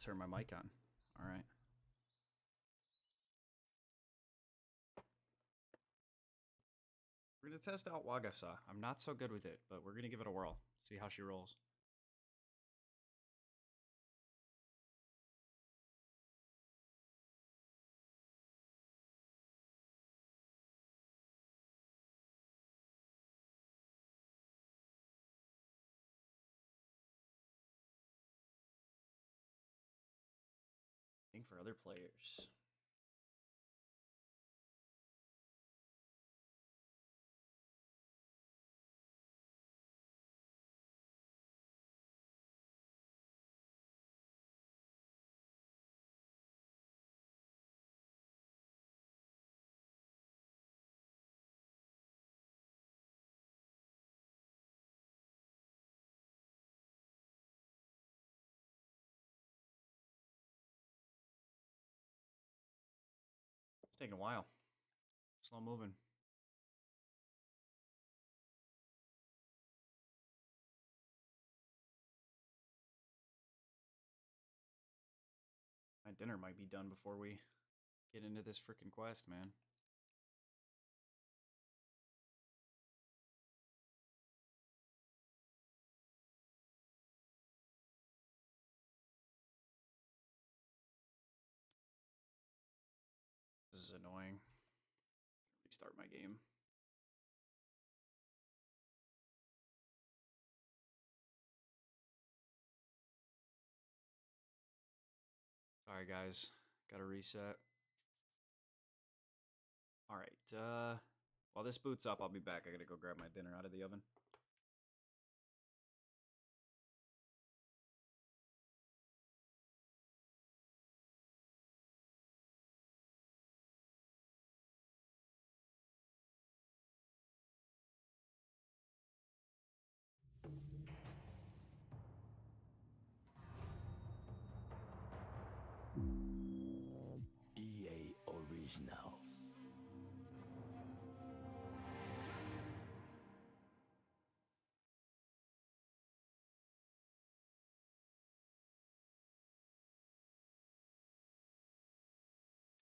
turn my mic on. All right. We're going to test out Wagasa. I'm not so good with it, but we're going to give it a whirl. See how she rolls. For other players. It's taking a while. Slow moving. My dinner might be done before we get into this freaking quest, man. This is annoying. Restart my game. Sorry, guys. Gotta reset. All right. While this boots up, I'll be back. I gotta go grab my dinner out of the oven. EA Originals.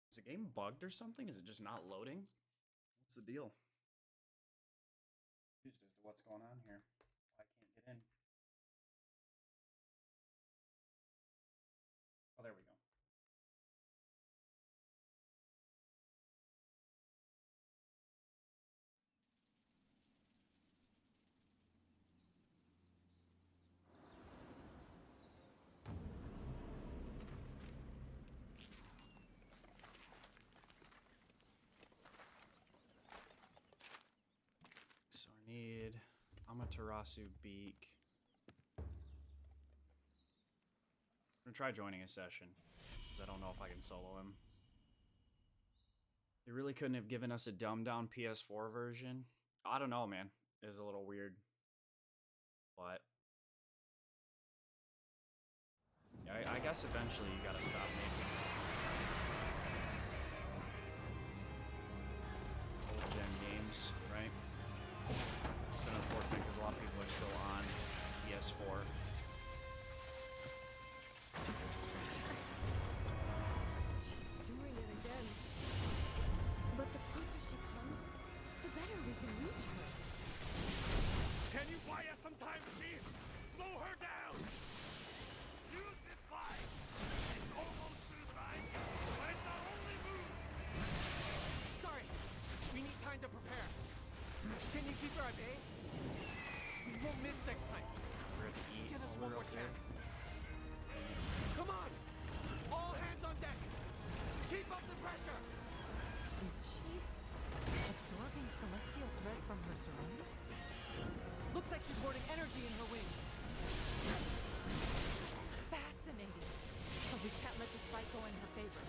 Is the game bugged or something? Is it just not loading? What's the deal? Confused as to what's going on here. I can't get in. Oh, there we go. So I need Amaterasu Beak. I'm gonna try joining a session, because I don't know if I can solo him. They really couldn't have given us a dumbed down PS4 version. I don't know, man. It's a little weird. But yeah, I guess eventually you gotta stop making old gen games, right? It's been unfortunate because a lot of people are still on PS4. She's doing it again. But the closer she comes, the better we can reach her. Can you buy us some time, Chief? Slow her down! Use this fight! It's almost suicide, but it's our only move! Sorry, we need time to prepare. Can you keep her at bay? We won't miss next time. We're at the Just E get us over one more up there. chance. Come on! All hands on deck! Keep up the pressure! Is she absorbing celestial threat from her surroundings? Looks like she's hoarding energy in her wings. Fascinating. But we can't let this fight go in her favor.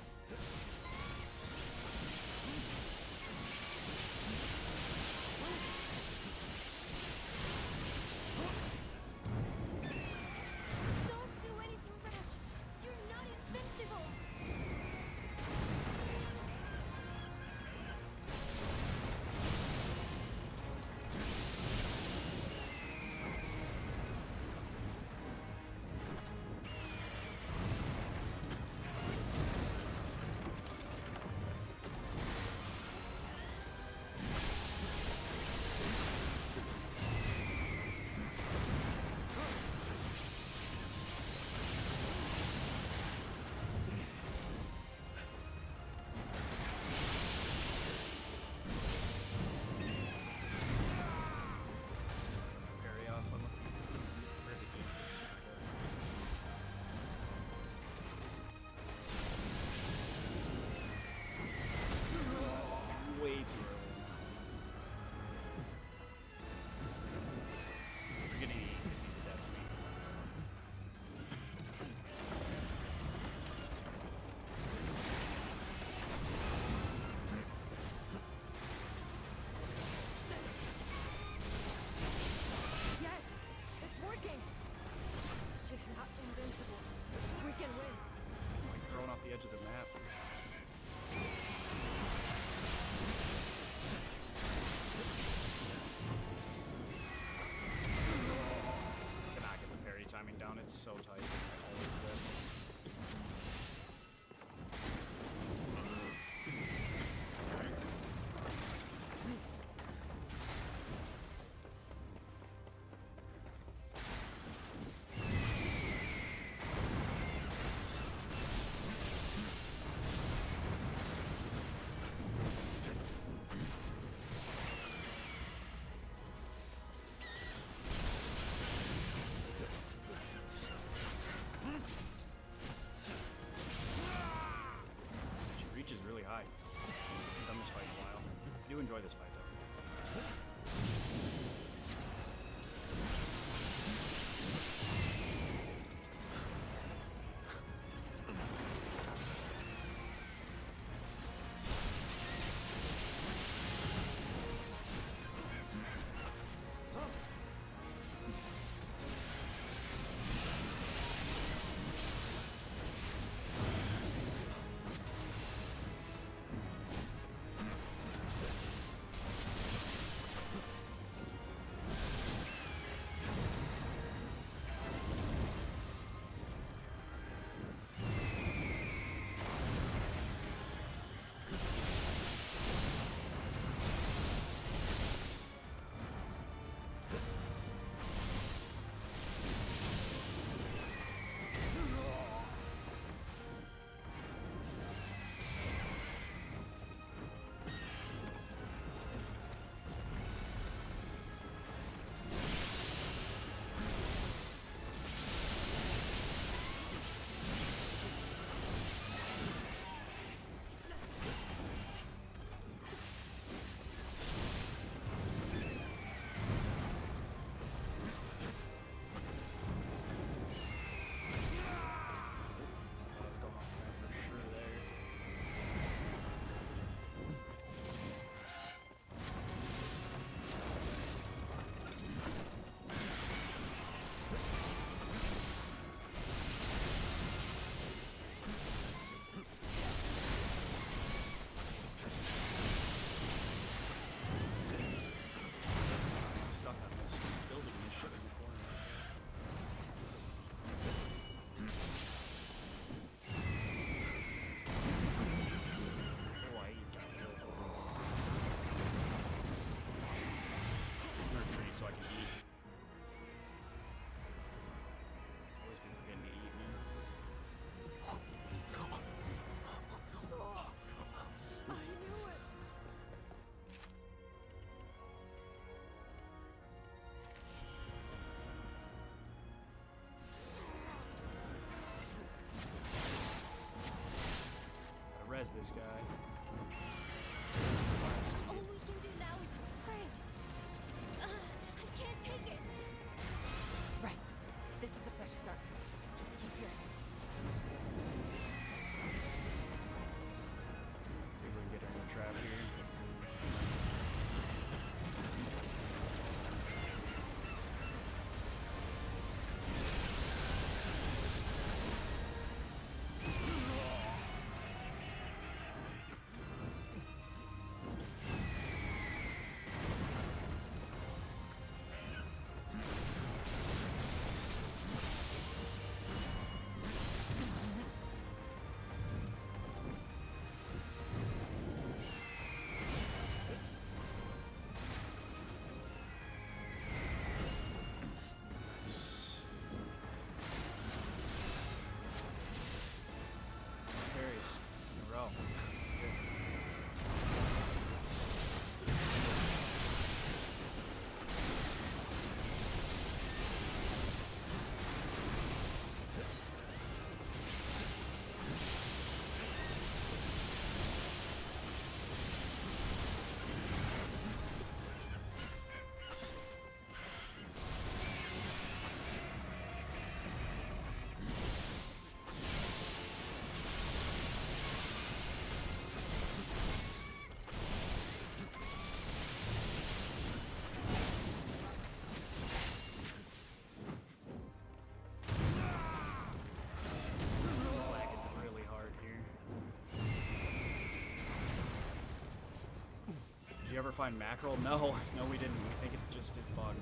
it's so tight. Always good. She reaches really high. I've done this fight in a while. I do enjoy this fight though. That was going off the map for sure there. I'm stuck on this building this shit in the corner. Oh, I got killed. I'm gonna retreat so I can eat. Always be forgetting to eat, man. I knew it. Gotta res this guy. All we can do now is pray. I can't take it. Right. This is a fresh start. Just keep your head. See if we can get her in the trap here. Nice. Parries in a row. Good. Lagging really hard here. Did you ever find mackerel? No, no, we didn't. We think it just is bugged.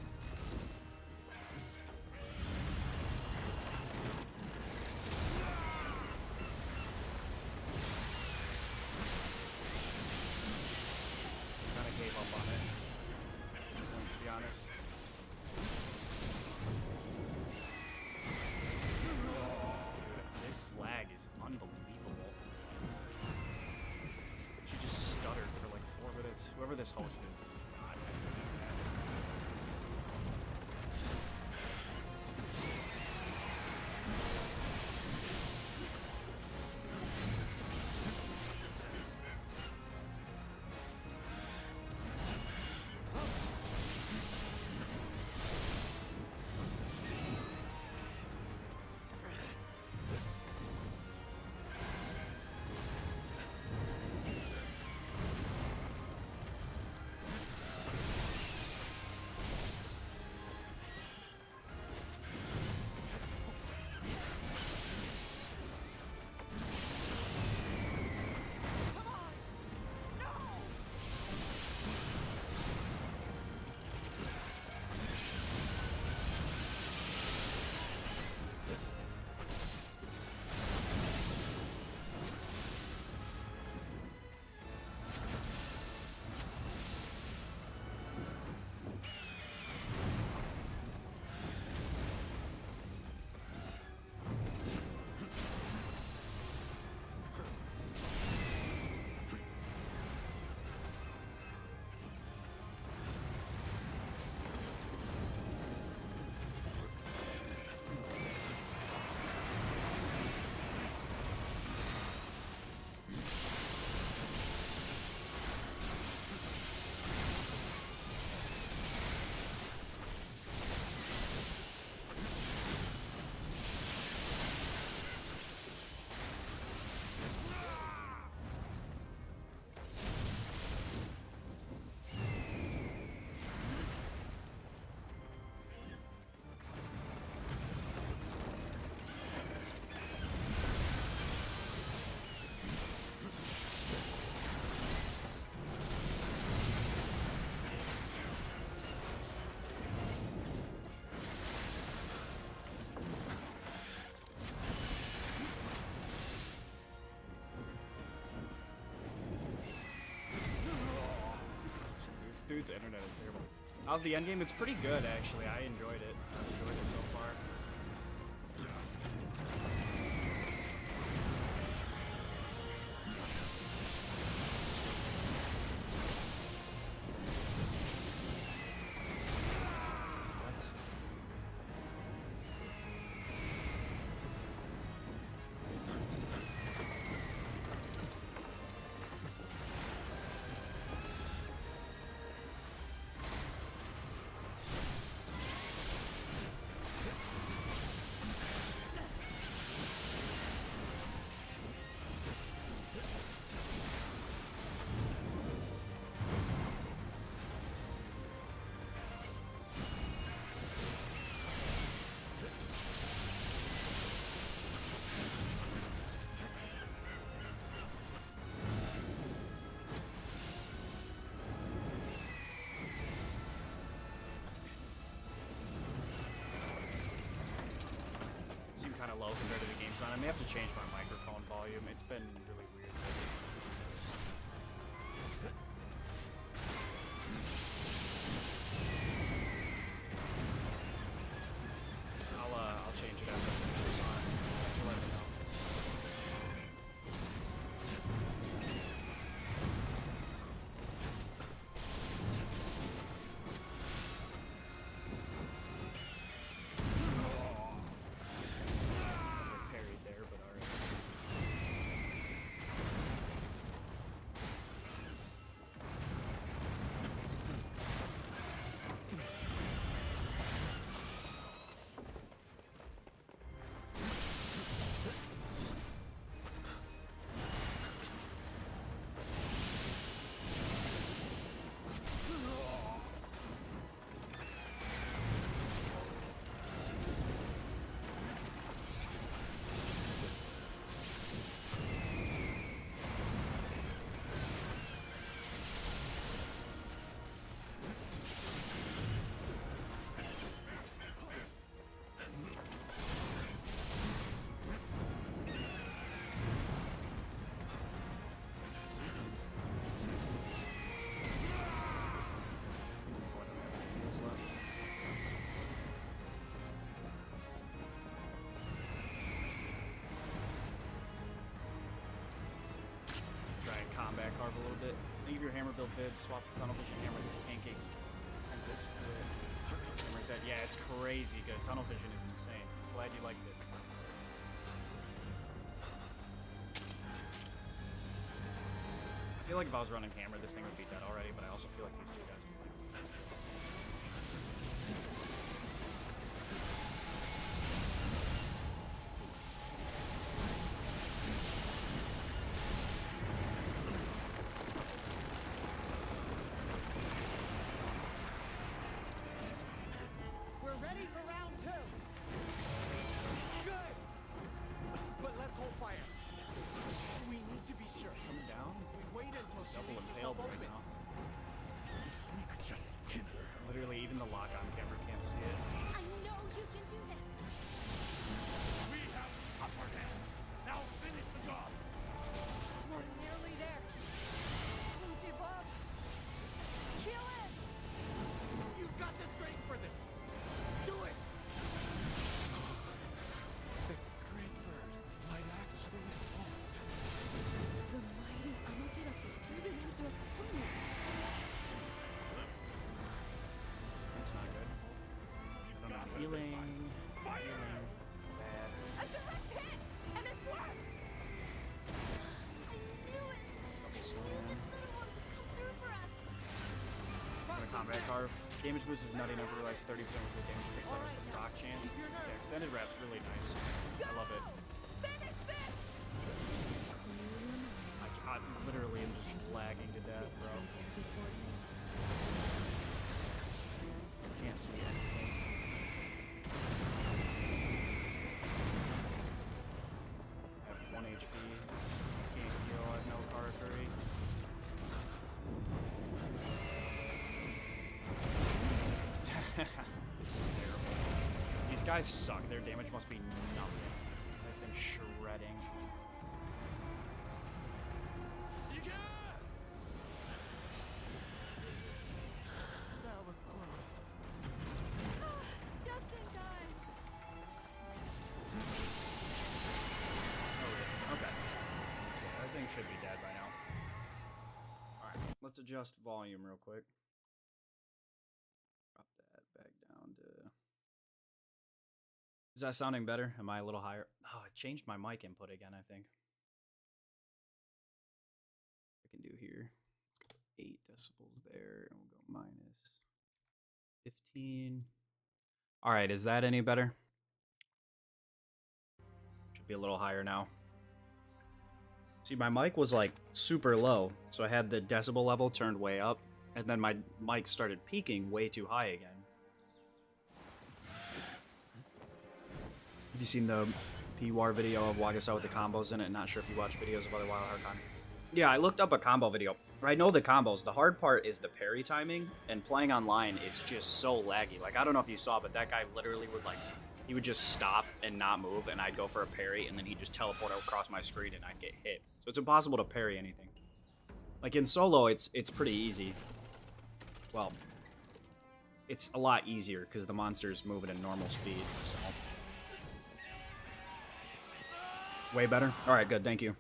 whoever this host is not. Dude's internet is terrible. How's the endgame? It's pretty good, actually. I enjoyed it. I've enjoyed it so far. What? Seem kind of low compared to the game sound. I may have to change my microphone volume. It's been really weird lately. I'll change it after I finish this song. Thanks for letting me know. Parried there, but alright. Leave your hammer build vids, swap the tunnel vision hammer with pancakes, and this to it. Hammer said, yeah, it's crazy good. Tunnel vision is insane. Glad you liked it. I feel like if I was running hammer, this thing would be dead already, but I also feel like these two guys. We're ready for round 2. Good. But let's hold fire. We need to be sure. Coming down? We wait until she Double leaves impaled herself right open. now. We could just hit her. Literally, even the lock-on camera can't see it. I know you can do this. We have the upper hand. Now finish the job. We're nearly there. Don't give up. Kill it. You've got the strength for this. Do it. The great bird might actually fall. The mighty Amaterasu driven into a corner. That's not good. I don't know. Healing. Healing. Bad. A direct hit, and it worked. I knew it. I knew this little one would come through for us. The combat carve. Damage boost is nutty. Never realized 30% of the damage takes better than rock chance. The extended wrap's really nice. I love it. Finish this. I literally am just lagging to death, bro. Can't see anything. I have 1 HP. Can't heal. I have no Karakuri. This is terrible. These guys suck. Their damage must be nothing. They've been shredding. That was close. Just in time. Oh, really? Okay. So that thing should be dead by now. Alright, let's adjust volume real quick. Drop that back down to... Is that sounding better? Am I a little higher? Oh, I changed my mic input again, I think. I can do here. Let's go 8 decibels there, and we'll go minus 15. Alright, is that any better? Should be a little higher now. See, my mic was like super low, so I had the decibel level turned way up, and then my mic started peaking way too high again. Have you seen the P-War video of Wagasa with the combos in it? Not sure if you watch videos of other Wild Heart Con. Yeah, I looked up a combo video. I know the combos. The hard part is the parry timing, and playing online is just so laggy. Like, I don't know if you saw, but that guy literally would, like, he would just stop and not move, and I'd go for a parry, and then he'd just teleport across my screen, and I'd get hit. So it's impossible to parry anything. Like, in solo, it's pretty easy. Well, it's a lot easier, because the monsters move at a normal speed, so... Way better? Alright, good, thank you.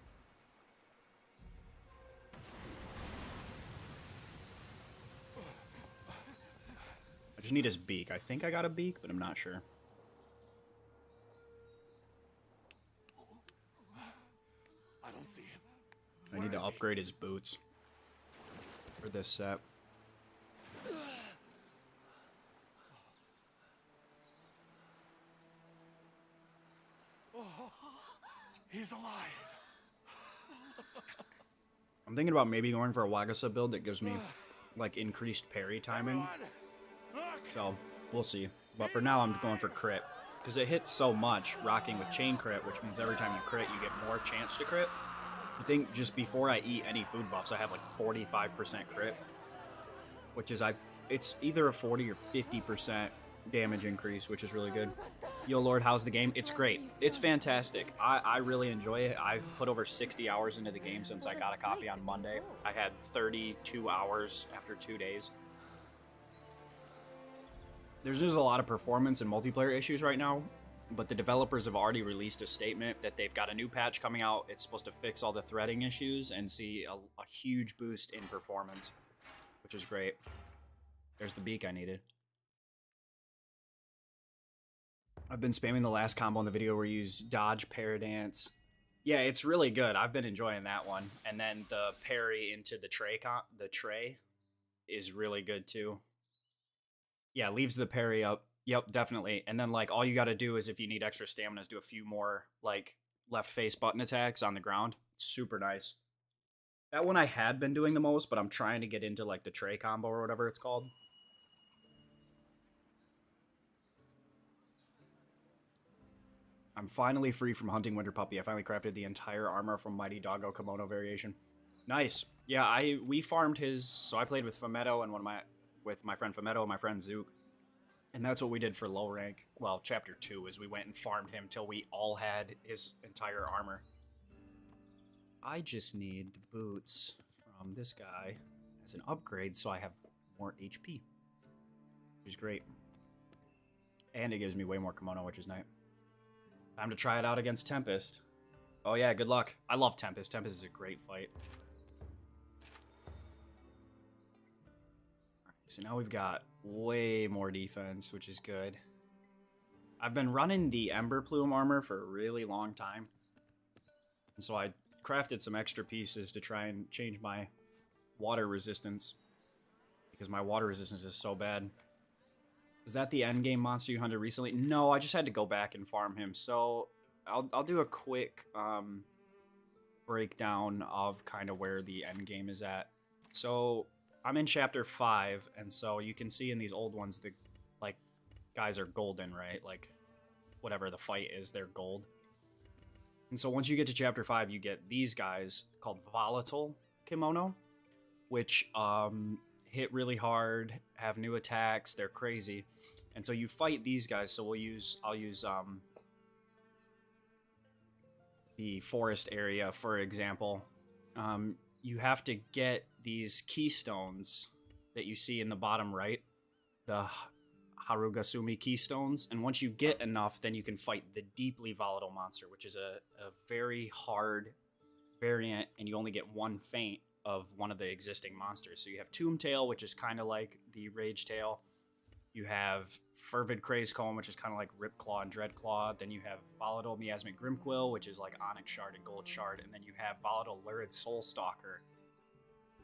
I just need his beak. I think I got a beak, but I'm not sure. I don't see him. I need to upgrade his boots for this set. He's alive. I'm thinking about maybe going for a Wagasa build that gives me, like, increased parry timing. Everyone, look. So, we'll see. But for now, I'm going for crit. Because it hits so much, rocking with chain crit, which means every time you crit, you get more chance to crit. I think just before I eat any food buffs, I have like 45% crit. Which is, it's either a 40 or 50% damage increase, which is really good. Yo, Lord, how's the game? It's great. It's fantastic. I really enjoy it. I've put over 60 hours into the game since I got a copy on Monday. I had 32 hours after 2 days. There's just a lot of performance and multiplayer issues right now, but the developers have already released a statement that they've got a new patch coming out. It's supposed to fix all the threading issues and see a huge boost in performance, which is great. There's the beak I needed. I've been spamming the last combo in the video where you use dodge, parry dance. Yeah, it's really good. I've been enjoying that one. And then the parry into the tray is really good too. Yeah, leaves the parry up. Yep, definitely. And then like all you got to do is if you need extra stamina is do a few more like left face button attacks on the ground. Super nice. That one I had been doing the most, but I'm trying to get into like the tray combo or whatever it's called. I'm finally free from hunting Winter Puppy. I finally crafted the entire armor from Mighty Doggo Kimono variation. Nice. Yeah, we farmed his. So I played with Fumetto and with my friend Fumetto and my friend Zook, and that's what we did for low rank. Well, chapter 2 is we went and farmed him till we all had his entire armor. I just need the boots from this guy as an upgrade, so I have more HP, which is great, and it gives me way more kimono, which is nice. Time to try it out against Tempest. Oh yeah, good luck. I love Tempest. Tempest is a great fight. So now we've got way more defense, which is good. I've been running the Ember Plume armor for a really long time. And so I crafted some extra pieces to try and change my water resistance. Because my water resistance is so bad. Is that the endgame monster you hunted recently? No, I just had to go back and farm him. So I'll do a quick breakdown of kind of where the endgame is at. So I'm in chapter 5, and so you can see in these old ones the like guys are golden, right? Like whatever the fight is, they're gold. And so once you get to chapter 5, you get these guys called Volatile Kimono, which hit really hard, have new attacks, they're crazy. And so you fight these guys, so I'll use the forest area, for example. You have to get these keystones that you see in the bottom right, the Harugasumi keystones, and once you get enough, then you can fight the deeply volatile monster, which is a very hard variant, and you only get one feint of one of the existing monsters. So you have Tomb Tail, which is kind of like the Rage Tail. You have Fervid Crazecomb, which is kind of like Ripclaw and Dreadclaw. Then you have Volatile Miasmic Grimquill, which is like Onyx Shard and Gold Shard. And then you have Volatile Lurid Soulstalker,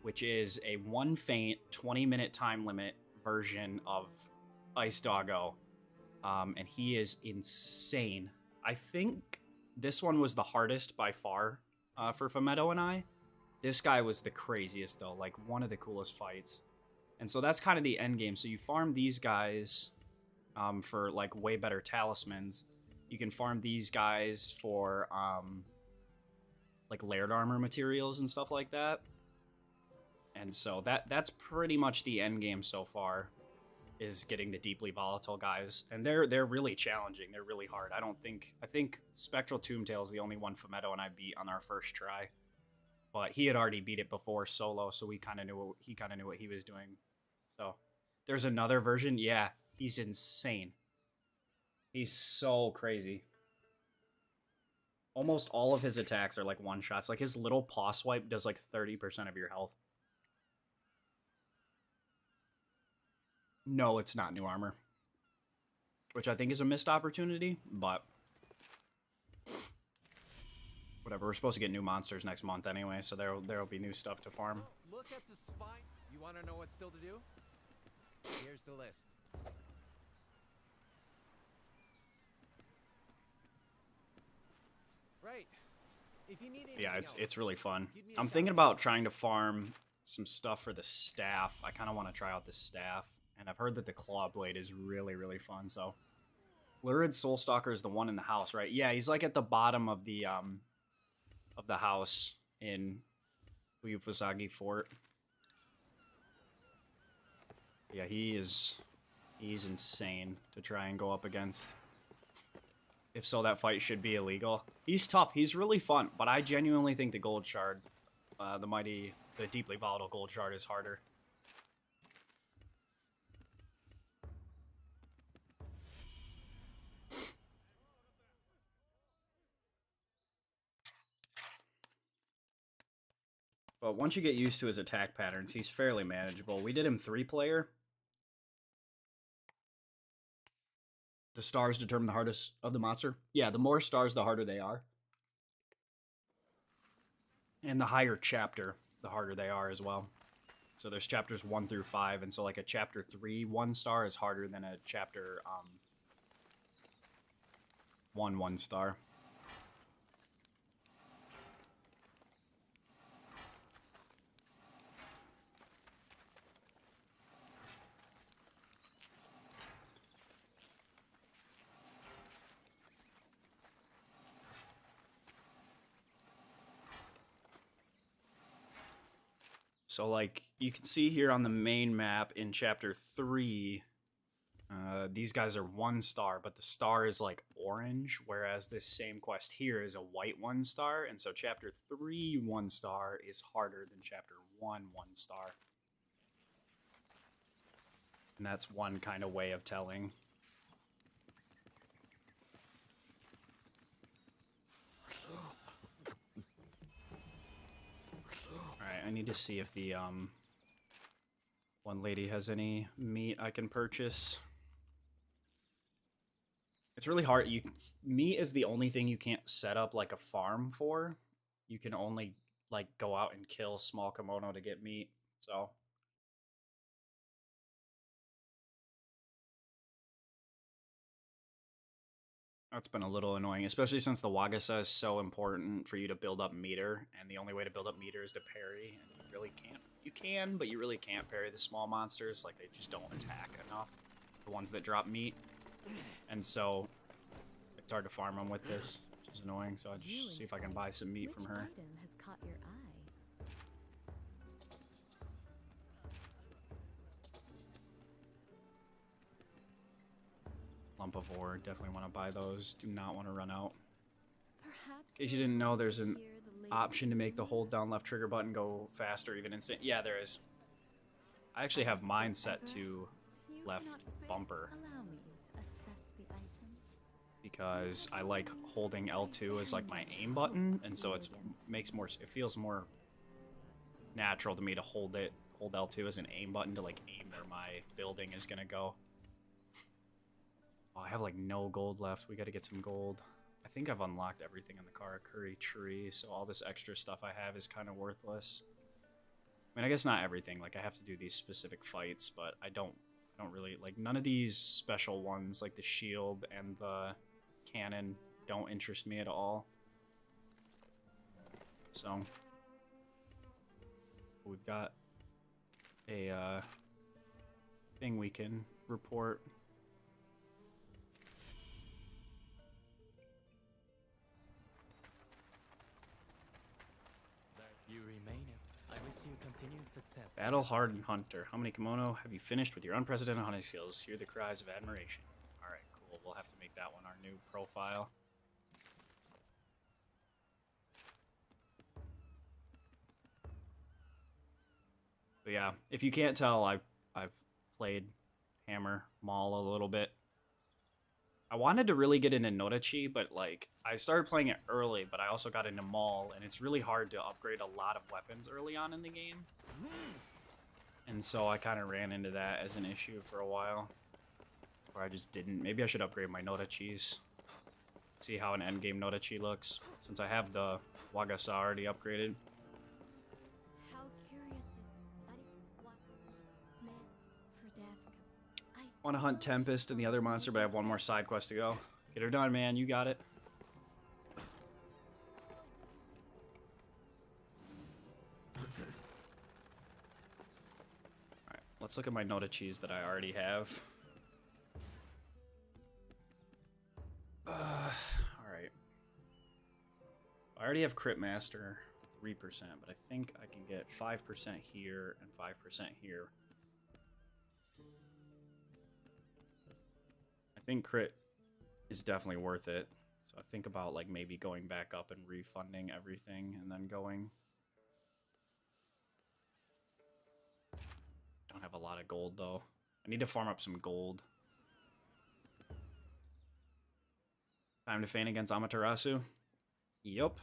which is a one feint, 20-minute time limit version of Ice Doggo. And he is insane. I think this one was the hardest by far for Fumetto and I. This guy was the craziest, though, like one of the coolest fights. And so that's kind of the end game. So you farm these guys for like way better talismans. You can farm these guys for like layered armor materials and stuff like that. And so that's pretty much the end game so far, is getting the deeply volatile guys. And they're really challenging. They're really hard. I think Spectral Tombtail is the only one Fumetto and I beat on our first try. But he had already beat it before solo, so he kind of knew what he was doing. So there's another version. Yeah, he's insane. He's so crazy. Almost all of his attacks are like one shots. Like his little paw swipe does like 30% of your health. No, it's not new armor, which I think is a missed opportunity, but whatever. We're supposed to get new monsters next month anyway, so there'll be new stuff to farm. So, look at the spine. You want to know what's still to do? Here's the list. Right. If you need anything Yeah, else, it's really fun. give me a I'm shout. thinking about trying to farm some stuff for the staff. I kind of want to try out the staff, and I've heard that the claw blade is really, really fun. So, Lurid Soulstalker is the one in the house, right? Yeah, he's like at the bottom of the house in Uyufusagi Fort. Yeah, he's insane to try and go up against. If so, that fight should be illegal. He's tough. He's really fun, but I genuinely think the Gold Shard, the deeply volatile Gold Shard is harder. But once you get used to his attack patterns, he's fairly manageable. We did him 3-player. The stars determine the hardest of the monster. Yeah, the more stars, the harder they are. And the higher chapter, the harder they are as well. So there's chapters 1 through 5, and so like a chapter 3 1-star is harder than a chapter 1 1-star. So, like, you can see here on the main map in Chapter 3, these guys are 1-star, but the star is, like, orange, whereas this same quest here is a white 1-star, and so Chapter 3 1-star is harder than Chapter 1 1-star. And that's one kind of way of telling. Alright, I need to see if the, one lady has any meat I can purchase. It's really hard. Meat is the only thing you can't set up, like, a farm for. You can only, like, go out and kill small kimono to get meat, so... That's been a little annoying, especially since the Wagasa is so important for you to build up meter, and the only way to build up meter is to parry, and you really can't. You can, but you really can't parry the small monsters. Like, they just don't attack enough. The ones that drop meat. And so, it's hard to farm them with this, which is annoying, so I'll just see if I can buy some meat from her. Which item has caught your eye? Lump of ore, definitely want to buy those. Do not want to run out. Perhaps In case you didn't know, there's an hear the latest option to make the hold down left trigger button go faster, even instant. Yeah, there is. I actually have mine set to You left cannot bumper allow me to assess the items. because I like holding L2 as like my aim button, and so it feels more natural to me to hold L2 as an aim button to like aim where my building is gonna go. Oh, I have like no gold left. We gotta get some gold. I think I've unlocked everything in the Karakuri tree, so all this extra stuff I have is kind of worthless. I mean, I guess not everything. Like, I have to do these specific fights, but I don't really, like, none of these special ones, like the shield and the cannon, don't interest me at all. So, we've got a, thing we can report. You remaineth. I wish you continued success. Battle hardened hunter. How many kimono have you finished with your unprecedented hunting skills? Hear the cries of admiration. Alright, cool. We'll have to make that one our new profile. But yeah, if you can't tell, I've played Hammer Mall a little bit. I wanted to really get into Nodachi, but like I started playing it early, but I also got into Maul, and it's really hard to upgrade a lot of weapons early on in the game. And so I kind of ran into that as an issue for a while. Or I just didn't. Maybe I should upgrade my Nodachis. See how an endgame Nodachi looks, since I have the Wagasa already upgraded. How curious meant for death. I Want to hunt Tempest and the other monster, but I have one more side quest to go. Get her done, man. You got it. Alright, let's look at my Nodachis that I already have. Alright. I already have Crit Master 3%, but I think I can get 5% here and 5% here. I think crit is definitely worth it. So I think about like maybe going back up and refunding everything and then going. Don't have a lot of gold though. I need to farm up some gold. Time to feign against Amaterasu. Yup.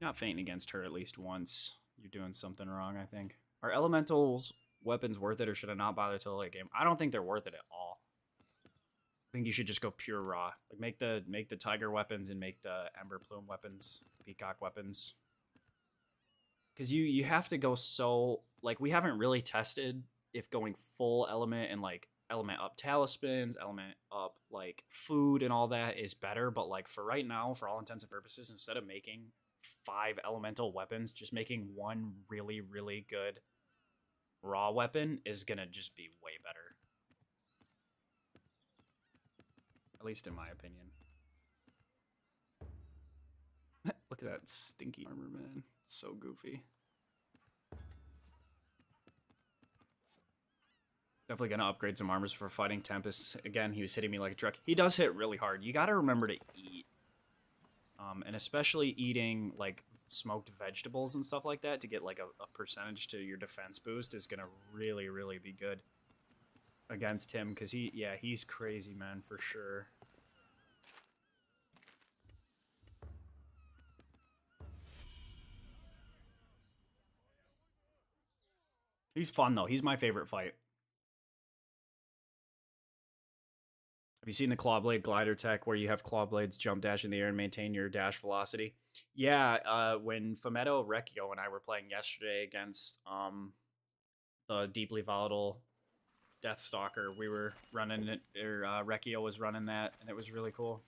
Not fainting against her at least once. You're doing something wrong, I think. Are elementals weapons worth it, or should I not bother till the late game? I don't think they're worth it at all. I think you should just go pure raw. Like make the tiger weapons and make the ember plume weapons, peacock weapons. Because you have to go so, like, we haven't really tested if going full element and like element up talismans, element up like food and all that is better. But like for right now, for all intents and purposes, instead of making 5 elemental weapons, just making one really, really good raw weapon is gonna just be way better. At least in my opinion. Look at that stinky armor, man. It's so goofy. Definitely gonna upgrade some armors for fighting Tempest. Again, he was hitting me like a truck. He does hit really hard. You gotta remember to eat. And especially eating like smoked vegetables and stuff like that to get like a percentage to your defense boost is gonna really, really be good against him. Because he's crazy, man, for sure. He's fun, though. He's my favorite fight. Have you seen the Clawblade glider tech where you have Clawblades jump dash in the air and maintain your dash velocity? Yeah, when Fumetto, Rekio, and I were playing yesterday against the deeply volatile Deathstalker, we were running it, or Rekio was running that, and it was really cool.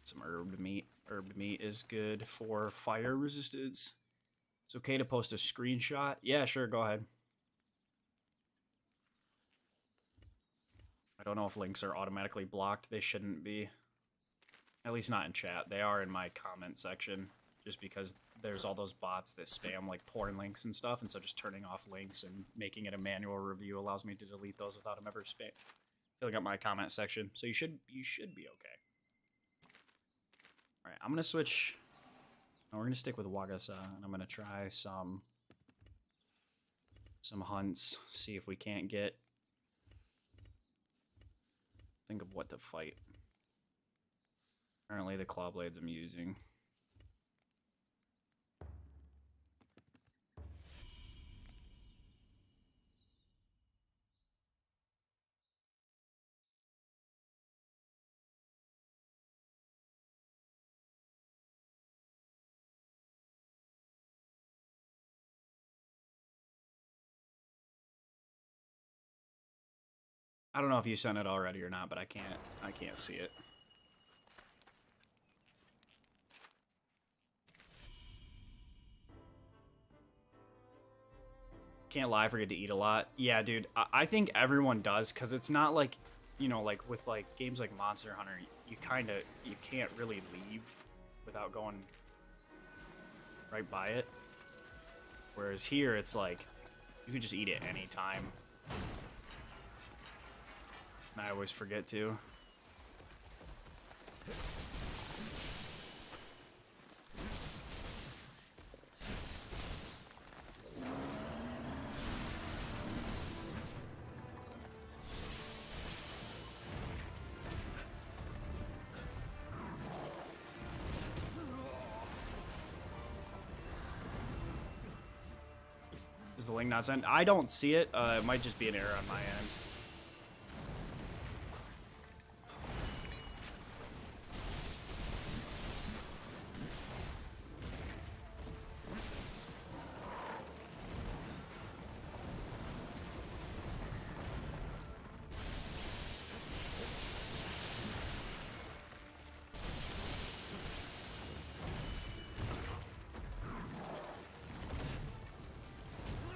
Some herbed meat. Herbed meat is good for fire resistance. It's okay to post a screenshot. Yeah, sure, go ahead. I don't know if links are automatically blocked. They shouldn't be. At least not in chat. They are in my comment section. Just because there's all those bots that spam like porn links and stuff. And so just turning off links and making it a manual review allows me to delete those without them ever filling up my comment section. So you should be okay. Alright, I'm gonna switch. Oh, we're gonna stick with Wagasa, and I'm gonna try some hunts, see if we can't think of what to fight. Currently the Clawblades I'm using. I don't know if you sent it already or not, but I can't see it. Can't lie, I forget to eat a lot. Yeah, dude, I think everyone does, because it's not like, you know, like with like games like Monster Hunter, you can't really leave without going right by it. Whereas here, it's like, you can just eat it anytime. And I always forget to. Is the link not sent? I don't see it. It might just be an error on my end.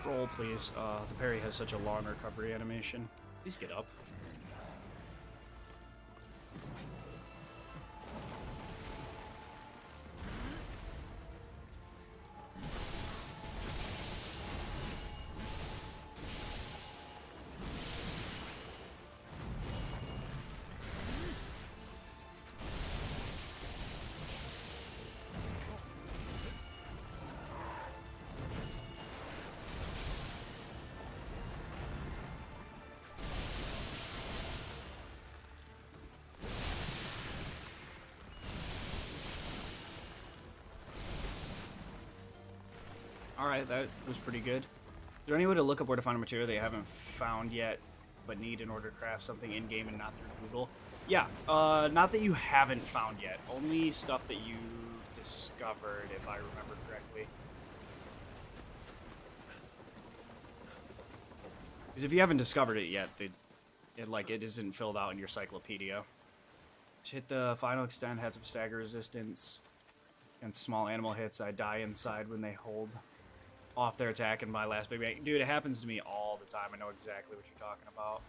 Roll, please. The parry has such a long recovery animation. Please get up. Alright, that was pretty good. Is there any way to look up where to find a material they haven't found yet, but need in order to craft something in-game and not through Google? Yeah, not that you haven't found yet. Only stuff that you discovered, if I remember correctly. Because if you haven't discovered it yet, it isn't filled out in your cyclopedia. Just hit the final extent, had some stagger resistance. And small animal hits, I die inside when they hold off their attack in my last big bang. Dude, it happens to me all the time. I know exactly what you're talking about.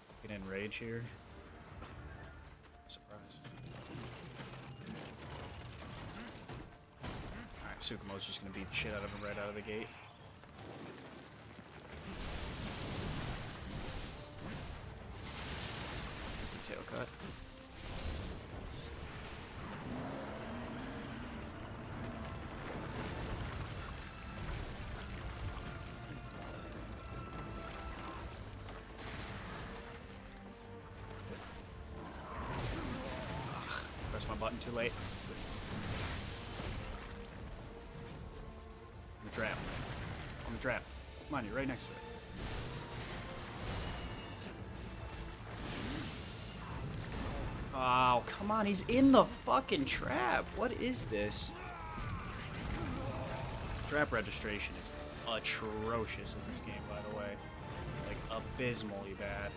Let's get in rage here. Surprise. Alright, Tsukumo's just gonna beat the shit out of him right out of the gate. There's the tail cut. My button too late. On the trap. On the trap. Come on, you're right next to it. Oh, come on, he's in the fucking trap. What is this? Trap registration is atrocious in this game, by the way. Like, abysmally bad.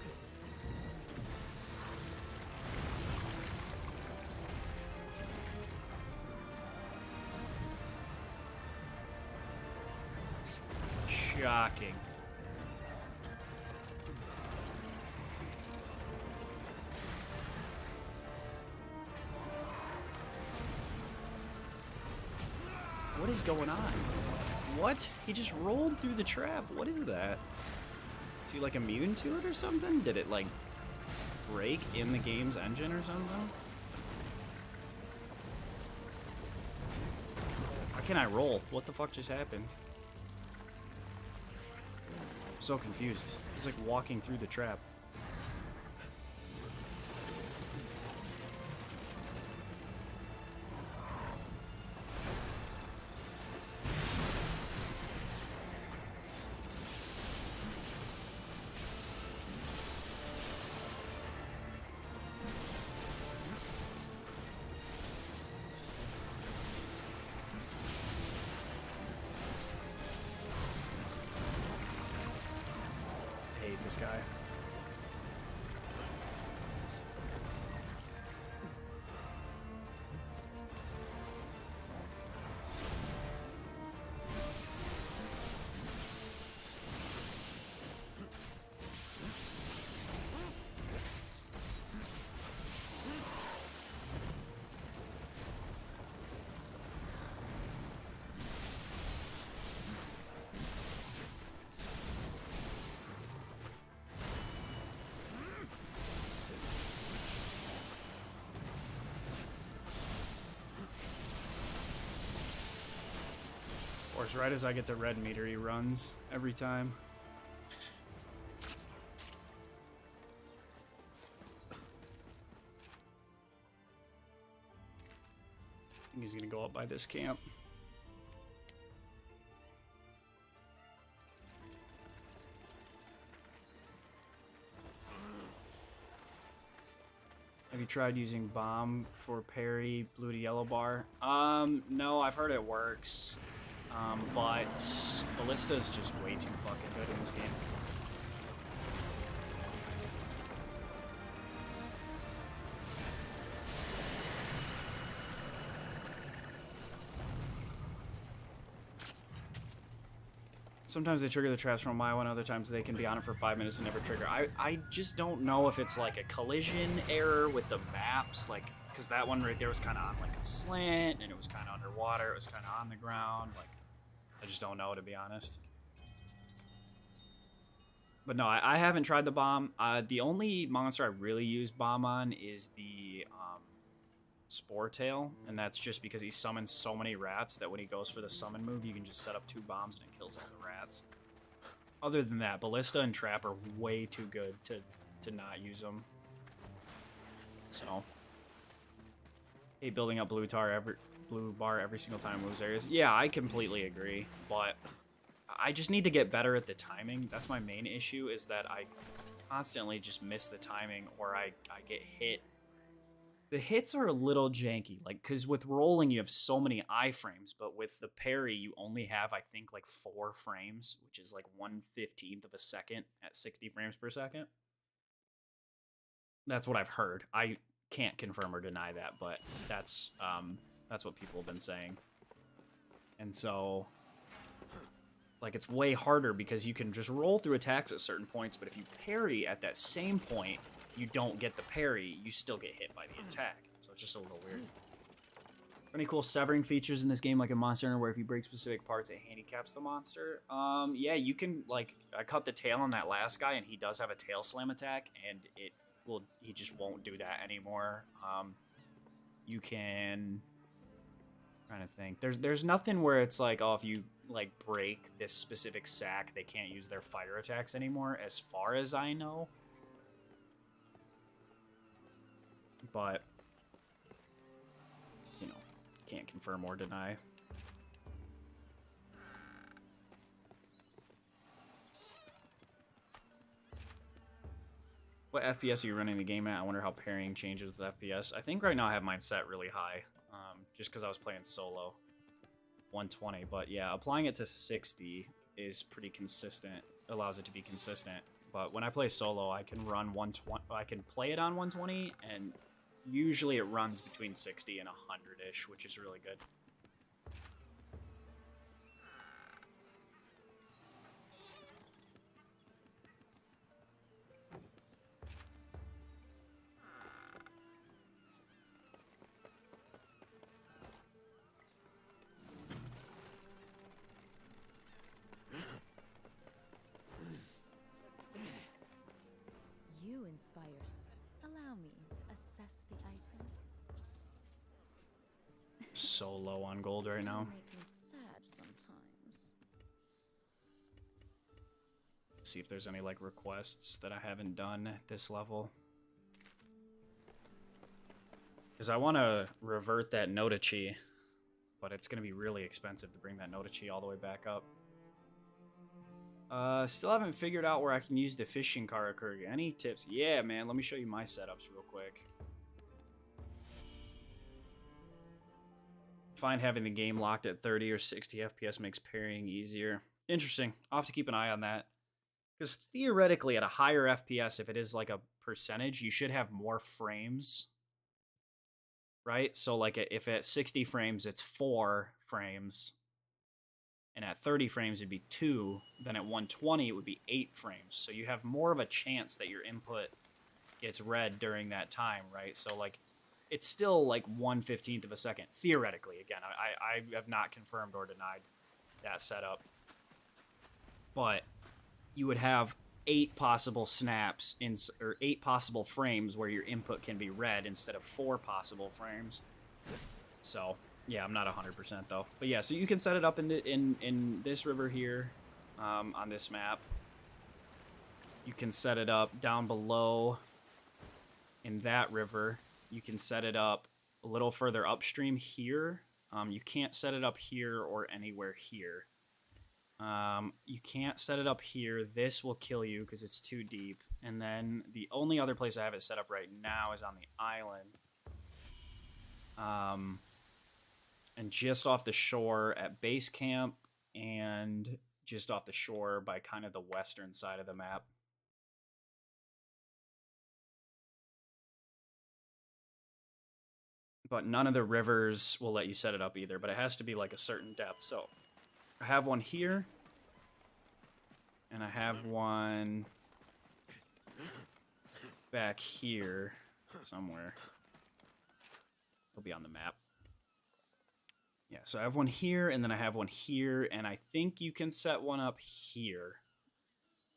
Shocking. What is going on? What? He just rolled through the trap. What is that? Is he like immune to it or something? Did it like break in the game's engine or something? How can I roll? What the fuck just happened? I'm so confused. He's like walking through the trap. This guy. Of course, right as I get the red meter, he runs every time. I think he's gonna go up by this camp. Have you tried using bomb for parry blue to yellow bar? No, I've heard it works. But Ballista is just way too fucking good in this game. Sometimes they trigger the traps from a mile, and other times they can be on it for 5 minutes and never trigger. I just don't know if it's like a collision error with the maps, like, because that one right there was kind of on like a slant, and it was kind of underwater, it was kind of on the ground, like, I just don't know, to be honest. But no, I haven't tried the bomb. The only monster I really use bomb on is the Spore Tail, and that's just because he summons so many rats that when he goes for the summon move, you can just set up 2 bombs and it kills all the rats. Other than that, Ballista and Trap are way too good to not use them. So, hate building up blue blue bar every single time it moves areas. Yeah, I completely agree, but I just need to get better at the timing. That's my main issue, is that I constantly just miss the timing, or I get hit. The hits are a little janky, like, because with rolling you have so many iframes, but with the parry you only have, I think, like 4 frames, which is like 1/15 of a second at 60 frames per second. That's what I've heard. I can't confirm or deny that, but that's what people have been saying. And so, like, it's way harder because you can just roll through attacks at certain points, but if you parry at that same point, you don't get the parry, you still get hit by the attack. So it's just a little weird. Any cool severing features in this game, like in Monster Hunter, where if you break specific parts, it handicaps the monster? Yeah, you can, like, I cut the tail on that last guy, and he does have a tail slam attack, and he just won't do that anymore. You can, I'm trying to think. There's nothing where it's like, oh, if you, like, break this specific sack, they can't use their fire attacks anymore, as far as I know. But, you know, can't confirm or deny. What FPS are you running the game at? I wonder how parrying changes with FPS. I think right now I have mine set really high, just because I was playing solo. 120, but yeah, applying it to 60 is pretty consistent. Allows it to be consistent. But when I play solo, I can run 120. I can play it on 120, and usually it runs between 60 and 100-ish, which is really good. You inspire. Allow me to assess the item. So low on gold right now. Make me sad sometimes. See if there's any, like, requests that I haven't done at this level. Because I want to revert that Nodachi, but it's going to be really expensive to bring that Nodachi all the way back up. Still haven't figured out where I can use the fishing Karakuri. Any tips? Yeah, man, let me show you my setups real quick. Find having the game locked at 30 or 60 FPS makes parrying easier. Interesting. I'll have to keep an eye on that. Because theoretically, at a higher FPS, if it is like a percentage, you should have more frames. Right? So, like, if at 60 frames, it's 4 frames. And at 30 frames, it'd be 2. Then at 120, it would be 8 frames. So you have more of a chance that your input gets read during that time, right? So, like, it's still, like, 1/15 of a second, theoretically. Again, I have not confirmed or denied that setup. But you would have 8 possible snaps, or 8 possible frames where your input can be read instead of 4 possible frames. So, yeah, I'm not 100% though. But yeah, so you can set it up in this river here, on this map. You can set it up down below in that river. You can set it up a little further upstream here. You can't set it up here or anywhere here. You can't set it up here. This will kill you because it's too deep. And then the only other place I have it set up right now is on the island. And just off the shore at base camp, and just off the shore by kind of the western side of the map. But none of the rivers will let you set it up either, but it has to be like a certain depth. So I have one here, and I have one back here somewhere. It'll be on the map. Yeah, so I have one here, and then I have one here, and I think you can set one up here.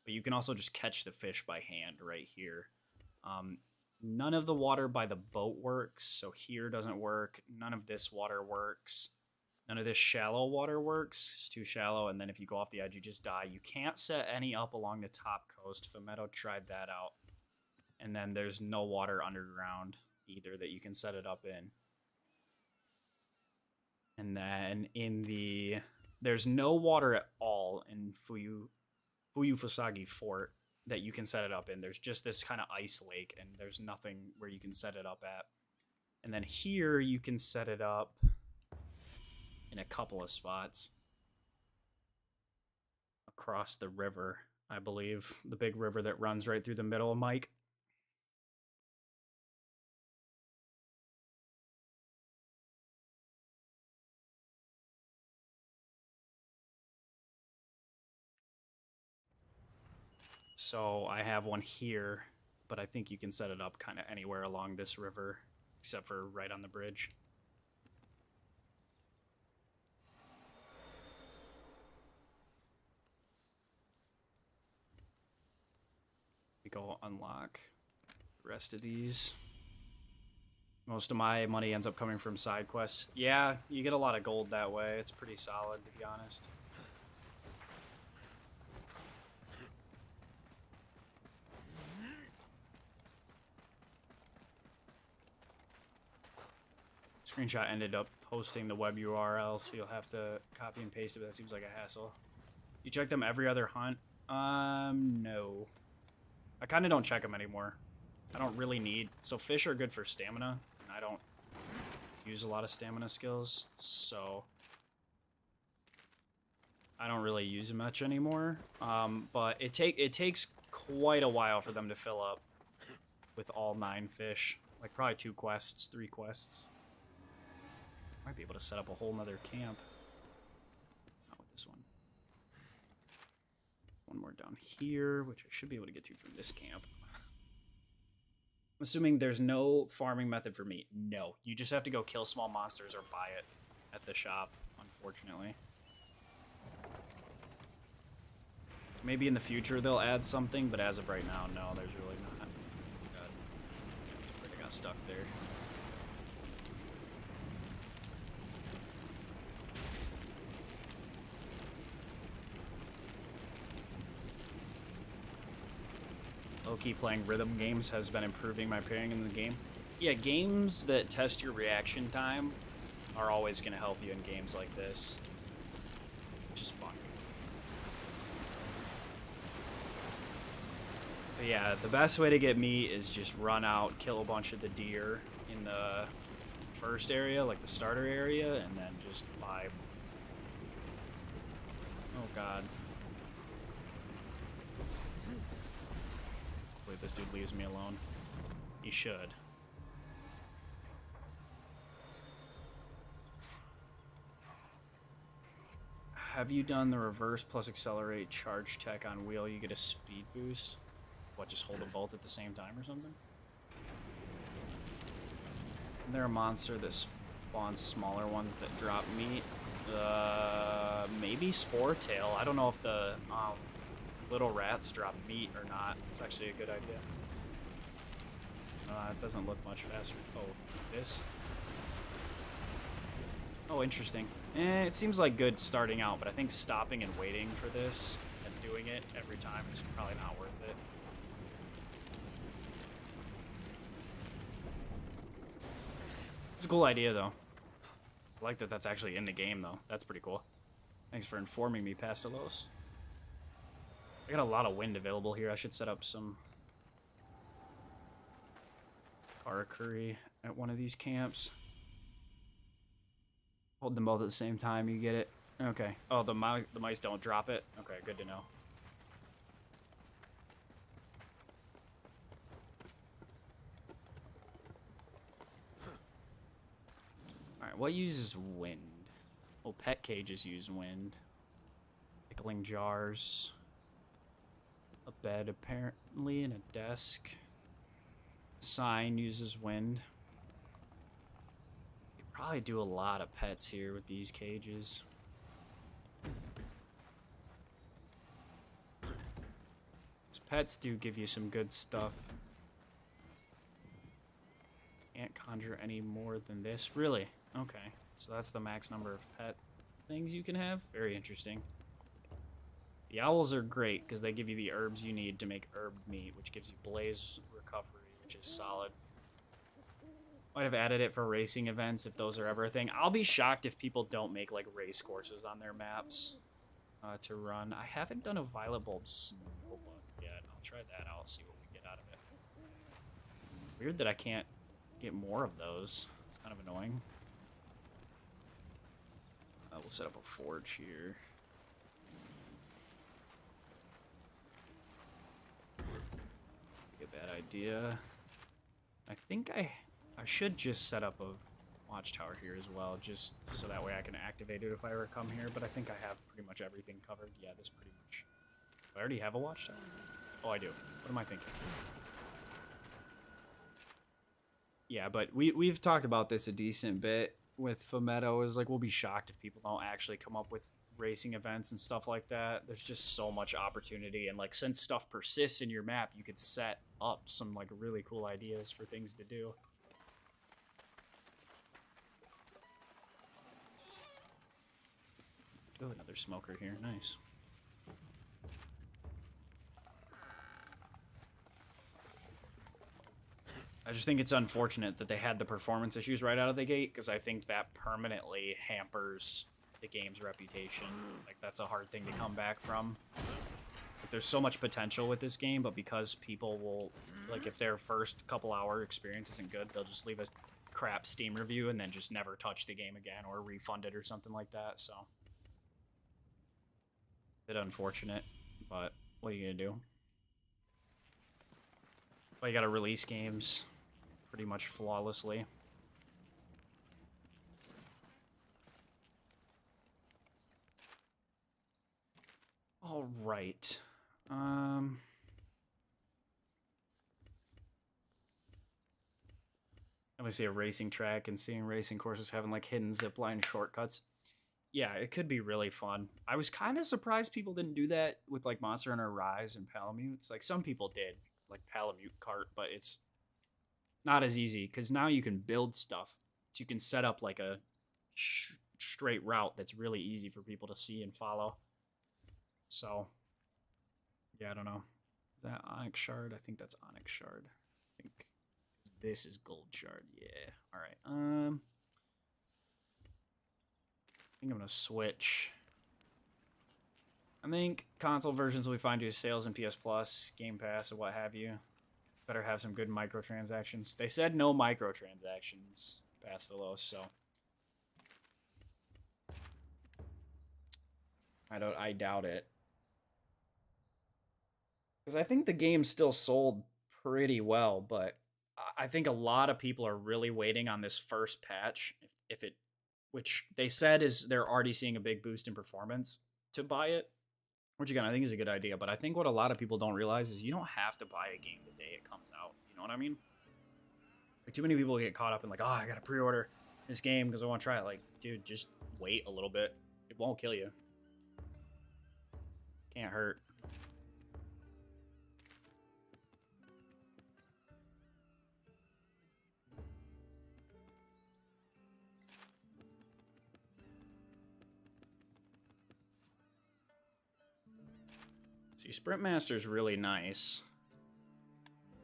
But you can also just catch the fish by hand right here. None of the water by the boat works, so here doesn't work. None of this water works. None of this shallow water works. It's too shallow, and then if you go off the edge, you just die. You can't set any up along the top coast. Fumetto tried that out. And then there's no water underground either that you can set it up in. And then there's no water at all in Fuyufusagi Fort that you can set it up in. There's just this kind of ice lake, and there's nothing where you can set it up at. And then here you can set it up in a couple of spots across the river, I believe. The big river that runs right through the middle of Mike. So I have one here, but I think you can set it up kind of anywhere along this river, except for right on the bridge. We go unlock the rest of these. Most of my money ends up coming from side quests. Yeah, you get a lot of gold that way. It's pretty solid, to be honest. Screenshot ended up posting the web URL, so you'll have to copy and paste it, but that seems like a hassle. You check them every other hunt? No. I kind of don't check them anymore. I don't really need... So fish are good for stamina, and I don't use a lot of stamina skills, so I don't really use them much anymore. But it takes quite a while for them to fill up with all 9 fish. Like probably 2 quests, 3 quests. Might be able to set up a whole nother camp. Not with this one. One more down here, which I should be able to get to from this camp. I'm assuming there's no farming method for meat. No, you just have to go kill small monsters or buy it at the shop, unfortunately. Maybe in the future they'll add something, but as of right now, no, there's really not. God, I got stuck there. Low-key playing rhythm games has been improving my pairing in the game. Yeah, games that test your reaction time are always going to help you in games like this. Which is fun. But yeah, the best way to get meat is just run out, kill a bunch of the deer in the first area, like the starter area, and then just vibe. Oh god. Hopefully this dude leaves me alone. He should. Have you done the reverse plus accelerate charge tech on wheel? You get a speed boost. What, just hold them both at the same time or something? Isn't there a monster that spawns smaller ones that drop meat? Maybe Spore Tail. I don't know if the little rats drop meat or not. It's actually a good idea. It doesn't look much faster. Oh, this? Oh, interesting. It seems like good starting out, but I think stopping and waiting for this and doing it every time is probably not worth it. It's a cool idea, though. I like that that's actually in the game, though. That's pretty cool. Thanks for informing me, Pastelos. I got a lot of wind available here. I should set up some Karakuri at one of these camps. Hold them both at the same time, you get it. Okay. Oh, the mice don't drop it? Okay, good to know. Alright, what uses wind? Well, pet cages use wind. Pickling jars. A bed, apparently, and a desk. Sign uses wind. Could probably do a lot of pets here with these cages. These pets do give you some good stuff. Can't conjure any more than this. Really? Okay. So that's the max number of pet things you can have? Very interesting. The owls are great because they give you the herbs you need to make herb meat, which gives you blaze recovery, which is solid. Might have added it for racing events if those are ever a thing. I'll be shocked if people don't make like race courses on their maps to run. I haven't done a Violet Bulb Snowbug yet. I'll try that out, see what we get out of it. Weird that I can't get more of those. It's kind of annoying. We'll set up a forge here. Be a bad idea. I think I should just set up a watchtower here as well, just so that way I can activate it if I ever come here, but I think I have pretty much everything covered. Yeah, this pretty much... Do I already have a watchtower? Oh, I do. What am I thinking? Yeah, but we've talked about this a decent bit with Fumetto, is like we'll be shocked if people don't actually come up with racing events and stuff like that. There's just so much opportunity, and like since stuff persists in your map, you could set up some like really cool ideas for things to do. Oh, another smoker here. Nice. I just think it's unfortunate that they had the performance issues right out of the gate, because I think that permanently hampers the game's reputation. Like, that's a hard thing to come back from. Like, there's so much potential with this game, but because people will, like, if their first couple hour experience isn't good, they'll just leave a crap Steam review and then just never touch the game again or refund it or something like that, so. Bit unfortunate, but what are you gonna do? Well, you gotta release games pretty much flawlessly. All right. Obviously a racing track and seeing racing courses having like hidden zipline shortcuts. Yeah, it could be really fun. I was kind of surprised people didn't do that with like Monster Hunter Rise and Palamutes. Like some people did, like Palamute Cart, but it's not as easy because now you can build stuff. So you can set up like a straight route that's really easy for people to see and follow. So, yeah, I don't know. Is that Onyx Shard? I think that's Onyx Shard. I think this is Gold Shard. Yeah. All right. I think I'm gonna switch. I think console versions will be fine due to sales in PS Plus, Game Pass, and what have you. Better have some good microtransactions. They said no microtransactions past the low, so I doubt it. Because I think the game still sold pretty well, but I think a lot of people are really waiting on this first patch, if it, which they said is they're already seeing a big boost in performance to buy it, which again I think is a good idea. But I think what a lot of people don't realize is you don't have to buy a game the day it comes out. You know what I mean? Like too many people get caught up in like, oh, I gotta pre-order this game because I want to try it. Like, dude, just wait a little bit. It won't kill you. Can't hurt. See, Sprint Master's really nice.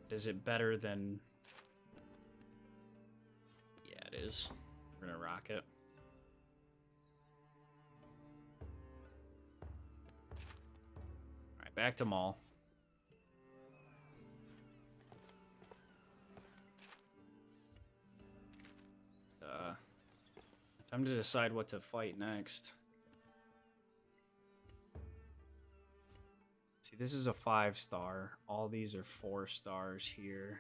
Is it better than... Yeah, it is. We're gonna rock it. Alright, back to Maul. Time to decide what to fight next. See, this is a 5-star. All these are 4 stars here.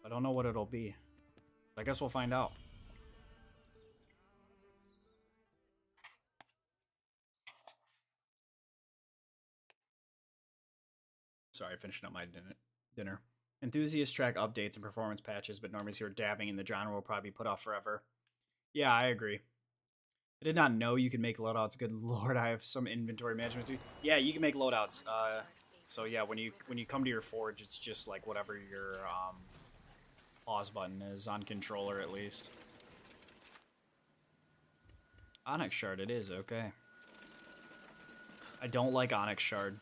I don't know what it'll be. I guess we'll find out. Sorry, finishing up my dinner. Enthusiast track updates and performance patches, but normies who are dabbing in the genre will probably be put off forever. Yeah, I agree. I did not know you could make loadouts. Good lord, I have some inventory management too. Yeah, you can make loadouts. So yeah, when you come to your forge, it's just like whatever your pause button is on controller at least. Onyx Shard it is, okay. I don't like Onyx Shard.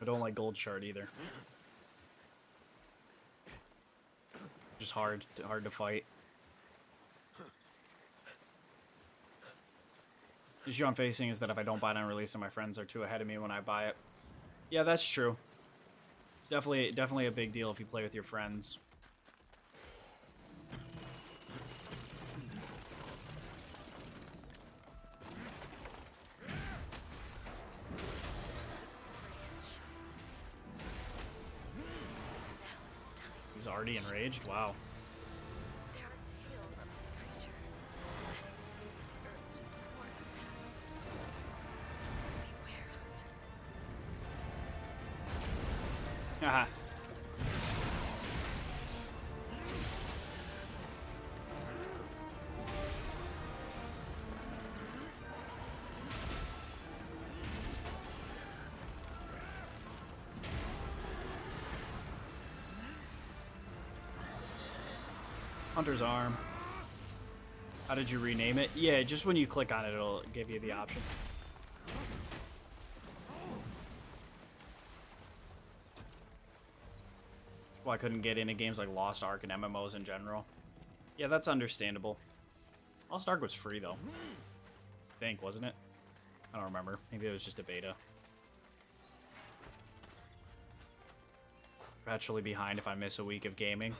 I don't like Gold Shard either. Just hard to fight. The issue I'm facing is that if I don't buy it on release and my friends are too ahead of me when I buy it. Yeah, that's true. It's definitely a big deal if you play with your friends. He's already enraged? Wow. There are tales of this creature, that it leaves the earth to thwart attack. Beware, hunter. Haha. Hunter's Arm. How did you rename it? Yeah, just when you click on it, it'll give you the option. Well, I couldn't get into games like Lost Ark and MMOs in general. Yeah, that's understandable. Lost Ark was free, though. I think, wasn't it? I don't remember. Maybe it was just a beta. Perpetually behind if I miss a week of gaming.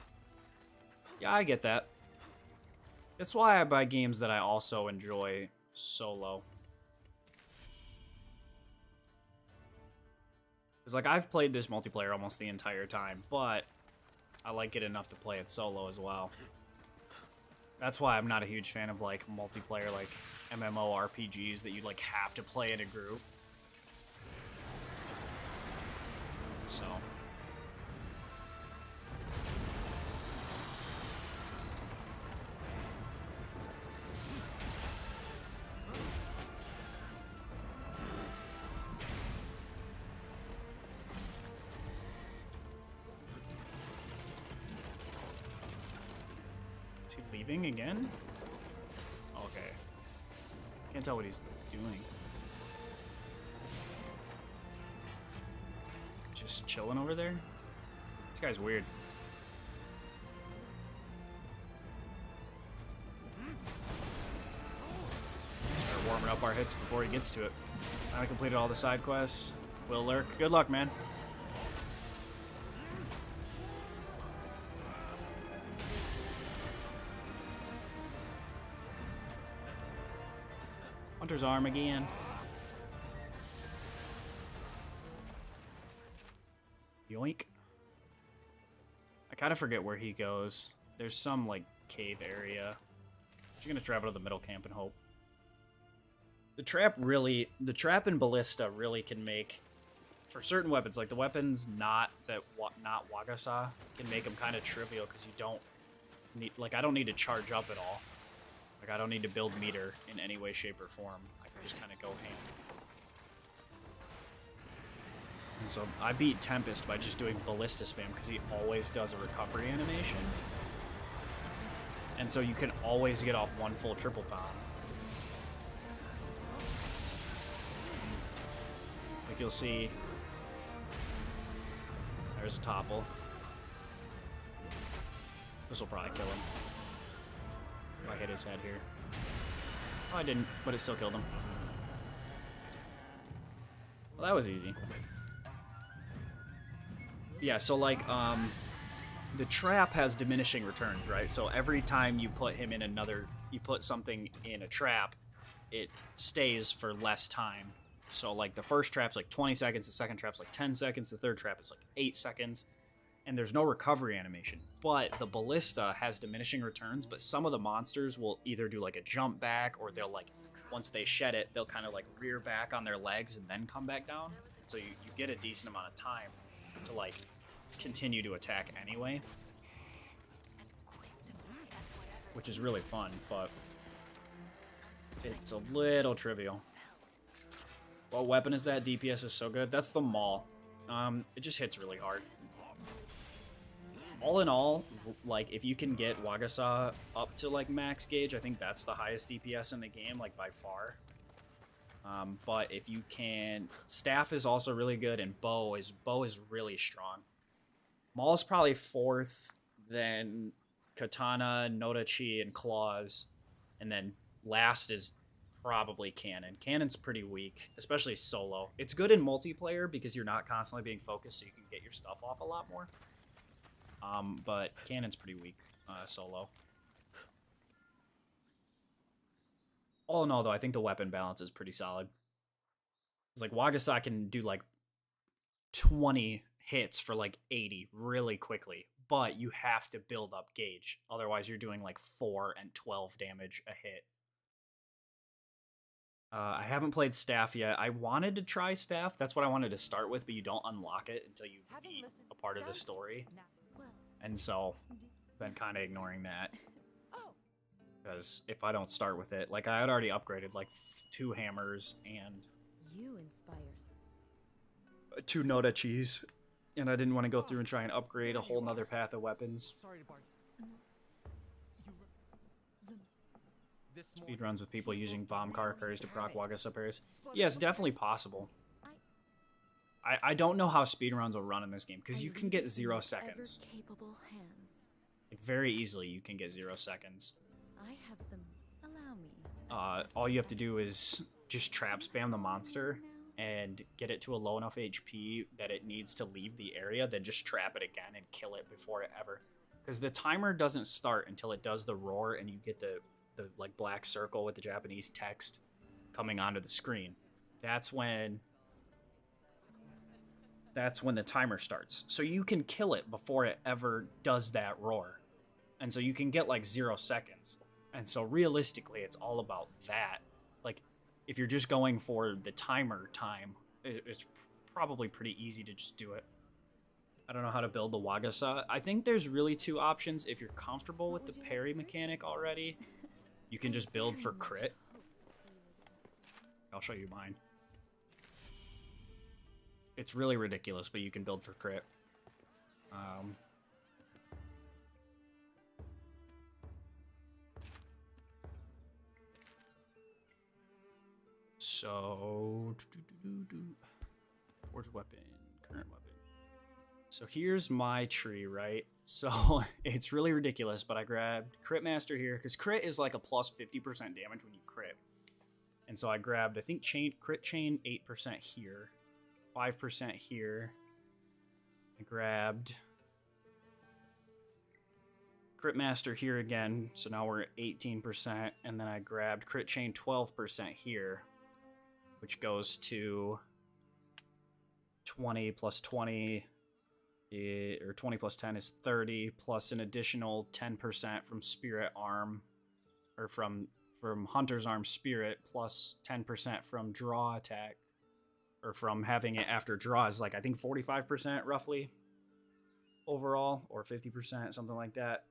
Yeah, I get that. That's why I buy games that I also enjoy solo. Because, like, I've played this multiplayer almost the entire time, but I like it enough to play it solo as well. That's why I'm not a huge fan of, like, multiplayer, like, MMORPGs that you, like, have to play in a group. So... Is he leaving again? Okay. Can't tell what he's doing. Just chilling over there? This guy's weird. Start warming up our hits before he gets to it. I completed all the side quests. Will lurk. Good luck, man. Hunter's Arm again. Yoink. I kind of forget where he goes. There's some, like, cave area. You're gonna travel to the middle camp and hope. The trap and ballista really can make, for certain weapons, like the weapons not Wagasa, can make them kind of trivial because you don't need, like, I don't need to charge up at all. Like, I don't need to build meter in any way, shape, or form. I can just kind of go ham. And so I beat Tempest by just doing Ballista spam because he always does a recovery animation. And so you can always get off one full triple bomb. Like you'll see, there's a topple. This will probably kill him. If I hit his head here. Oh, I didn't, but it still killed him. Well, that was easy. Yeah, so like, the trap has diminishing returns, right? So every time you put him in you put something in a trap, it stays for less time. So like the first trap's like 20 seconds, the second trap's like 10 seconds, the third trap is like 8 seconds. And there's no recovery animation. But the ballista has diminishing returns, but some of the monsters will either do like a jump back, or they'll like, once they shed it, they'll kind of like rear back on their legs and then come back down. So you get a decent amount of time to like continue to attack anyway. Which is really fun, but it's a little trivial. What weapon is that? DPS is so good. That's the Maul. It just hits really hard. All in all, like, if you can get Wagasa up to, like, max gauge, I think that's the highest DPS in the game, like, by far. But if you can... Staff is also really good, and bow is really strong. Maul is probably 4th, then Katana, Nodachi, and Claws. And then last is probably Cannon. Cannon's pretty weak, especially solo. It's good in multiplayer because you're not constantly being focused, so you can get your stuff off a lot more. But Cannon's pretty weak solo. All in all, though, I think the weapon balance is pretty solid. It's like Wagasa can do like 20 hits for like 80 really quickly, but you have to build up gauge. Otherwise, you're doing like 4 and 12 damage a hit. I haven't played Staff yet. I wanted to try Staff. That's what I wanted to start with, but you don't unlock it until you beat a part of the story. And so, been kind of ignoring that. Because if I don't start with it, like I had already upgraded like 2 hammers and You inspire. 2 Nodachis, and I didn't want to go through and try and upgrade a whole nother path of weapons. Sorry to barge. This Speed runs with people using bomb karakuri to proc Wagasa parries. Yeah, it's definitely possible. I don't know how speed runs will run in this game because you can get 0 seconds. Capable hands. Like very easily, you can get 0 seconds. I have some. Allow me. All you have to do is just trap spam the monster and get it to a low enough HP that it needs to leave the area, then just trap it again and kill it before it ever. Because the timer doesn't start until it does the roar and you get the like black circle with the Japanese text coming onto the screen. That's when the timer starts. So you can kill it before it ever does that roar. And so you can get like 0 seconds. And so realistically, it's all about that. Like, if you're just going for the timer time, it's probably pretty easy to just do it. I don't know how to build the Wagasa. I think there's really 2 options. If you're comfortable with the parry mechanic already, you can just build for crit. I'll show you mine. It's really ridiculous, but you can build for crit. So, forged weapon, current weapon. So here's my tree, right? So it's really ridiculous, but I grabbed Crit Master here because crit is like a plus 50% damage when you crit. And so I grabbed, I think, crit chain 8% here, 5% here. I grabbed Crit Master here again, so now we're at 18%, and then I grabbed Crit Chain 12% here, which goes to 20 plus 20, or 20 plus 10 is 30, plus an additional 10% from Spirit Arm, or from Hunter's Arm Spirit, plus 10% from Draw Attack, or from having it after draw is like, I think 45% roughly overall, or 50%, something like that.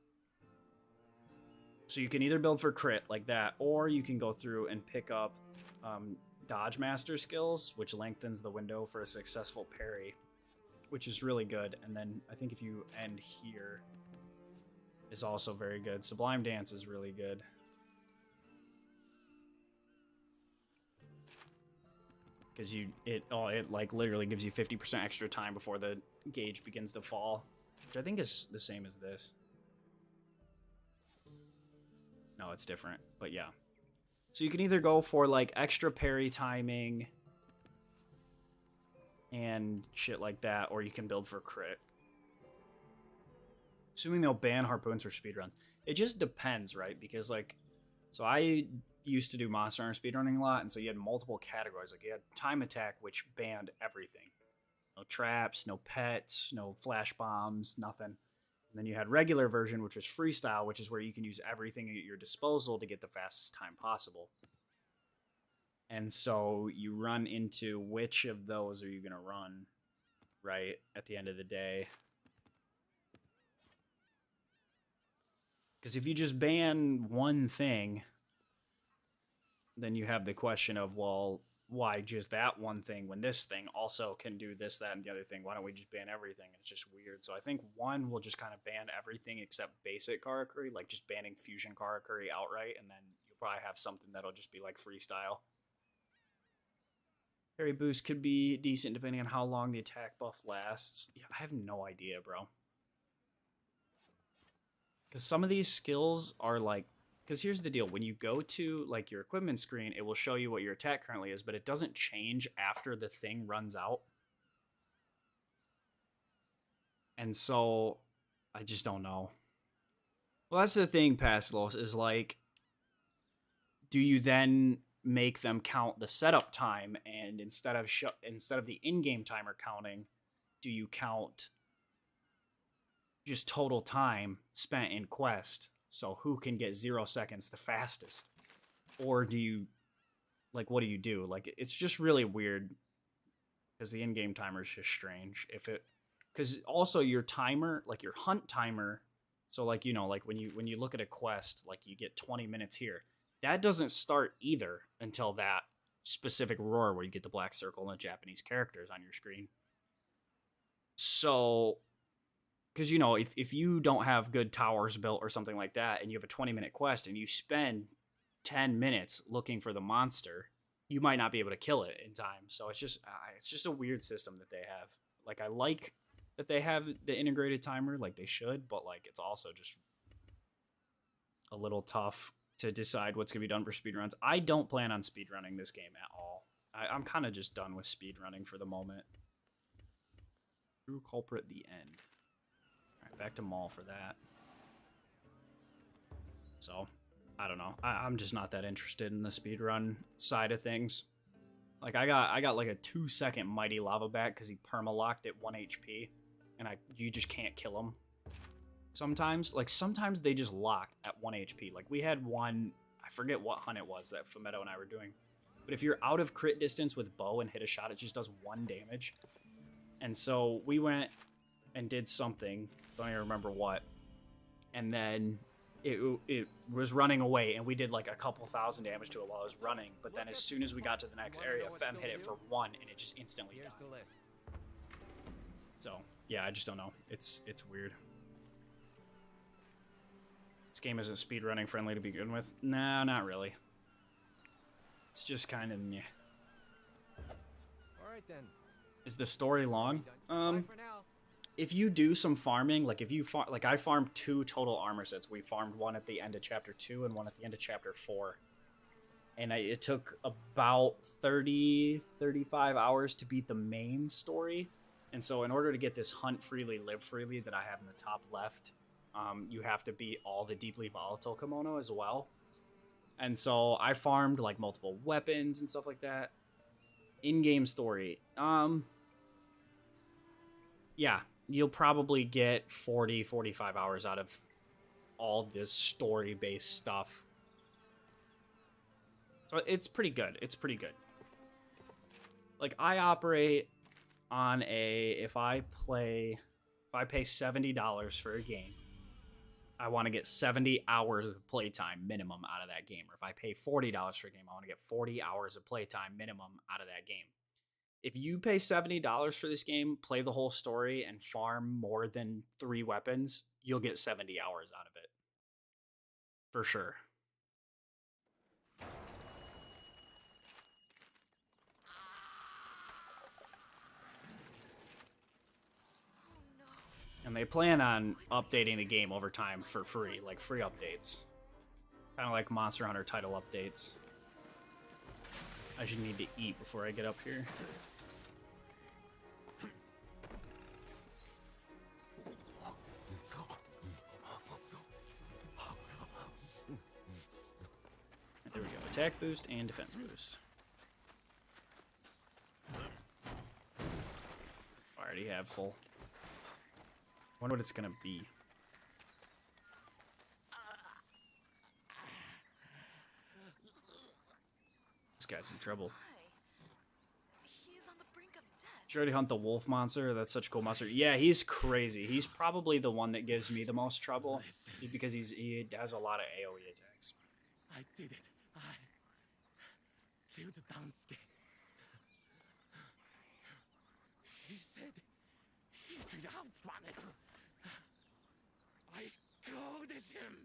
So you can either build for crit like that, or you can go through and pick up Dodge Master skills, which lengthens the window for a successful parry, which is really good. And then I think if you end here is also very good. Sublime Dance is really good. Because it like literally gives you 50% extra time before the gauge begins to fall, which I think is the same as this. No, it's different, but yeah. So you can either go for like extra parry timing and shit like that, or you can build for crit. Assuming they'll ban harpoons for speedruns. It just depends, right? Because like, so I used to do Monster Hunter speedrunning a lot, and so you had multiple categories. Like you had time attack, which banned everything. No traps, no pets, no flash bombs, nothing. And then you had regular version, which was freestyle, which is where you can use everything at your disposal to get the fastest time possible. And so you run into which of those are you going to run, right, at the end of the day. Because if you just ban one thing, then you have the question of, well, why just that one thing when this thing also can do this, that, and the other thing? Why don't we just ban everything? It's just weird. So I think one will just kind of ban everything except basic karakuri, like just banning fusion karakuri outright, and then you'll probably have something that'll just be like freestyle. Parry boost could be decent depending on how long the attack buff lasts. Yeah, I have no idea, bro. Because some of these skills are like, because here's the deal: when you go to like your equipment screen, it will show you what your attack currently is, but it doesn't change after the thing runs out. And so I just don't know. Well, that's the thing, Pastelos, is like, do you then make them count the setup time, and instead of the in-game timer counting, do you count just total time spent in quest? So who can get 0 seconds the fastest? Or do you, like, what do you do? Like, it's just really weird because the in-game timer is just strange. Because also your timer, like your hunt timer, so like, you know, like when you look at a quest, like you get 20 minutes here. That doesn't start either until that specific roar where you get the black circle and the Japanese characters on your screen. So, because, you know, if you don't have good towers built or something like that, and you have a 20-minute quest and you spend 10 minutes looking for the monster, you might not be able to kill it in time. So it's just a weird system that they have. Like, I like that they have the integrated timer, like they should, but like it's also just a little tough to decide what's gonna be done for speedruns. I don't plan on speedrunning this game at all. I'm kind of just done with speedrunning for the moment. True culprit, the end. All right, back to Mall for that. So, I don't know. I'm just not that interested in the speedrun side of things. Like, I got like a 2-second mighty lava bat because he perma-locked at 1 HP, and you just can't kill him. Sometimes, like, sometimes they just lock at 1 HP. Like, we had one, I forget what hunt it was that Fumetto and I were doing. But if you're out of crit distance with bow and hit a shot, it just does 1 damage. And so we went and did something, don't even remember what. And then it was running away, and we did like a couple thousand damage to it while it was running. But then as soon as we got to the next area, Fem hit it for 1, and it just instantly died. So, yeah, I just don't know. It's weird. This game isn't speedrunning friendly to begin with. No, not really. It's just kind of meh. Alright then. Is the story long? Bye for now. If you do some farming, like if you like I farmed 2 total armor sets. We farmed one at the end of chapter 2 and one at the end of chapter 4. And it took about 35 hours to beat the main story. And so in order to get this hunt freely, live freely that I have in the top left, you have to beat all the deeply volatile kimono as well. And so I farmed like multiple weapons and stuff like that. In-game story. Yeah, you'll probably get 40-45 hours out of all this story-based stuff. So it's pretty good. It's pretty good. Like, I operate on if I pay $70 for a game, I want to get 70 hours of playtime minimum out of that game. Or if I pay $40 for a game, I want to get 40 hours of playtime minimum out of that game. If you pay $70 for this game, play the whole story, and farm more than 3 weapons, you'll get 70 hours out of it. For sure. And they plan on updating the game over time for free, like free updates. Kind of like Monster Hunter title updates. I should need to eat before I get up here. There we go. Attack boost and defense boost. I already have full. Wonder what it's gonna be. This guy's in trouble. He's on the brink of death. Did you already hunt the wolf monster? That's such a cool monster. Yeah, he's crazy. He's probably the one that gives me the most trouble because he has a lot of AoE attacks. I did it. I killed Dansuke. He said he could outrun it. I goaded him.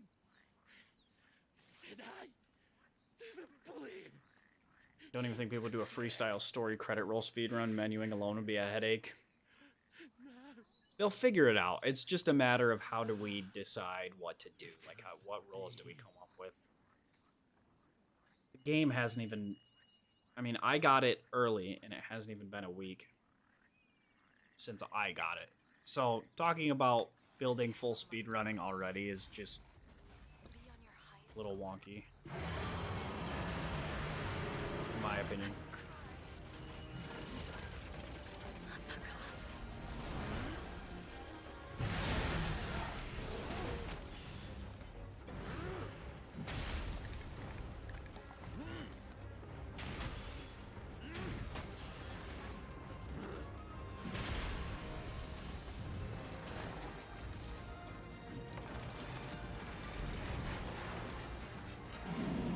Said I didn't believe. Don't even think people do a freestyle story credit roll speedrun. Menuing alone would be a headache. they'll figure it out. It's just a matter of how do we decide what to do, like what roles do we come up with. The game hasn't even. I mean, I got it early, and it hasn't even been a week since I got it. So talking about building full speed running already is just a little wonky, in my opinion.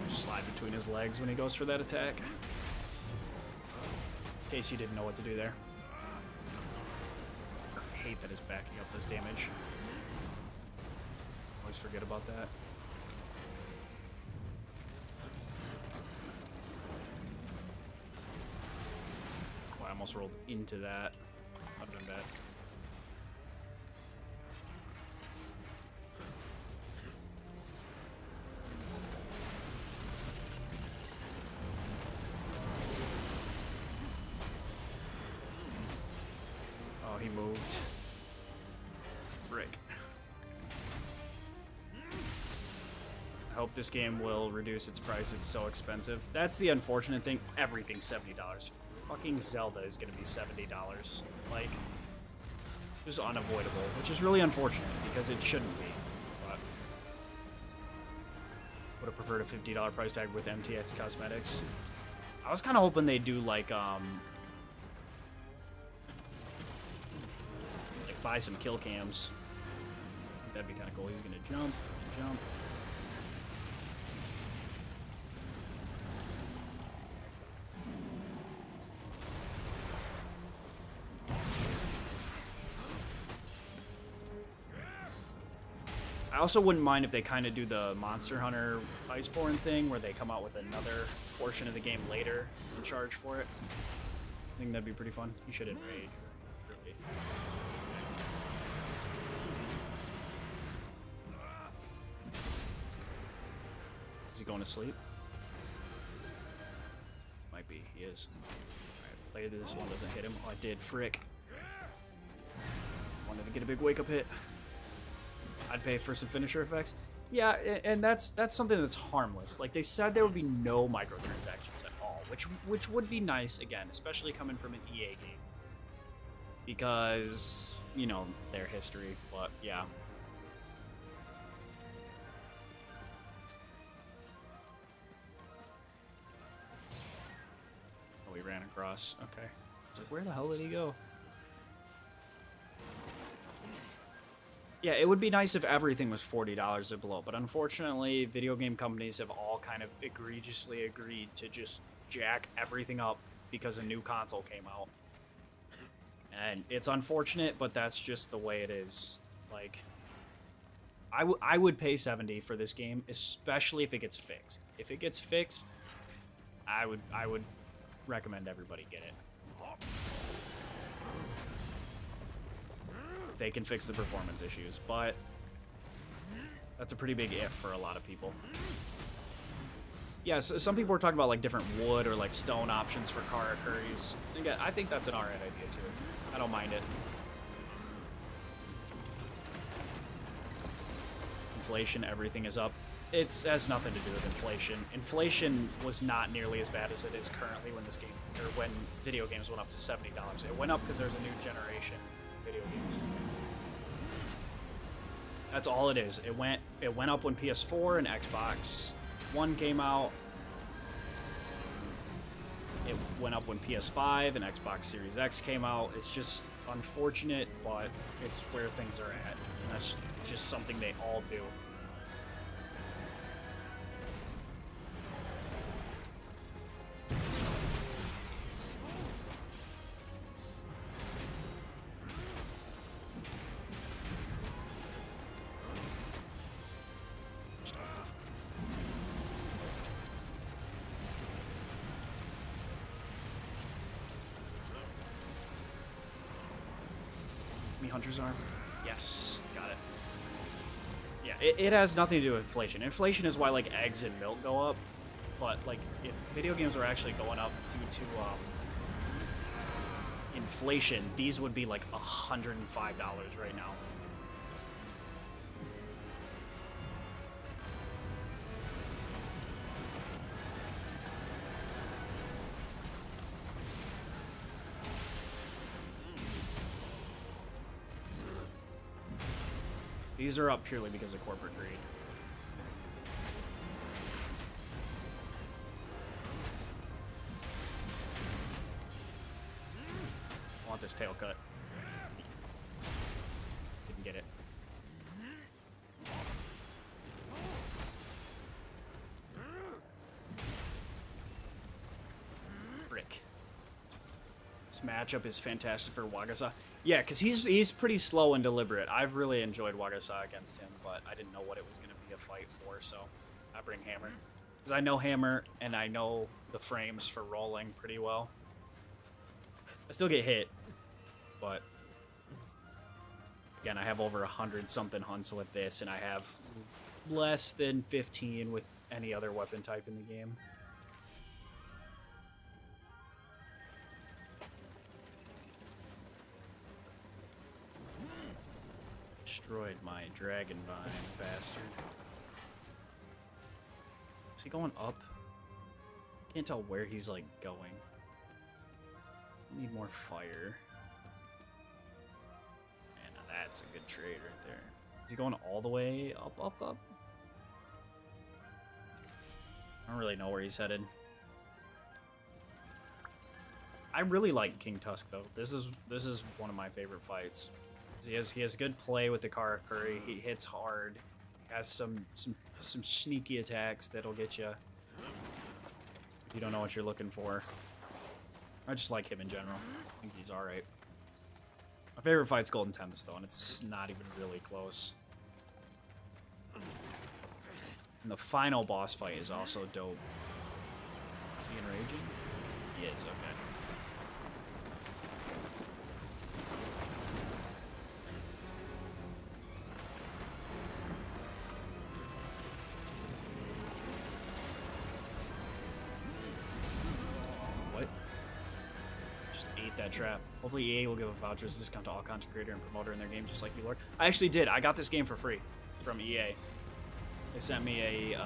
Slide between his legs when he goes for that attack. In case you didn't know what to do there. I hate that his backing up does damage. Always forget about that. Oh, I almost rolled into that. I've done bad. Oh, he moved. Frick. I hope this game will reduce its price. It's so expensive. That's the unfortunate thing. Everything's $70. Fucking Zelda is gonna be $70. Like, just unavoidable, which is really unfortunate because it shouldn't be. But would have preferred a $50 price tag with MTX cosmetics. I was kind of hoping they'd do like buy some kill cams. That'd be kind of cool. He's gonna jump, jump. I also wouldn't mind if they kind of do the Monster Hunter Iceborne thing where they come out with another portion of the game later and charge for it. I think that'd be pretty fun. You should enrage. Really. Is he going to sleep? Might be. He is. Alright, play this one doesn't hit him. Oh, I did. Frick. Wanted to get a big wake-up hit. I'd pay for some finisher effects. Yeah, and that's something that's harmless. Like, they said there would be no microtransactions at all, which would be nice, again, especially coming from an EA game. Because, you know, their history, but yeah. Oh, he ran across. Okay. It's like, where the hell did he go? Yeah, it would be nice if everything was $40 or below, but unfortunately, video game companies have all kind of egregiously agreed to just jack everything up because a new console came out. And it's unfortunate, but that's just the way it is. Like, I would pay $70 for this game, especially if it gets fixed. If it gets fixed, I would recommend everybody get it. They can fix the performance issues, but that's a pretty big if for a lot of people. Yeah, so some people were talking about like different wood or like stone options for Karakuris. Again, I think that's an alright idea too. I don't mind it. Inflation, everything is up. It has nothing to do with inflation. Inflation was not nearly as bad as it is currently when this game, or when video games went up to $70. It went up because there's a new generation of video games. That's all it is. It went up when PS4 and Xbox One came out. It went up when PS5 and Xbox Series X came out. It's just unfortunate, but it's where things are at. And that's just something they all do. Me Hunter's arm. Yes, got it. Yeah, it has nothing to do with inflation. Inflation is why like eggs and milk go up, but like if video games are actually going up due to inflation, these would be like $105 right now. These are up purely because of corporate greed. I want this tail cut. Didn't get it. Frick. This matchup is fantastic for Wagasa. Yeah, because he's pretty slow and deliberate. I've really enjoyed Wagasa against him, but I didn't know what it was going to be a fight for, so I bring Hammer. Because I know Hammer, and I know the frames for rolling pretty well. I still get hit, but again, I have over 100-something hunts with this, and I have less than 15 with any other weapon type in the game. Destroyed my dragon vine, bastard. Is he going up? Can't tell where he's like going. Need more fire. And that's a good trade right there. Is he going all the way up, up, up? I don't really know where he's headed. I really like King Tusk though. This is one of my favorite fights. He has good play with the Karakuri. He hits hard. Has some sneaky attacks that'll get you if you don't know what you're looking for. I just like him in general. I think he's all right. My favorite fight's Golden Tempest though, and it's not even really close. And the final boss fight is also dope. Is he enraging? He is. Okay. That trap. Hopefully EA will give a vouchers discount to all content creator and promoter in their game, just like you, Lord. I actually did. I got this game for free from EA. They sent me a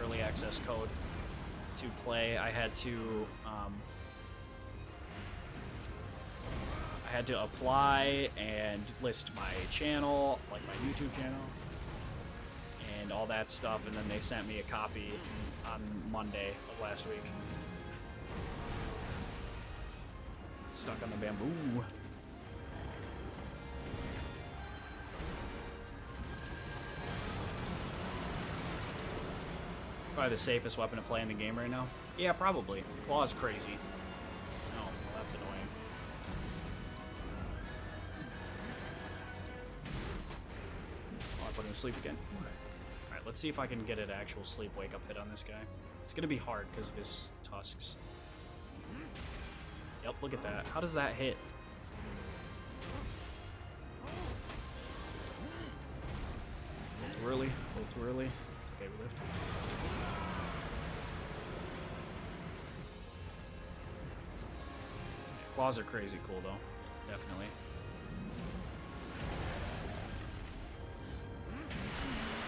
early access code to play. I had to apply and list my channel, like my YouTube channel, and all that stuff, and then they sent me a copy on Monday of last week. Stuck on the bamboo. Probably the safest weapon to play in the game right now. Yeah, probably. Claw's crazy. Oh, well, that's annoying. Oh, I put him to sleep again. Alright, let's see if I can get an actual sleep wake-up hit on this guy. It's gonna be hard because of his tusks. Yep, look at that. How does that hit? A little too early. A little too early. It's okay, we lived. Yeah, claws are crazy cool, though. Definitely.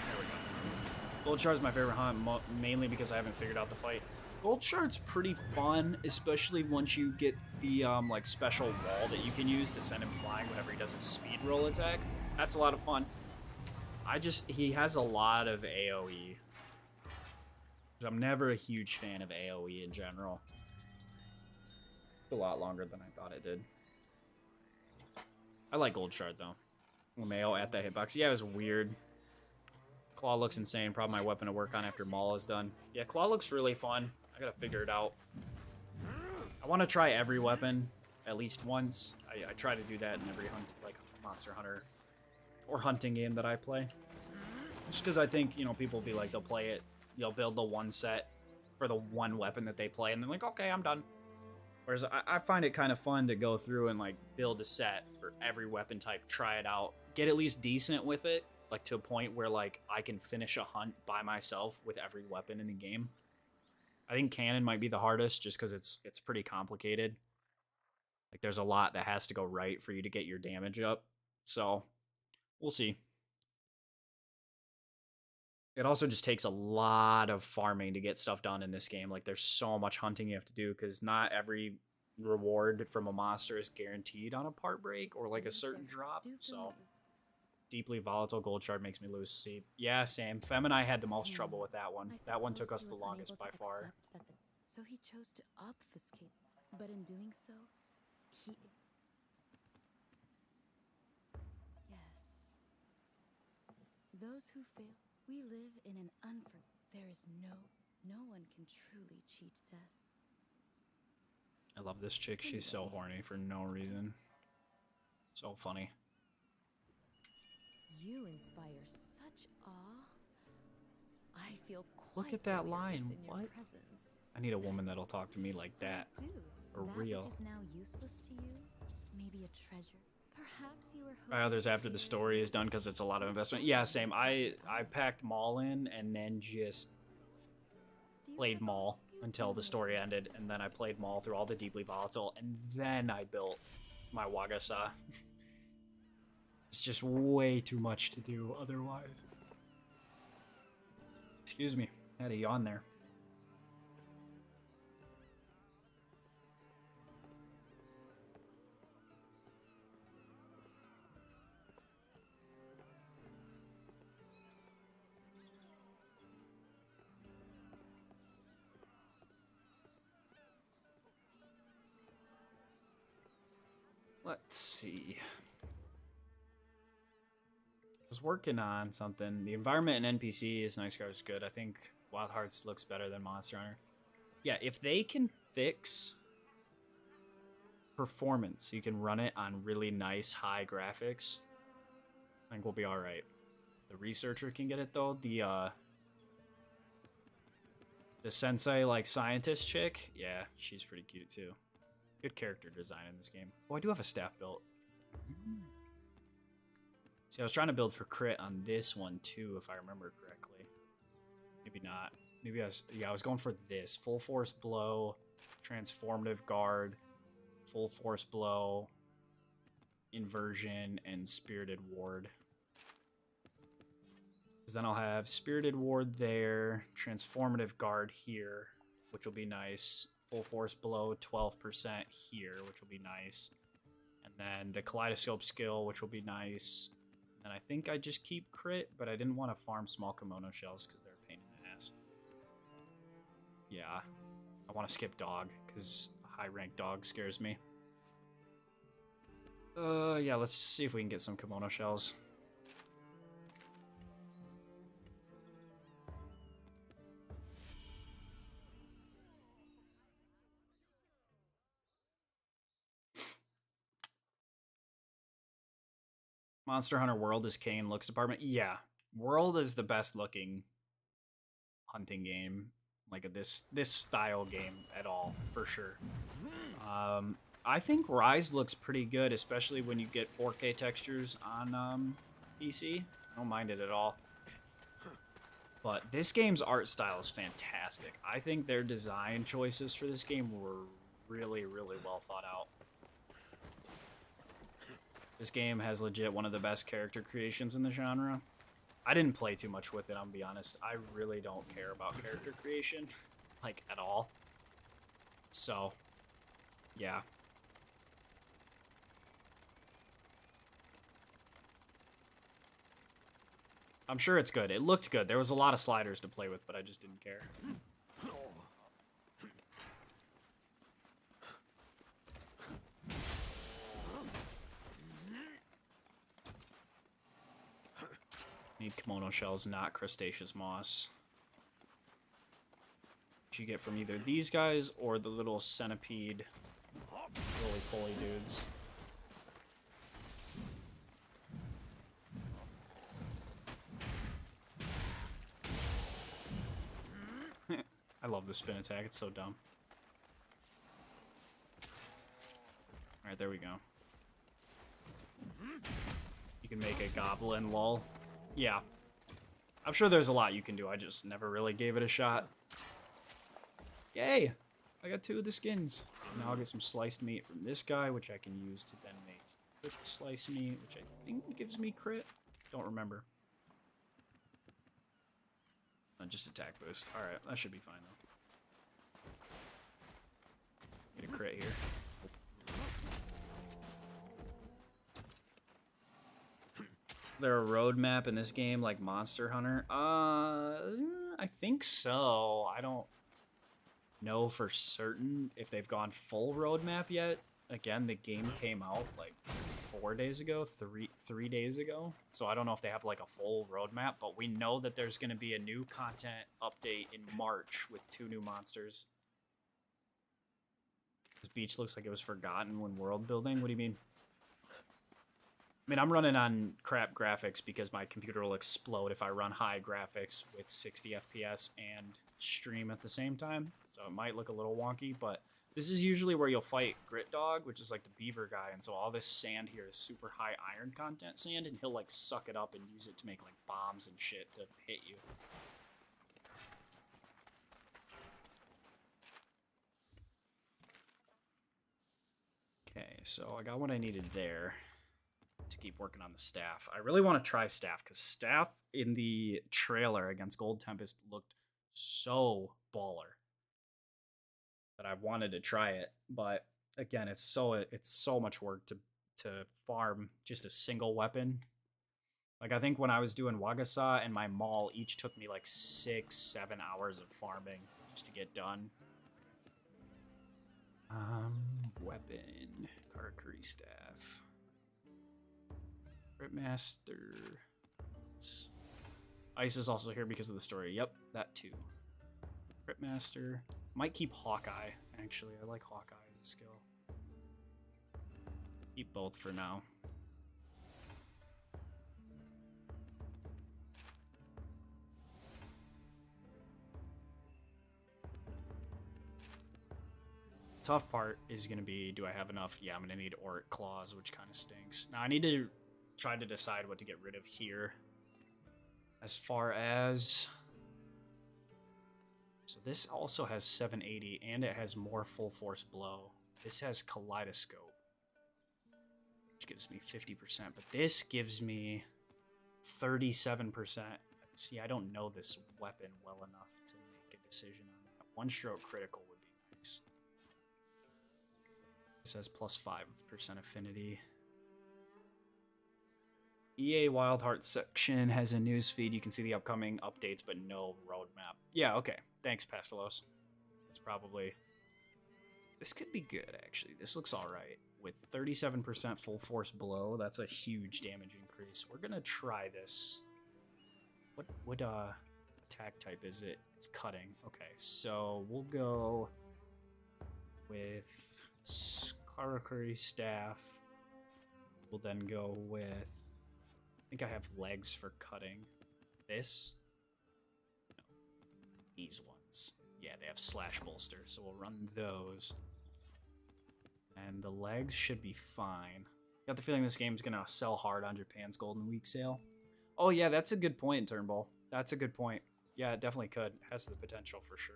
There we go. Gold Shard's my favorite hunt, mainly because I haven't figured out the fight. Gold Shard's pretty fun, especially once you get the like special wall that you can use to send him flying whenever he does his speed roll attack. That's a lot of fun. He has a lot of AoE. I'm never a huge fan of AoE in general. A lot longer than I thought it did. I like Gold Shard though. LeMayo at that hitbox. Yeah, it was weird. Claw looks insane. Probably my weapon to work on after Maul is done. Yeah, Claw looks really fun. I gotta figure it out. I want to try every weapon at least once. I try to do that in every hunt, like Monster Hunter or hunting game that I play. Just because I think, you know, people will be like, they'll play it, you'll build the one set for the one weapon that they play, and they're like, okay, I'm done. Whereas I find it kind of fun to go through and like build a set for every weapon type, try it out, get at least decent with it, like to a point where like I can finish a hunt by myself with every weapon in the game. I think cannon might be the hardest just because it's pretty complicated. Like there's a lot that has to go right for you to get your damage up. So we'll see. It also just takes a lot of farming to get stuff done in this game. Like there's so much hunting you have to do because not every reward from a monster is guaranteed on a part break or like a certain drop. So deeply volatile gold shard makes me lose sleep. Yeah, same. Fem and I had the most trouble with that one. That one took us the longest by far. So he chose to obfuscate, but in doing so, he... Yes. Those who fail, we live in an there is no one can truly cheat death. I love this chick. She's so horny for no reason. So funny. You inspire such awe. I feel quite Look at that line. in your What? presence. I need a woman that'll talk to me like that. I do. For that real. Which is now useless to you, maybe a treasure. Perhaps you were Buy others after the story is done because it's a lot of investment. Yeah, same. I packed Maul in and then just played Maul until the story ended, and then I played Maul through all the deeply volatile, and then I built my Wagasa. It's just way too much to do otherwise. Excuse me, I had a yawn there. Let's see. I was working on something. The environment in NPC is nice. Is good. I think Wild Hearts looks better than Monster Hunter. Yeah, if they can fix performance, you can run it on really nice high graphics, I think we'll be all right. The researcher can get it though. The sensei like scientist chick, yeah, she's pretty cute too. Good character design in this game. Oh, I do have a staff built. See, I was trying to build for crit on this one too, if I remember correctly. Maybe not. Maybe I was going for this. Full force blow, transformative guard, full force blow, inversion, and spirited ward. Because then I'll have spirited ward there, transformative guard here, which will be nice. Full force blow 12% here, which will be nice. And then the kaleidoscope skill, which will be nice. And I think I just keep crit, but I didn't want to farm small kimono shells because they're a pain in the ass. Yeah, I want to skip dog because high rank dog scares me. Yeah, let's see if we can get some kimono shells. Monster Hunter World is Kane looks department. Yeah, World is the best looking hunting game, like this style game at all, for sure. I think Rise looks pretty good, especially when you get 4K textures on PC. I don't mind it at all. But this game's art style is fantastic. I think their design choices for this game were really, really well thought out. This game has legit one of the best character creations in the genre. I didn't play too much with it, I'll be honest. I really don't care about character creation, like, at all. So, yeah. I'm sure it's good. It looked good. There was a lot of sliders to play with, but I just didn't care. Need kimono shells, not crustaceous moss. Which you get from either these guys or the little centipede roly-poly dudes. I love the spin attack, it's so dumb. there we go. You can make a goblin, lol. Yeah. I'm sure there's a lot you can do. I just never really gave it a shot. Yay! I got 2 of the skins. Now I'll get some sliced meat from this guy, which I can use to then make quick sliced meat, which I think gives me crit. Don't remember. Just attack boost. Alright, that should be fine though. Get a crit here. There a roadmap in this game like Monster Hunter? I think so. I don't know for certain if they've gone full roadmap yet. Again, the game came out like 4 days ago, three days ago. So I don't know if they have like a full roadmap, but we know that there's going to be a new content update in March with 2 new monsters. This beach looks like it was forgotten when world building. What do you mean? I mean, I'm running on crap graphics because my computer will explode if I run high graphics with 60 FPS and stream at the same time. So it might look a little wonky, but this is usually where you'll fight Grit Dog, which is like the beaver guy. And so all this sand here is super high iron content sand, and he'll like suck it up and use it to make like bombs and shit to hit you. Okay, so I got what I needed there to keep working on the staff. I really want to try staff because staff in the trailer against Gold Tempest looked so baller that I wanted to try it. But again, it's so much work to farm just a single weapon. Like I think when I was doing Wagasa and my Maul, each took me like 6-7 hours of farming just to get done. Weapon, Karakuri staff. Ripmaster. Ice is also here because of the story. Yep, that too. Ripmaster. Might keep Hawkeye, actually. I like Hawkeye as a skill. Keep both for now. Tough part is going to be, do I have enough? Yeah, I'm going to need Auric Claws, which kind of stinks. Now, I need to try to decide what to get rid of here. As far as... So this also has 780, and it has more full force blow. This has Kaleidoscope, which gives me 50%, but this gives me 37%. See, I don't know this weapon well enough to make a decision on that. One stroke critical would be nice. This has plus 5% affinity. EA Wild Heart section has a news feed. You can see the upcoming updates, but no roadmap. Yeah, okay. Thanks, Pastelos. It's probably... This could be good, actually. This looks alright. With 37% full force blow, that's a huge damage increase. We're gonna try this. What attack type is it? It's cutting. Okay, so we'll go with Karakuri staff. We'll then go with... I think I have legs for cutting. This? No. These ones. Yeah, they have slash bolster, so we'll run those. And the legs should be fine. Got the feeling this game's gonna sell hard on Japan's Golden Week sale. Oh yeah, that's a good point, Turnbull. That's a good point. Yeah, it definitely could. It has the potential for sure.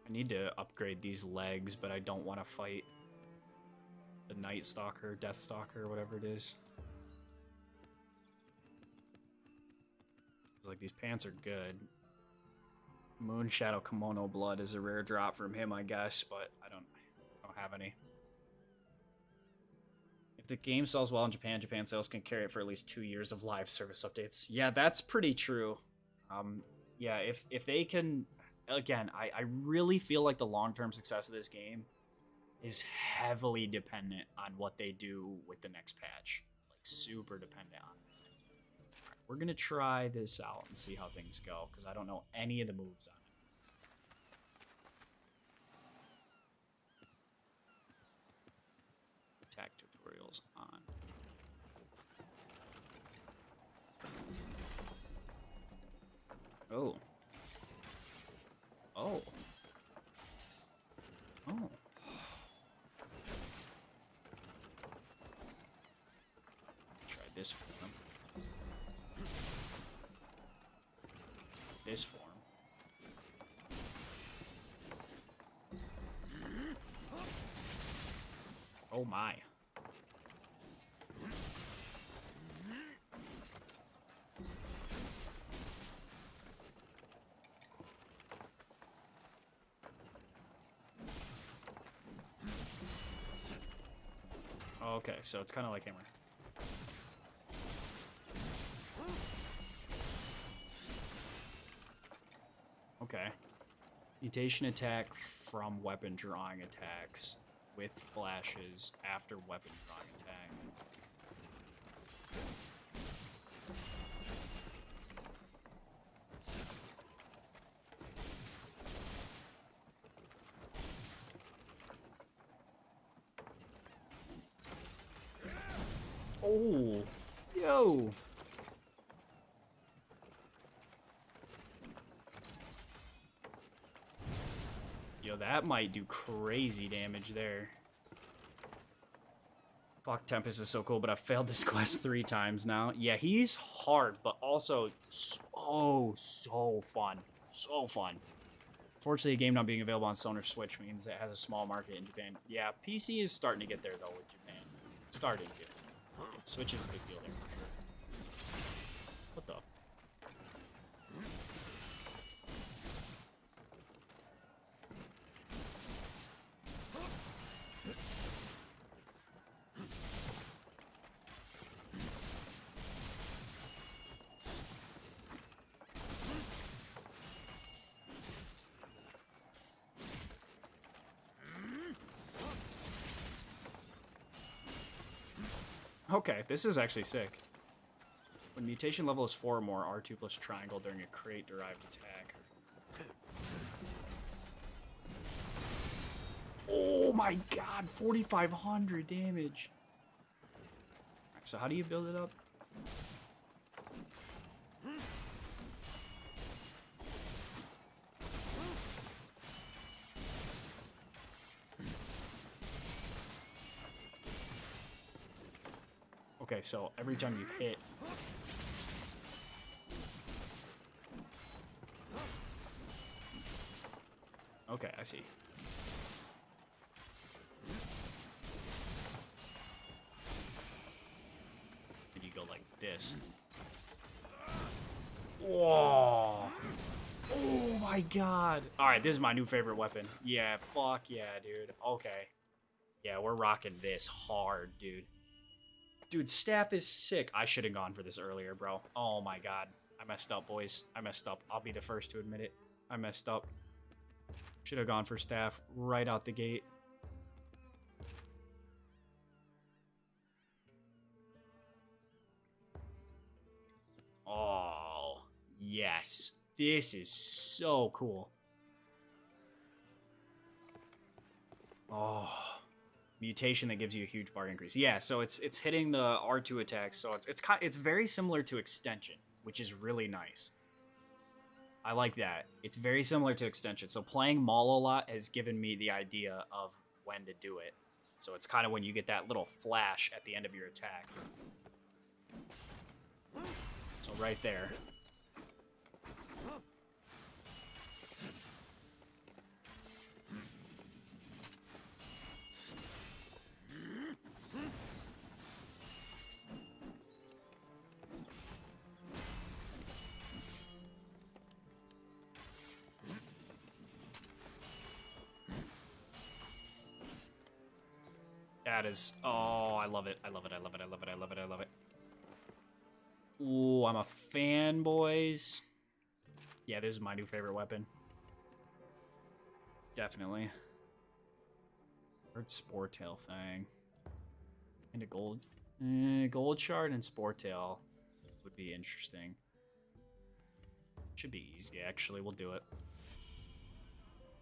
I need to upgrade these legs, but I don't want to fight the Night Stalker, Death Stalker, whatever it is. It's like these pants are good. Moon Shadow Kimono Blood is a rare drop from him, I guess, but I don't have any. If the game sells well in Japan, Japan sales can carry it for at least 2 years of live service updates. Yeah, that's pretty true. Yeah, if they can... Again, I really feel like the long-term success of this game is heavily dependent on what they do with the next patch. Like, super dependent on it. All right, we're going to try this out and see how things go, because I don't know any of the moves on it. Attack tutorials on. Oh. Oh. Oh. Try this form. This form. Oh my. Okay, so it's kind of like hammer. Okay. Mutation attack from weapon drawing attacks with flashes after weapon drawing attack. Oh, yo. Yo, that might do crazy damage there. Fuck, Tempest is so cool, but I've failed this quest 3 times now. Yeah, he's hard, but also so fun. So fun. Fortunately, the game not being available on Sony or Switch means it has a small market in Japan. Yeah, PC is starting to get there, though, with Japan. Starting to. Switch is a big deal there, for sure. What the? Okay, this is actually sick. When mutation level is 4 or more, R2 plus triangle during a crate-derived attack. Oh my god, 4,500 damage. Right, so how do you build it up? Okay, so every time you hit... Okay, I see. And you go like this. Whoa! Oh my god! Alright, this is my new favorite weapon. Yeah, fuck yeah, dude. Okay. Yeah, we're rocking this hard, dude. Dude, staff is sick. I should have gone for this earlier, bro. Oh my god. I messed up, boys. I messed up. I'll be the first to admit it. I messed up. Should have gone for staff right out the gate. Oh, yes. This is so cool. Oh, mutation that gives you a huge bar increase. Yeah, so it's hitting the R2 attacks, so it's very similar to extension, which is really nice. I like that. It's very similar to extension. So playing Maul a lot has given me the idea of when to do it. So it's kind of when you get that little flash at the end of your attack. So right there. That is... Oh, I love it. I love it. I love it. I love it. I love it. I love it. Ooh, I'm a fan, boys. Yeah, this is my new favorite weapon. Definitely. Third Spore Tail thing. And a gold... gold shard and Spore Tail would be interesting. Should be easy, actually. We'll do it.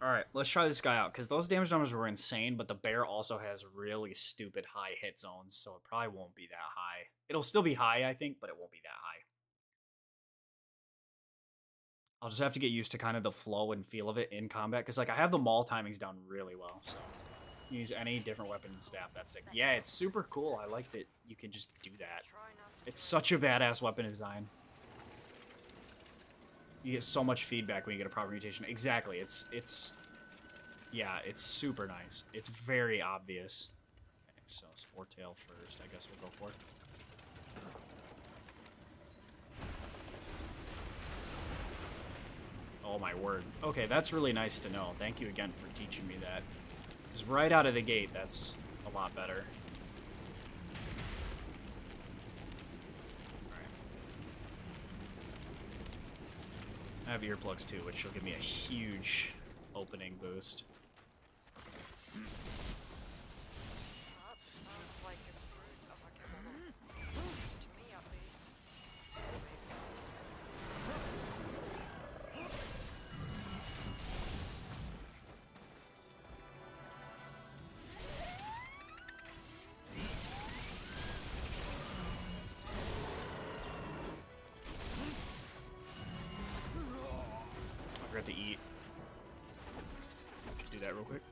Alright, let's try this guy out, because those damage numbers were insane, but the bear also has really stupid high hit zones, so it probably won't be that high. It'll still be high, I think, but it won't be that high. I'll just have to get used to kind of the flow and feel of it in combat, because like I have the maul timings down really well, so use any different weapon and staff. That's sick. Yeah, it's super cool. I like that you can just do that. It's such a badass weapon design. You get so much feedback when you get a proper mutation. Exactly. Yeah, it's super nice. It's very obvious. Okay, so Sport Tail first. I guess we'll go for it. Oh my word. Okay, that's really nice to know. Thank you again for teaching me that. Because right out of the gate, that's a lot better. I have earplugs too, which will give me a huge opening boost. That sounds like a brute of a kibble. To me, at least. I forgot to eat. Should do that real quick.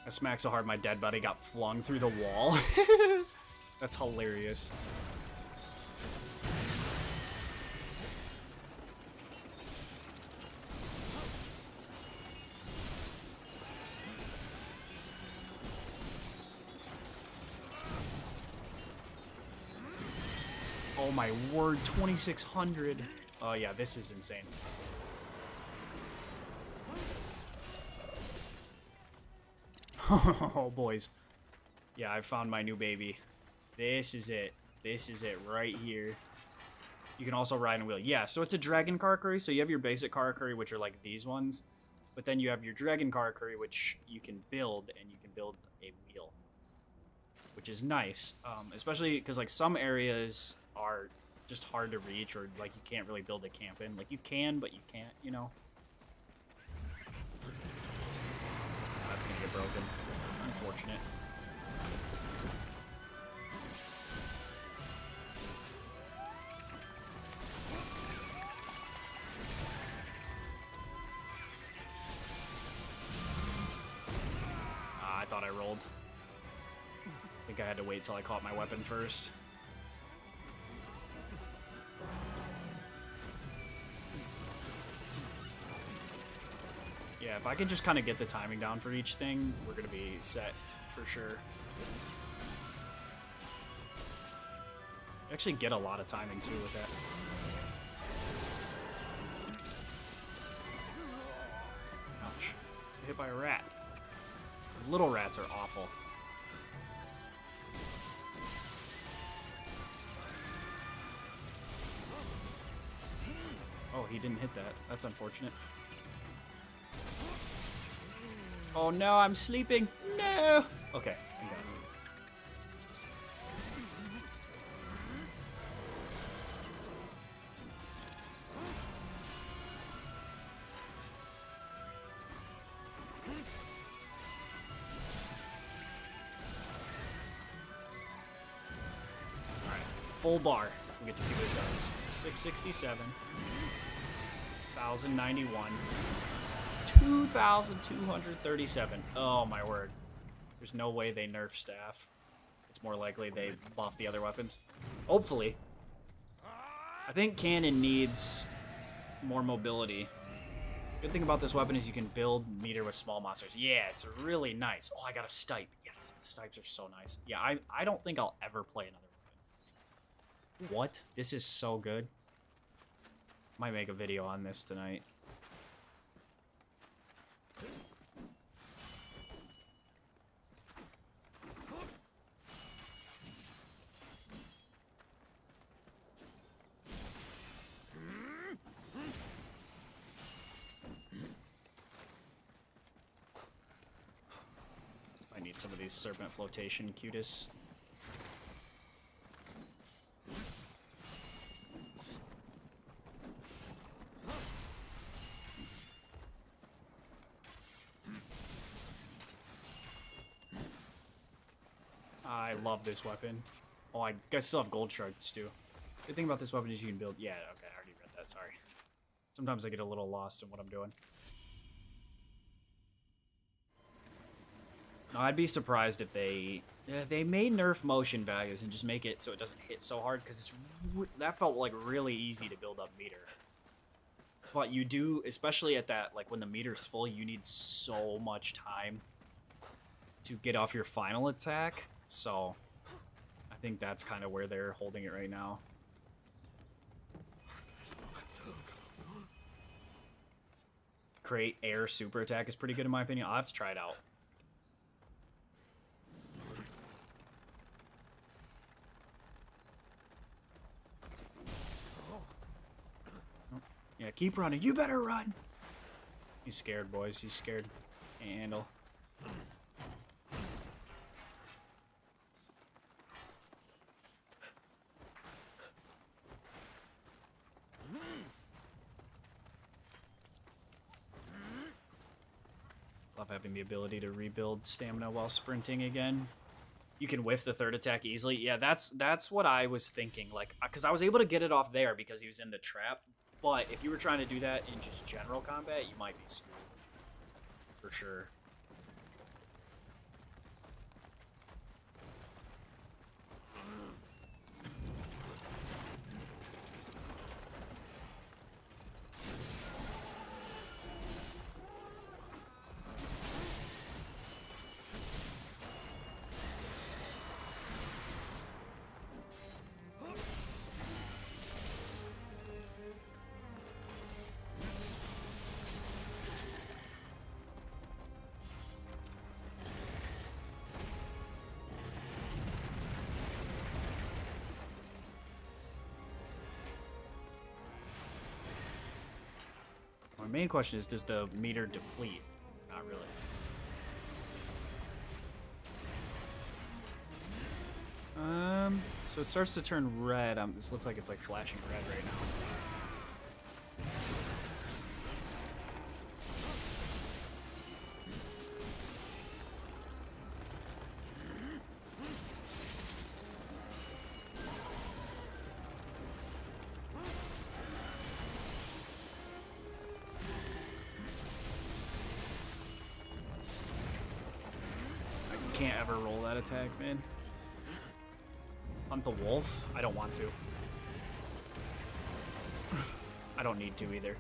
I smacked so hard my dead buddy got flung through the wall. That's hilarious. Oh my word, 2600. Oh yeah, this is insane. Oh, boys. Yeah, I found my new baby. This is it. This is it right here. You can also ride and wheel. Yeah, so it's a dragon Karakuri. So you have your basic Karakuri, which are like these ones. But then you have your dragon Karakuri, which you can build, and you can build a wheel. Which is nice. Especially because like some areas are just hard to reach, or like you can't really build a camp in. Like you can, but you can't, you know? That's gonna get broken. Unfortunate. I thought I rolled. I think I had to wait till I caught my weapon first. Yeah, if I can just kind of get the timing down for each thing, we're going to be set for sure. You actually get a lot of timing too with that. Ouch. Get hit by a rat. Those little rats are awful. Oh, he didn't hit that. That's unfortunate. Oh no, I'm sleeping. No. Okay, I got it. All right, full bar. We get to see what it does. 667, 1091. 2,237. Oh my word. There's no way they nerf staff. It's more likely they buff the other weapons. Hopefully. I think Cannon needs more mobility. Good thing about this weapon is you can build meter with small monsters. Yeah, it's really nice. Oh, I got a stipe. Yes, stipes are so nice. Yeah, I don't think I'll ever play another weapon. What? This is so good. Might make a video on this tonight. need some of these serpent flotation cutis. I love this weapon. Oh, I guess I still have gold shards too. Good thing about this weapon is you can build. Yeah, okay, I already read that. Sorry. Sometimes I get a little lost in what I'm doing. No, I'd be surprised if they may nerf motion values and just make it so it doesn't hit so hard, because that felt like really easy to build up meter. But you do, especially at that, like when the meter's full, you need so much time to get off your final attack. So I think that's kind of where they're holding it right now. Create air super attack is pretty good in my opinion. I'll have to try it out. Yeah, keep running. You better run. He's scared, boys. He's scared. Can't handle. Love having the ability to rebuild stamina while sprinting again. You can whiff the third attack easily. Yeah, that's what I was thinking. Like, because I was able to get it off there because he was in the trap. But if you were trying to do that in just general combat, you might be screwed. For sure. My main question is, does the meter deplete? Not really. So it starts to turn red. This looks like it's like flashing red right now. I can't ever roll that attack, man. Hunt the wolf? I don't want to. I don't need to either.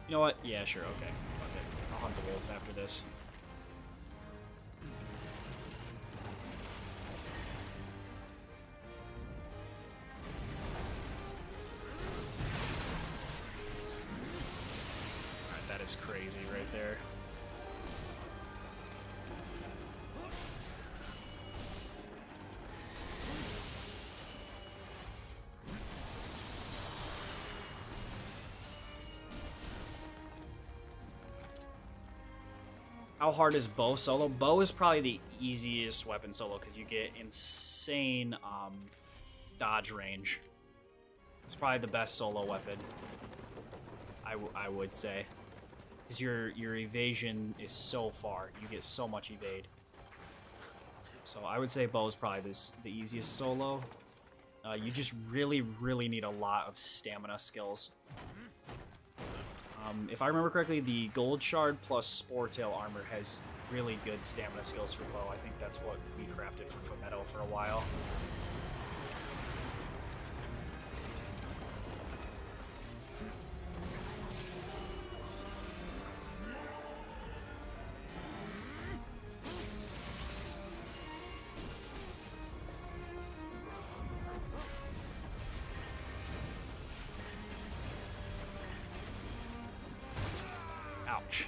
You know what? Yeah, sure, okay. Fuck it. I'll hunt the wolf after this. Alright, that is crazy right there. How hard is bow solo? Bow is probably the easiest weapon solo because you get insane dodge range. It's probably the best solo weapon, I would say. Because your evasion is so far. You get so much evade. So I would say bow is probably the easiest solo. You just really, really need a lot of stamina skills. If I remember correctly, the Gold Shard plus Spore Tail armor has really good stamina skills for bow. I think that's what we crafted for Fumetto for a while. Ouch.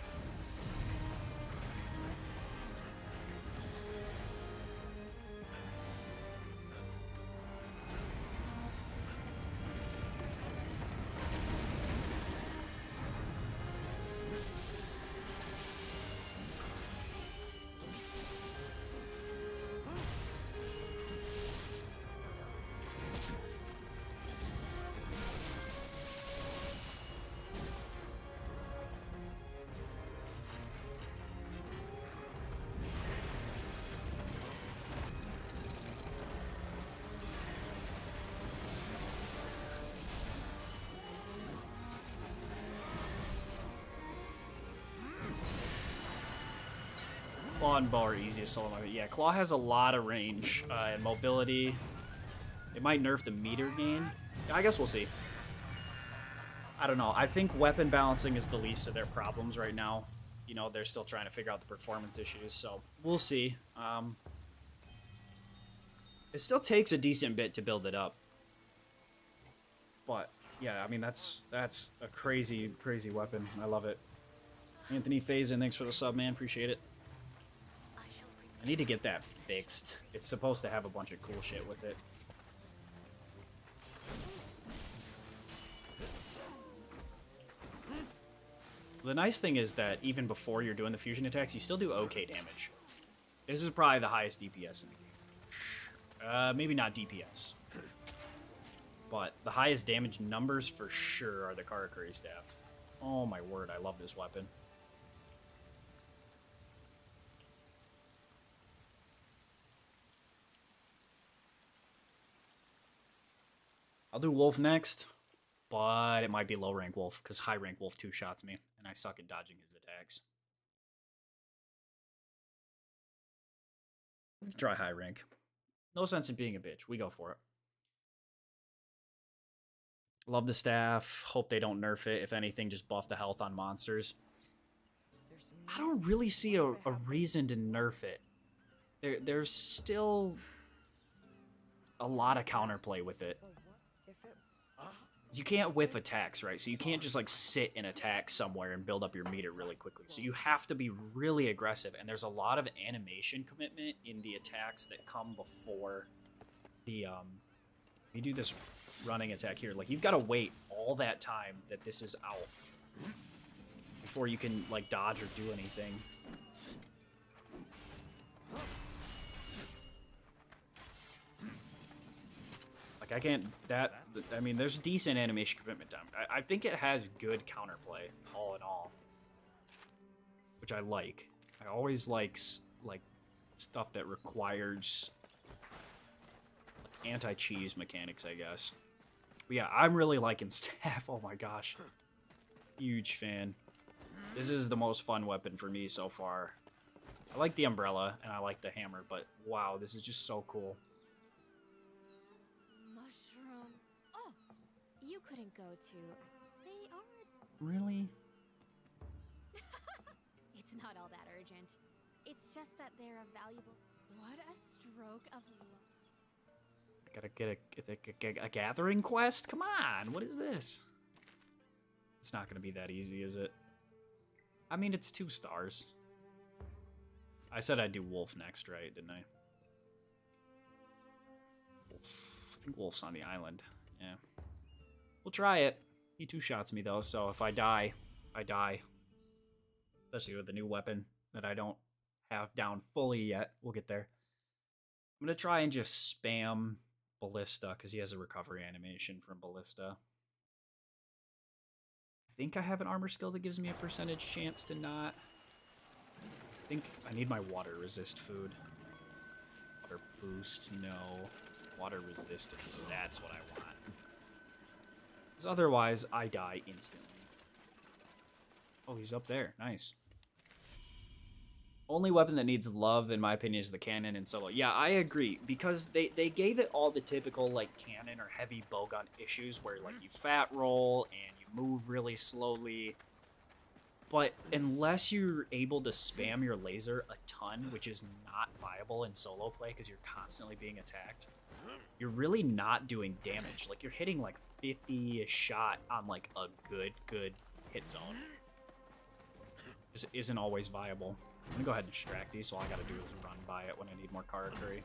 Claw and bow are easiest solo weapon. Yeah, Claw has a lot of range and mobility. It might nerf the meter gain. I guess we'll see. I don't know. I think weapon balancing is the least of their problems right now. You know, they're still trying to figure out the performance issues, so we'll see. It still takes a decent bit to build it up. But, yeah, I mean, that's a crazy, crazy weapon. I love it. Anthony Faison, thanks for the sub, man. Appreciate it. I need to get that fixed. It's supposed to have a bunch of cool shit with it. The nice thing is that even before you're doing the fusion attacks, you still do okay damage. This is probably the highest DPS in the game. Maybe not DPS. But the highest damage numbers for sure are the Karakuri staff. Oh my word, I love this weapon. I'll do Wolf next, but it might be low rank Wolf because high rank Wolf two-shots me, and I suck at dodging his attacks. Try high rank. No sense in being a bitch. We go for it. Love the staff. Hope they don't nerf it. If anything, just buff the health on monsters. I don't really see a reason to nerf it. There's still a lot of counterplay with it. You can't whiff attacks, right? So you can't just like sit and attack somewhere and build up your meter really quickly. So you have to be really aggressive, and there's a lot of animation commitment in the attacks that come before the you do this running attack here. Like you've got to wait all that time that this is out before you can like dodge or do anything. I can't, I mean, there's decent animation commitment time. I think it has good counterplay, all in all. Which I like. I always like stuff that requires anti-cheese mechanics, I guess. But yeah, I'm really liking staff. Oh my gosh. Huge fan. This is the most fun weapon for me so far. I like the umbrella, and I like the hammer, but wow, this is just so cool. You couldn't go to... They are... Really? It's not all that urgent. It's just that they're a valuable... What a stroke of luck. I gotta get a gathering quest? Come on, what is this? It's not gonna be that easy, is it? I mean, it's 2 stars. I said I'd do Wolf next, right? Didn't I? Wolf. I think Wolf's on the island. Yeah. We'll try it. He 2-shots me, though, so if I die, I die. Especially with the new weapon that I don't have down fully yet. We'll get there. I'm going to try and just spam Ballista, because he has a recovery animation from Ballista. I think I have an armor skill that gives me a percentage chance to not. I think I need my water resist food. Water boost, no. Water resistance, that's what I want. Because otherwise, I die instantly. Oh, he's up there. Nice. Only weapon that needs love, in my opinion, is the cannon in solo. Yeah, I agree. Because they gave it all the typical, like, cannon or heavy bowgun issues where, like, you fat roll and you move really slowly. But unless you're able to spam your laser a ton, which is not viable in solo play because you're constantly being attacked, you're really not doing damage. Like, you're hitting, like, 50 a shot on, like, a good hit zone. Just isn't always viable. I'm gonna go ahead and distract these, so all I gotta do is run by it when I need more Karakuri.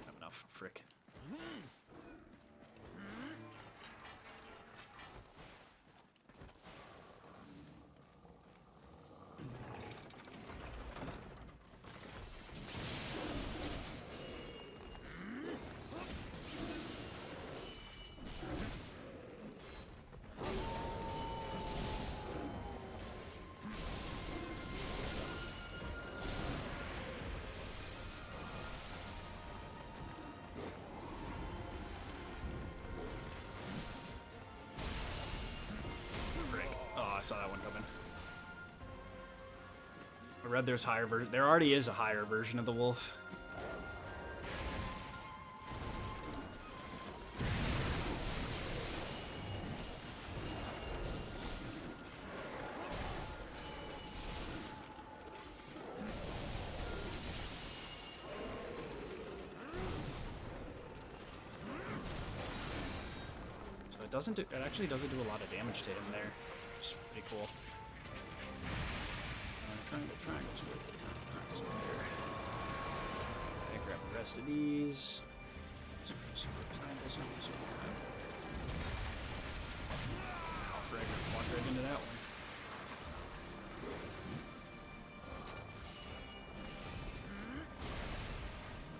Have enough, frick. saw that one coming. I read there's higher version. There already is a higher version of the wolf. So it doesn't do. It actually doesn't do a lot of damage to him there. It's pretty cool. Triangle square. Okay, grab the rest of these. Triangle, circle. Oh, frick. Walked right into that one.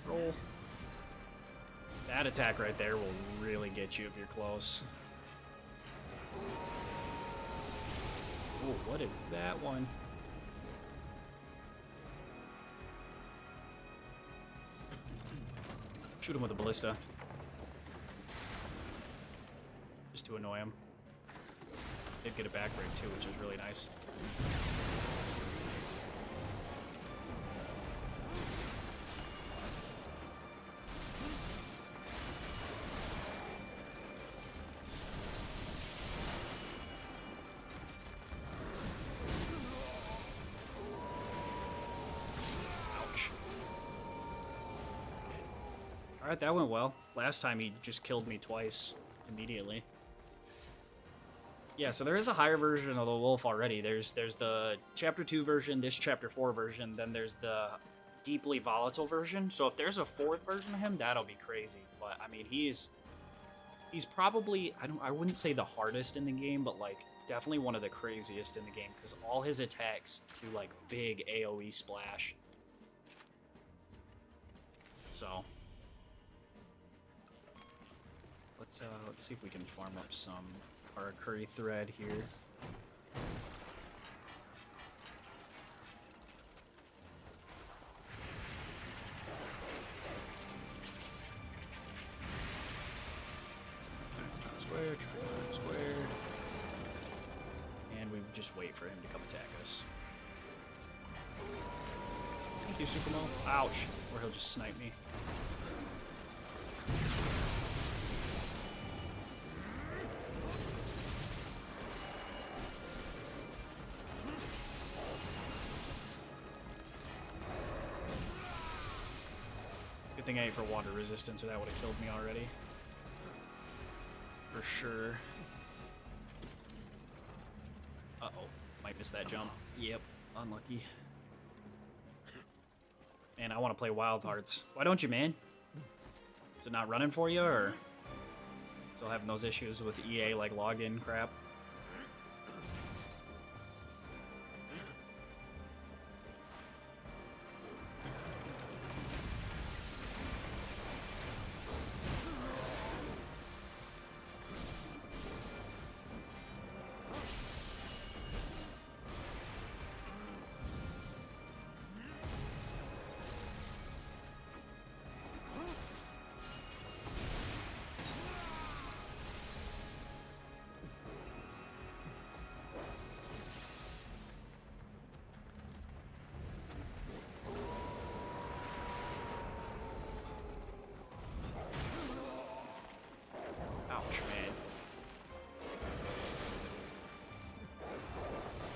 Roll. That attack right there will really get you if you're close. Oh, what is that one? Shoot him with a ballista. Just to annoy him. Did get a back break too, which is really nice. Alright, that went well. Last time he just killed me twice immediately. Yeah, so there is a higher version of the wolf already. There's the Chapter 2 version, this Chapter 4 version, then there's the deeply volatile version. So if there's a 4th version of him, that'll be crazy. But I mean, he's probably, I wouldn't say the hardest in the game, but like definitely one of the craziest in the game because all his attacks do like big AoE splash. So let's see if we can farm up some Curry thread here. Triangle square. And we just wait for him to come attack us. Thank you, Supermo. Ouch. Or he'll just snipe me. Good thing I ate for water resistance, or that would have killed me already. For sure. Uh-oh. Might miss that jump. Yep. Unlucky. Man, I want to play Wild Hearts. Why don't you, man? Is it not running for you, or still having those issues with EA, like, login crap?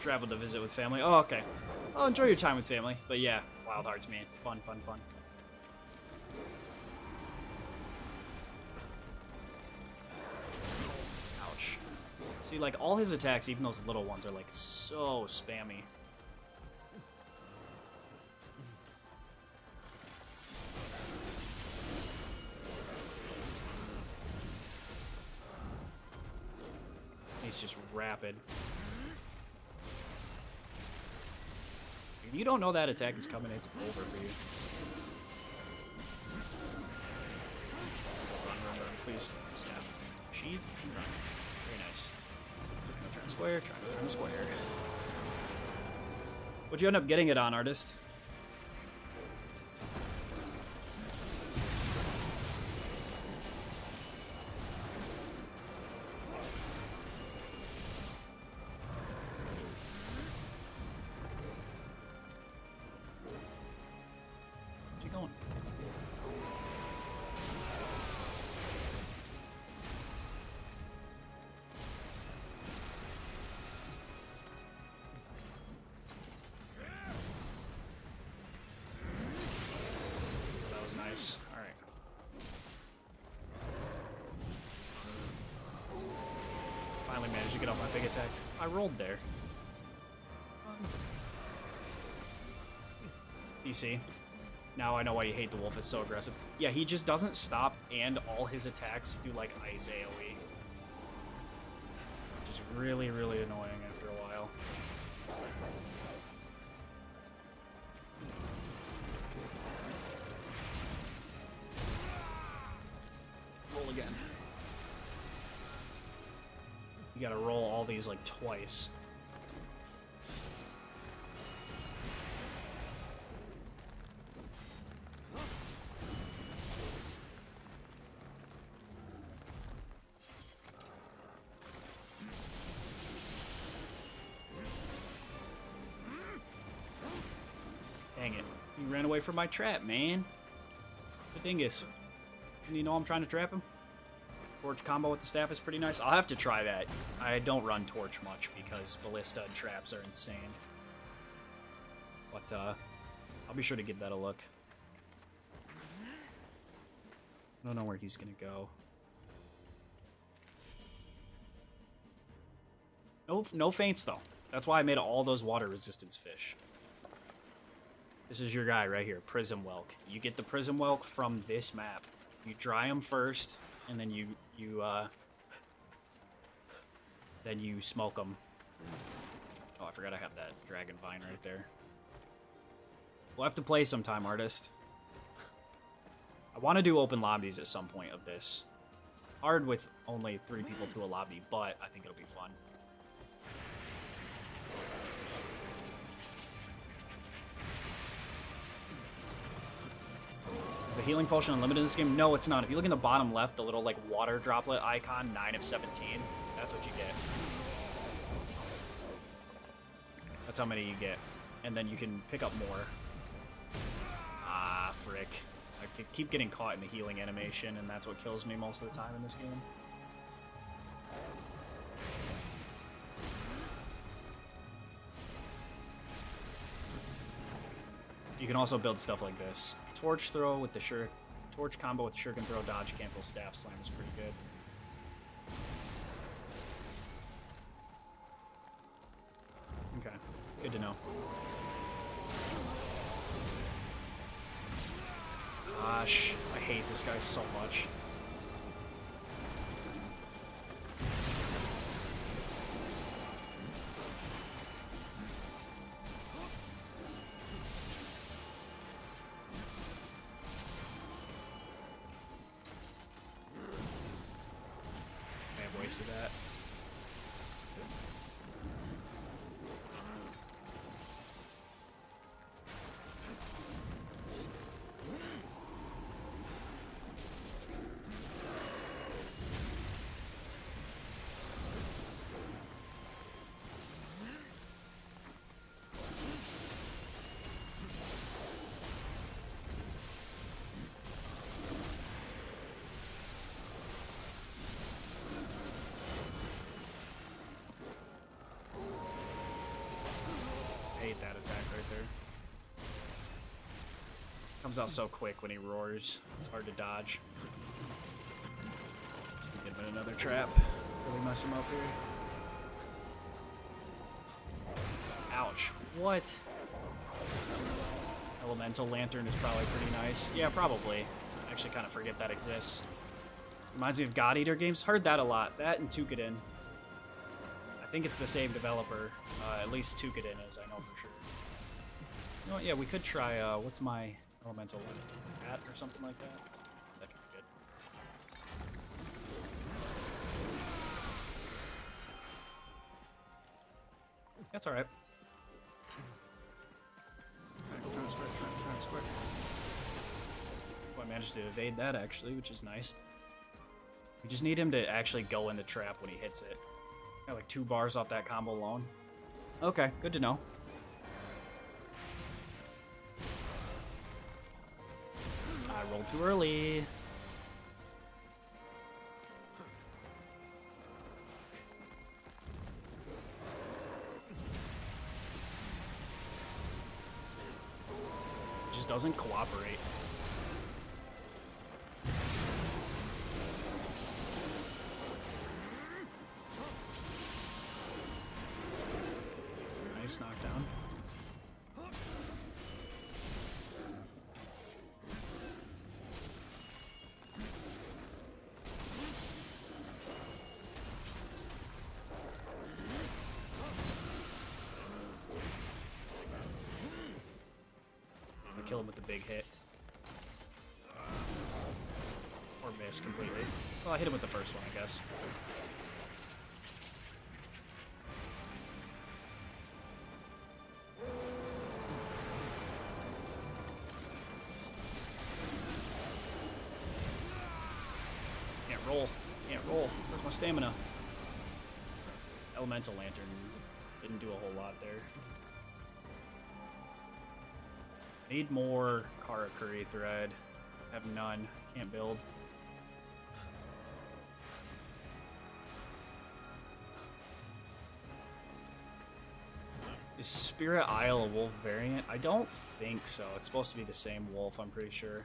Traveled to visit with family. Oh, okay. Well, enjoy your time with family. But yeah, Wild Hearts, man. Fun. Ouch. See, like, all his attacks, even those little ones, are, like, so spammy. He's just rapid. If you don't know that attack is coming, it's over for you. Run, please. Snap. Sheath, and run. Very nice. Try and square, try and square. What'd you end up getting it on, artist? nice. Alright. Finally managed to get off my big attack. I rolled there. DC. Now I know why you hate the wolf, it's so aggressive. Yeah, he just doesn't stop, and all his attacks do like ice AoE. Which is really, really annoying after a while. Roll again. You gotta roll all these like twice. Dang it. He ran away from my trap, man. The dingus. Doesn't he know I'm trying to trap him? Torch combo with the staff is pretty nice. I'll have to try that. I don't run Torch much because Ballista and traps are insane. But, I'll be sure to give that a look. I don't know where he's gonna go. No feints, though. That's why I made all those water resistance fish. This is your guy right here, Prism Whelk. You get the Prism Whelk from this map. You dry them first, and then you smoke them. Oh, I forgot I have that Dragon Vine right there. We'll have to play sometime, artist. I want to do open lobbies at some point of this. Hard with only 3 people to a lobby, but I think it'll be fun. Is the healing potion unlimited in this game? No, it's not. If you look in the bottom left, the little like water droplet icon, 9 of 17, that's what you get. That's how many you get. And then you can pick up more. Ah, frick. I keep getting caught in the healing animation, and that's what kills me most of the time in this game. You can also build stuff like this. Torch throw with the torch combo with shuriken throw, dodge, cancel, staff slam is pretty good. Okay, good to know. Gosh, I hate this guy so much. To that. That attack right there. Comes out so quick when he roars. It's hard to dodge. Get him in another trap. Really mess him up here. Ouch. What? Elemental Lantern is probably pretty nice. Yeah, probably. I actually kind of forget that exists. Reminds me of God Eater games. Heard that a lot. That and Tukadin. I think it's the same developer. At least Tukadin is, I know for sure. You know what, yeah, we could try, what's my elemental hat or something like that? That could be good. That's alright. Trying to squirt. Oh, I managed to evade that, actually, which is nice. We just need him to actually go into trap when he hits it. Got like 2 bars off that combo alone. Okay, good to know. I rolled too early. Just doesn't cooperate. kill him with the big hit. Or miss completely. Well, I hit him with the first one, I guess. Can't roll. Can't roll. Where's my stamina? Elemental Lantern didn't do a whole lot there. Need more Karakuri thread. Have none. Can't build. Is Spirit Isle a wolf variant? I don't think so. It's supposed to be the same wolf, I'm pretty sure.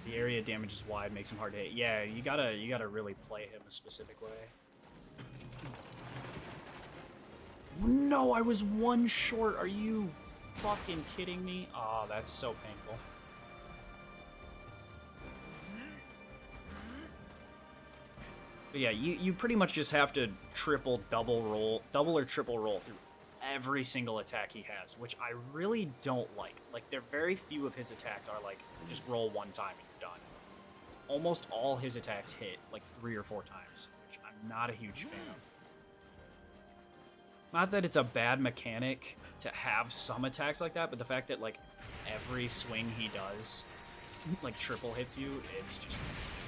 The area damage is wide, makes him hard to hit. Yeah, you gotta really play him a specific way. No, I was one short. Are you fucking kidding me? Oh, that's so painful. But yeah, you pretty much just have to double or triple roll through every single attack he has, which I really don't like. Like, there very few of his attacks are like, just roll one time and you're done. Almost all his attacks hit like 3 or 4 times, which I'm not a huge fan of. Not that it's a bad mechanic to have some attacks like that, but the fact that, like, every swing he does, like, triple hits you, it's just really stupid.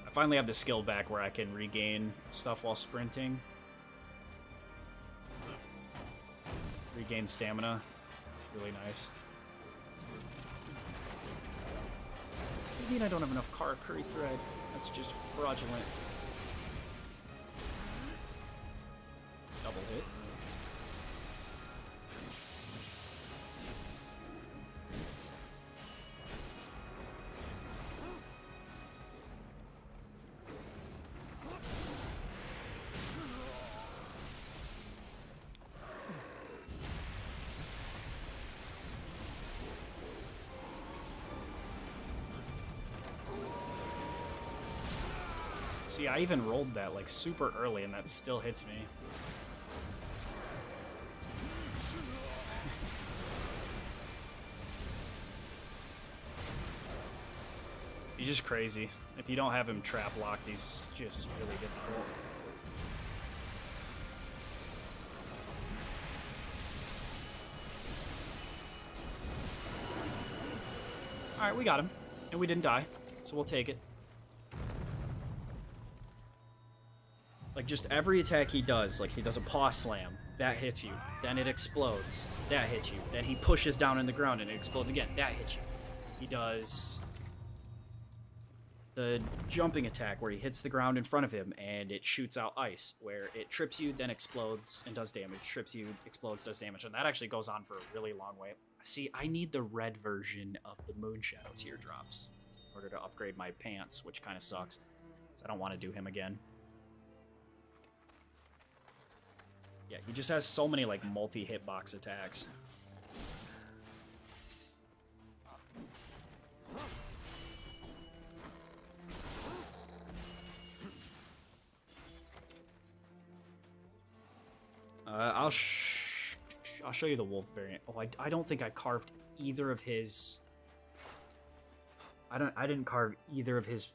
I finally have the skill back where I can regain stuff while sprinting. Regain stamina. It's really nice. What do you mean I don't have enough Karakuri thread? That's just fraudulent. Double hit. See, I even rolled that like super early and that still hits me. He's just crazy. If you don't have him trap locked, he's just really difficult. Alright, we got him. And we didn't die, so we'll take it. Like, just every attack he does, like, he does a paw slam, that hits you, then it explodes, that hits you, then he pushes down in the ground and it explodes again, that hits you. He does the jumping attack where he hits the ground in front of him and it shoots out ice, where it trips you, then explodes and does damage, trips you, explodes, does damage, and that actually goes on for a really long way. See, I need the red version of the Moonshadow teardrops in order to upgrade my pants, which kind of sucks, because I don't want to do him again. Yeah, he just has so many, like, multi-hitbox attacks. I'll show you the wolf variant. Oh, I don't think I carved either of his... I didn't carve either of his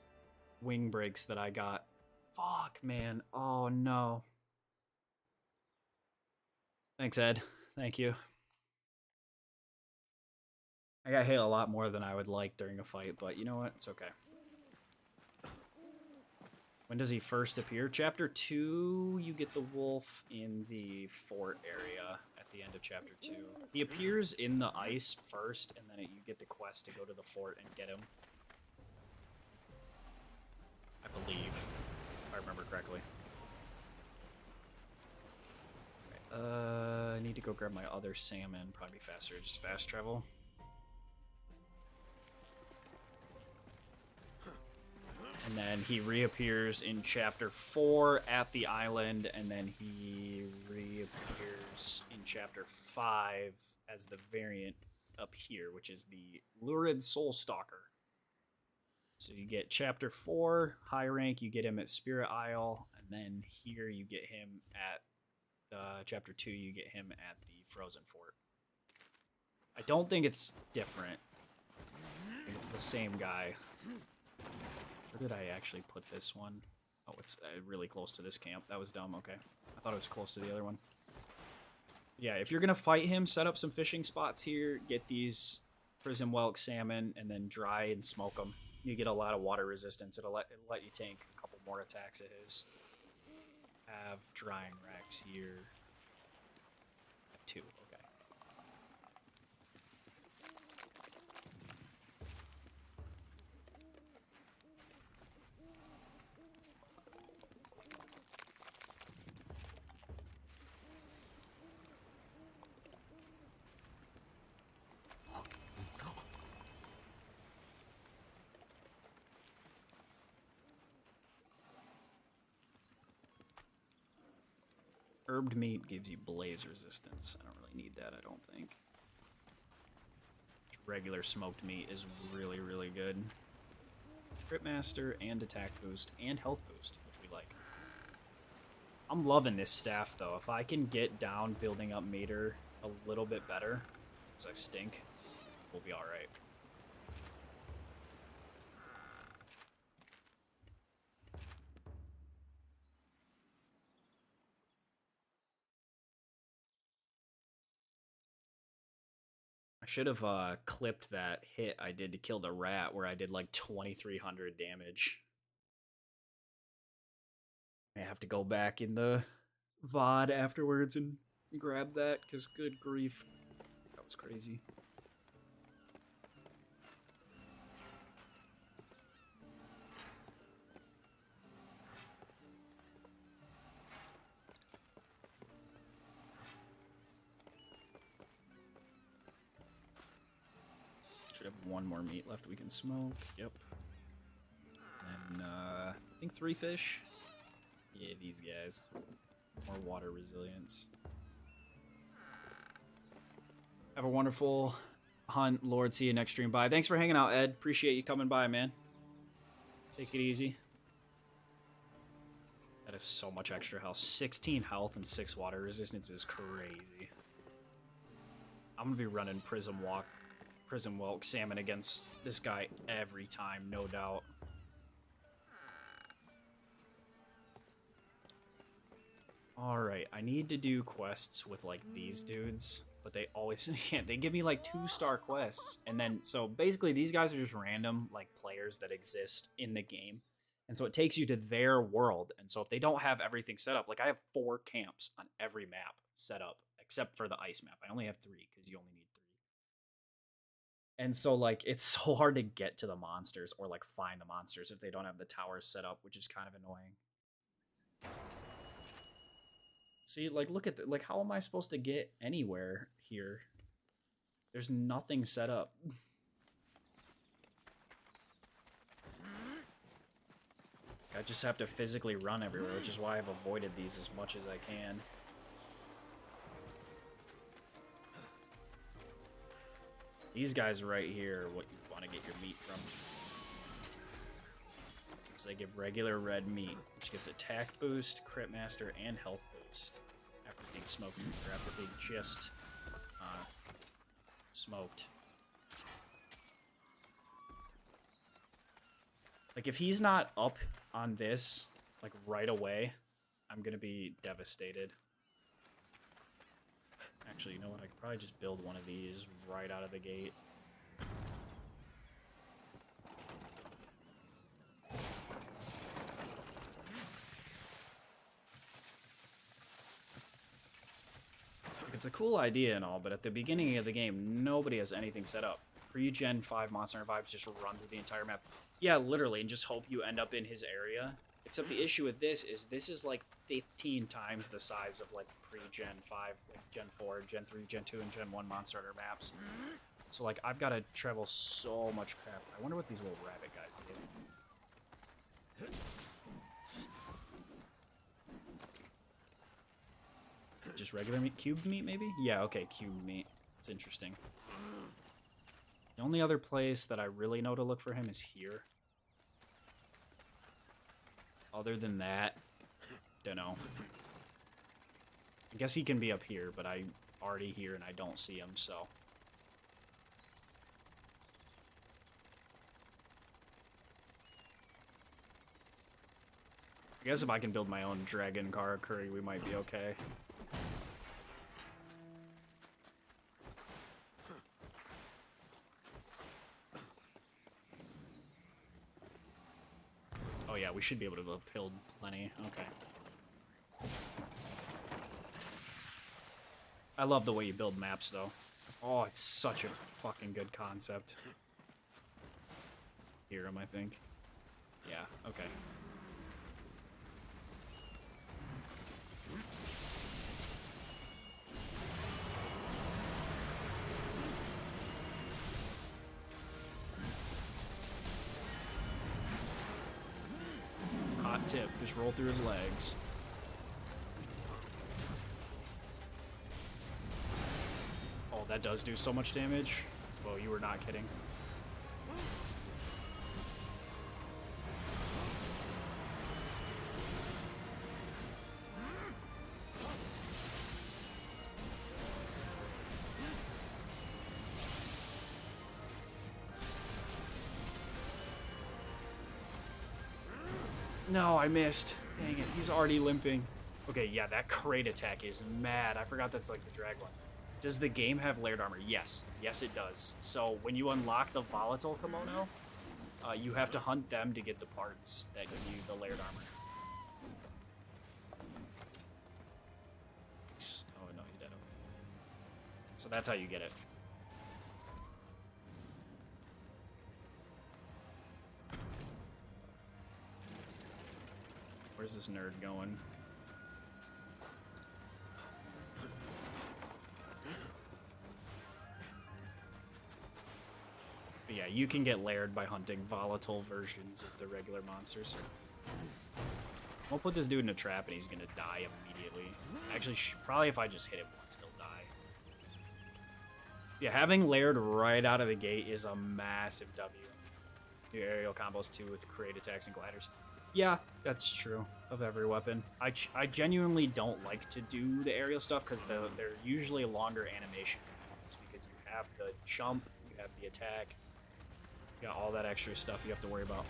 wing breaks that I got. Fuck, man. Oh, no. Thanks, Ed. Thank you. I got hit a lot more than I would like during a fight, but you know what? It's okay. When does he first appear? Chapter 2, you get the wolf in the fort area at the end of Chapter 2. He appears in the ice first, and then you get the quest to go to the fort and get him. I believe, if I remember correctly. I need to go grab my other salmon. Probably faster, just fast travel. And then he reappears in Chapter 4 at the island, and then he reappears in Chapter 5 as the variant up here, which is the Lurid Soul Stalker. So you get Chapter 4, high rank, you get him at Spirit Isle, and then here you get him at chapter 2, you get him at the Frozen Fort. I don't think it's different. I think it's the same guy. Where did I actually put this one? Oh, it's really close to this camp. That was dumb. Okay. I thought it was close to the other one. Yeah, if you're going to fight him, set up some fishing spots here. Get these prison whelk salmon and then dry and smoke them. You get a lot of water resistance. It'll let you tank a couple more attacks of his. Have drying racks here. 2. Okay. Herbed meat gives you blaze resistance. I don't really need that, I don't think. Regular smoked meat is really, really good. Crit Master and attack boost and health boost, which we like. I'm loving this staff, though. If I can get down building up meter a little bit better, because I stink, we'll be alright. I should have clipped that hit I did to kill the rat where I did like 2,300 damage. I have to go back in the VOD afterwards and grab that, because good grief. That was crazy. Should have one more meat left we can smoke. Yep. And I think 3 fish. Yeah, these guys. More water resilience. Have a wonderful hunt, Lord. See you next stream. Bye. Thanks for hanging out, Ed. Appreciate you coming by, man. Take it easy. That is so much extra health. 16 health and 6 water resistance is crazy. I'm gonna be running Prism Whelk Salmon against this guy every time, no doubt. Alright, I need to do quests with, like, these dudes, but they always, yeah, they give me, like, 2-star quests, and then, so basically these guys are just random, like, players that exist in the game, and so it takes you to their world, and so if they don't have everything set up, like, I have 4 camps on every map set up, except for the ice map. I only have 3, because you only need 3. And so, like, it's so hard to get to the monsters, or, like, find the monsters if they don't have the towers set up, which is kind of annoying. See, like, look at like, how am I supposed to get anywhere here? There's nothing set up. I just have to physically run everywhere, which is why I've avoided these as much as I can. These guys right here are what you want to get your meat from. So they give regular red meat, which gives attack boost, crit master, and health boost. After being smoked, or after being just smoked. Like, if he's not up on this, like, right away, I'm gonna be devastated. Actually, you know what? I could probably just build one of these right out of the gate. It's a cool idea and all, but at the beginning of the game, nobody has anything set up. Pre-Gen 5 Monster Hunter Vibes just run through the entire map. Yeah, literally, and just hope you end up in his area. Except the issue with this is like 15 times the size of, like, pre-Gen 5, like Gen 4, Gen 3, Gen 2, and Gen 1 Monster Hunter maps. So, like, I've got to travel so much crap. I wonder what these little rabbit guys did. Just regular meat? Cubed meat, maybe? Yeah, okay, cubed meat. It's interesting. The only other place that I really know to look for him is here. Other than that, don't know. I guess he can be up here, but I'm already here and I don't see him, so... I guess if I can build my own Dragon Karakuri, we might be okay. Oh yeah, we should be able to build plenty. Okay. I love the way you build maps, though. Oh, it's such a fucking good concept. Hear him, I think. Yeah, okay. Hot tip, just roll through his legs. Oh, that does do so much damage. Whoa, you were not kidding. No, I missed. Dang it, he's already limping. Okay, yeah, that crate attack is mad. I forgot that's like the drag one. Does the game have layered armor? Yes. Yes, it does. So when you unlock the volatile kimono, you have to hunt them to get the parts that give you the layered armor. Oh, no, he's dead. Okay. So that's how you get it. Where's this nerd going? But yeah, you can get layered by hunting volatile versions of the regular monsters. We'll put this dude in a trap and he's gonna die immediately. Actually, probably if I just hit him once, he'll die. Yeah, having layered right out of the gate is a massive W. Your aerial combos too with crate attacks and gliders. Yeah, that's true of every weapon. I genuinely don't like to do the aerial stuff because they're usually longer animation components because you have the jump, you have the attack, you got all that extra stuff you have to worry about.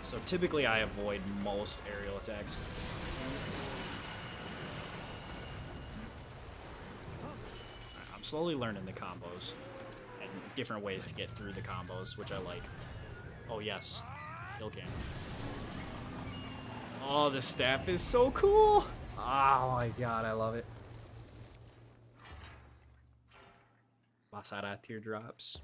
So typically I avoid most aerial attacks. I'm slowly learning the combos and different ways to get through the combos, which I like. Oh yes, kill cam. Oh, the staff is so cool! Oh my god, I love it. Basara teardrops.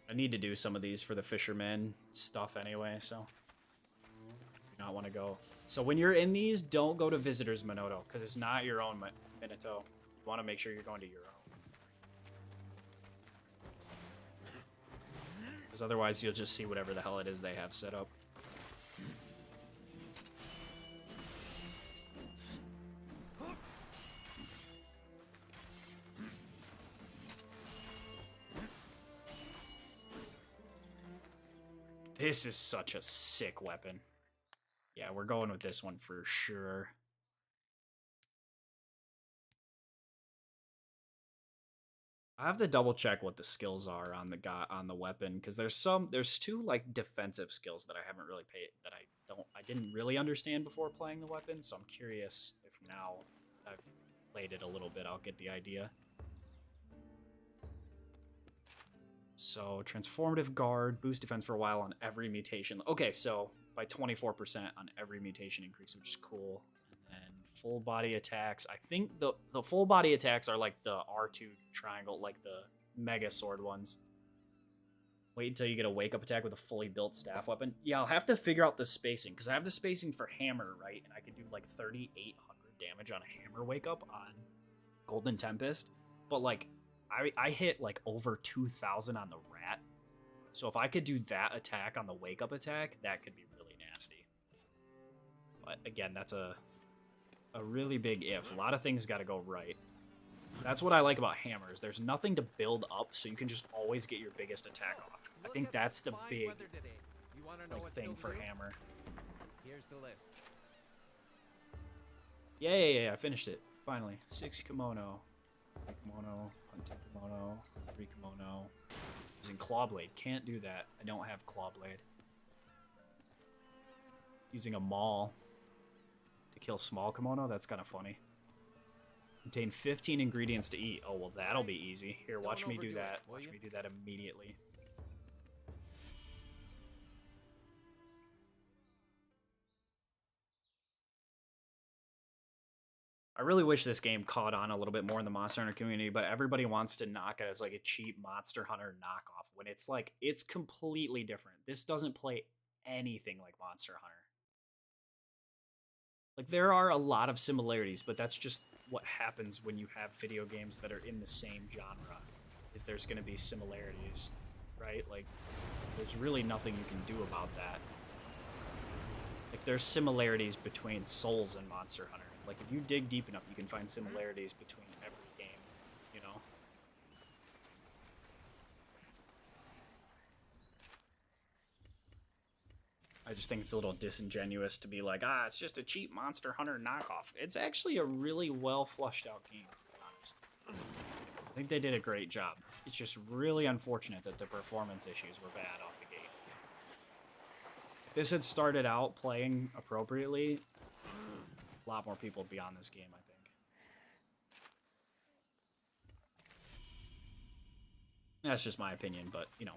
I need to do some of these for the fisherman stuff anyway, so do not want to go. So when you're in these, don't go to Visitor's Minoto, because it's not your own Minato. You want to make sure you're going to your own. Because otherwise you'll just see whatever the hell it is they have set up. This is such a sick weapon. Yeah, we're going with this one for sure. I have to double check what the skills are on the weapon because there's two like defensive skills that I haven't really I didn't really understand before playing the weapon, so I'm curious if now I've played it a little bit, I'll get the idea. So, transformative guard, boost defense for a while on every mutation. Okay, so by 24% on every mutation increase, which is cool. And then full body attacks. I think the full body attacks are like the R2 triangle, like the mega sword ones. Wait until you get a wake up attack with a fully built staff weapon. Yeah, I'll have to figure out the spacing, because I have the spacing for hammer, right? And I could do like 3,800 damage on a hammer wake up on Golden Tempest. But like, I hit like over 2,000 on the rat. So if I could do that attack on the wake up attack, that could be really nasty. But again, that's a really big if. A lot of things got to go right. That's what I like about hammers. There's nothing to build up, so you can just always get your biggest attack off. I Look think at that's this the fine big weather today. You wanna know like what's thing still for new? hammer. Here's the list. Yeah, I finished it. Finally. 6 kimono. 3 kimono. Hunting kimono. 3 kimono. Using clawblade. Can't do that. I don't have clawblade. Using a maul to kill small kimono. That's kind of funny. Contain 15 ingredients to eat. Oh, well, that'll be easy. Here, watch Don't me do overdo that. it, will Watch you? me do that immediately. I really wish this game caught on a little bit more in the Monster Hunter community, but everybody wants to knock it as like a cheap Monster Hunter knockoff when it's like, it's completely different. This doesn't play anything like Monster Hunter. Like, there are a lot of similarities, but that's just what happens when you have video games that are in the same genre, is there's going to be similarities, right? Like, there's really nothing you can do about that. Like, there's similarities between Souls and Monster Hunter. Like, if you dig deep enough, you can find similarities between every game, you know? I just think it's a little disingenuous to be like, it's just a cheap Monster Hunter knockoff. It's actually a really well flushed out game, to be honest. I think they did a great job. It's just really unfortunate that the performance issues were bad off the gate. If this had started out playing appropriately, a lot more people would be on this game, I think. That's just my opinion, but, you know.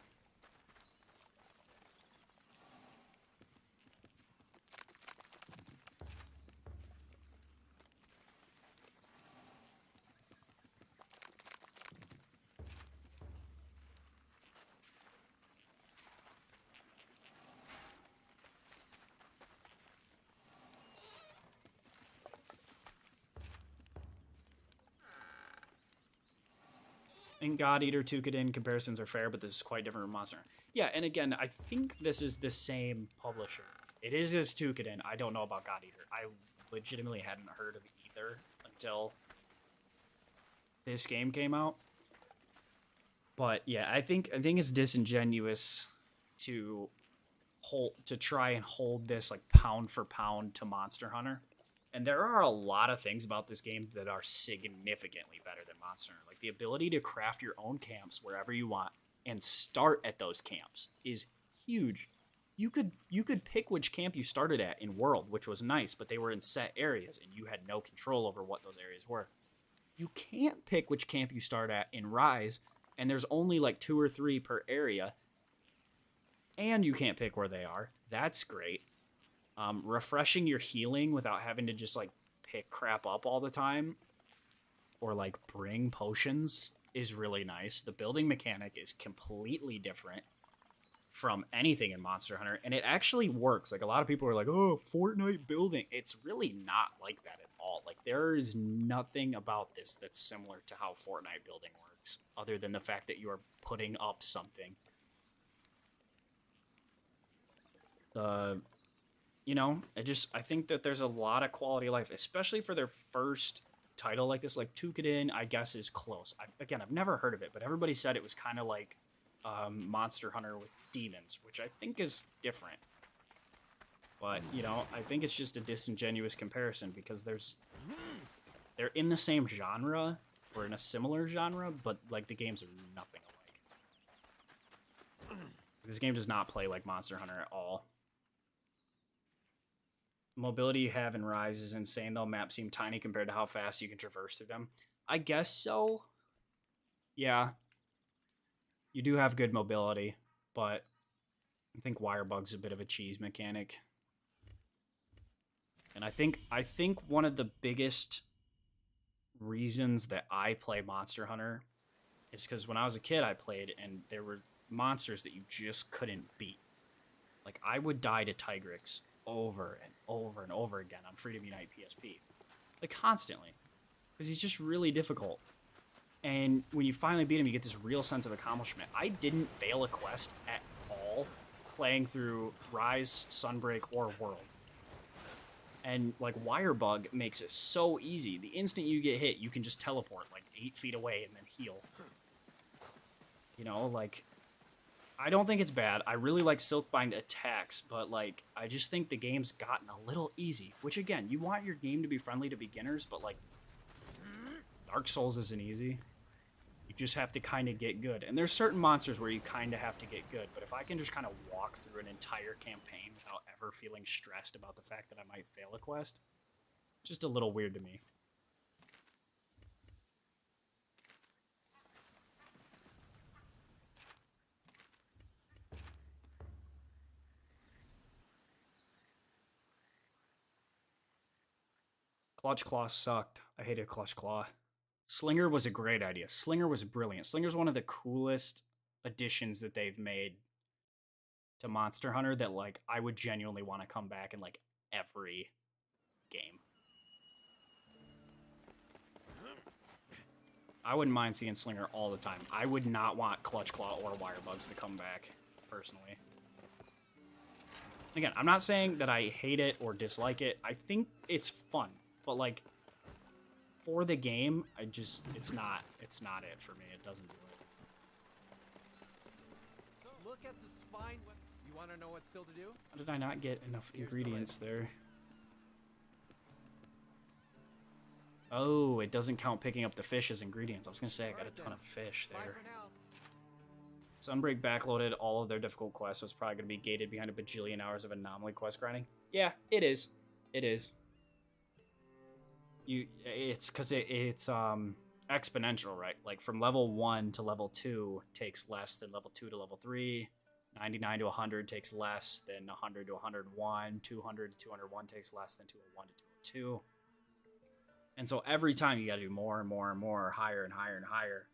And God Eater, Tukadin comparisons are fair, but this is quite different from Monster Hunter. Yeah, and again, I think this is the same publisher. It is Tukadin. I don't know about God Eater. I legitimately hadn't heard of either until this game came out. But yeah, I think it's disingenuous to try and hold this like pound for pound to Monster Hunter. And there are a lot of things about this game that are significantly better than Monster Hunter. Like the ability to craft your own camps wherever you want and start at those camps is huge. You could pick which camp you started at in World, which was nice, but they were in set areas and you had no control over what those areas were. You can't pick which camp you start at in Rise, and there's only like 2 or 3 per area. And you can't pick where they are. That's great. Refreshing your healing without having to just like pick crap up all the time or like bring potions is really nice. The building mechanic is completely different from anything in Monster Hunter, and it actually works. Like a lot of people are like, oh, Fortnite building. It's really not like that at all. Like there is nothing about this that's similar to how Fortnite building works other than the fact that you are putting up something. You know, I think that there's a lot of quality of life, especially for their first title like this. Like Tukadin, I guess, is close. I've never heard of it, but everybody said it was kind of like Monster Hunter with demons, which I think is different. But, you know, I think it's just a disingenuous comparison because they're in the same genre or in a similar genre, but like the games are nothing alike. This game does not play like Monster Hunter at all. Mobility you have in Rise is insane, though. Maps seem tiny compared to how fast you can traverse through them. I guess so. Yeah. You do have good mobility, but I think Wirebug's a bit of a cheese mechanic. And I think one of the biggest reasons that I play Monster Hunter is because when I was a kid, I played, and there were monsters that you just couldn't beat. Like, I would die to Tigrex over and over and over again on Freedom Unite PSP. Like, constantly. Because he's just really difficult. And when you finally beat him, you get this real sense of accomplishment. I didn't fail a quest at all playing through Rise, Sunbreak, or World. And like Wire Bug makes it so easy. The instant you get hit, you can just teleport like 8 feet away and then heal. You know, like, I don't think it's bad. I really like Silkbind attacks, but like, I just think the game's gotten a little easy. Which again, you want your game to be friendly to beginners, but like, Dark Souls isn't easy. You just have to kind of get good. And there's certain monsters where you kind of have to get good. But if I can just kind of walk through an entire campaign without ever feeling stressed about the fact that I might fail a quest, just a little weird to me. Clutch Claw sucked. I hated Clutch Claw. Slinger was a great idea. Slinger was brilliant. Slinger's one of the coolest additions that they've made to Monster Hunter that, like, I would genuinely want to come back in, like, every game. I wouldn't mind seeing Slinger all the time. I would not want Clutch Claw or Wire Bugs to come back, personally. Again, I'm not saying that I hate it or dislike it. I think it's fun, but, like, for the game, it's not it for me. It doesn't do it. So look at the spine. You want to know what still to do? How did I not get enough ingredients there? Oh, it doesn't count picking up the fish as ingredients. I was gonna say I got a ton of fish Bye there. for now. Sunbreak backloaded all of their difficult quests, so it's probably gonna be gated behind a bajillion hours of anomaly quest grinding. Yeah, it is. It is. It's because it's exponential, right? Like from level 1 to level 2 takes less than level 2 to level 3. 99 to 100 takes less than 100 to 101. 200 to 201 takes less than 201 to 202. And so every time you got to do more and more and more, higher and higher and higher.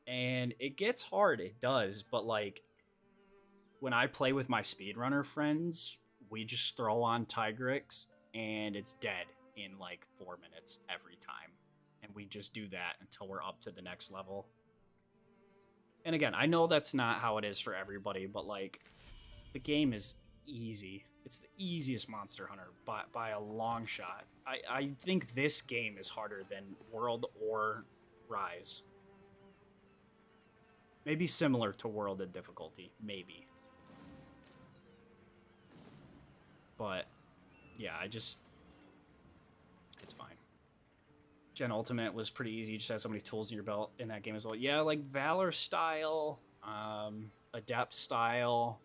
And it gets hard, it does, but like when I play with my speedrunner friends, we just throw on Tigrix and it's dead in like 4 minutes every time. And we just do that until we're up to the next level. And again, I know that's not how it is for everybody, but like the game is easy. It's the easiest Monster Hunter by a long shot. I think this game is harder than World or Rise. Maybe similar to World in difficulty, maybe. But yeah, it's fine. Gen Ultimate was pretty easy. You just had so many tools in your belt in that game as well. Yeah, like Valor style, Adept style,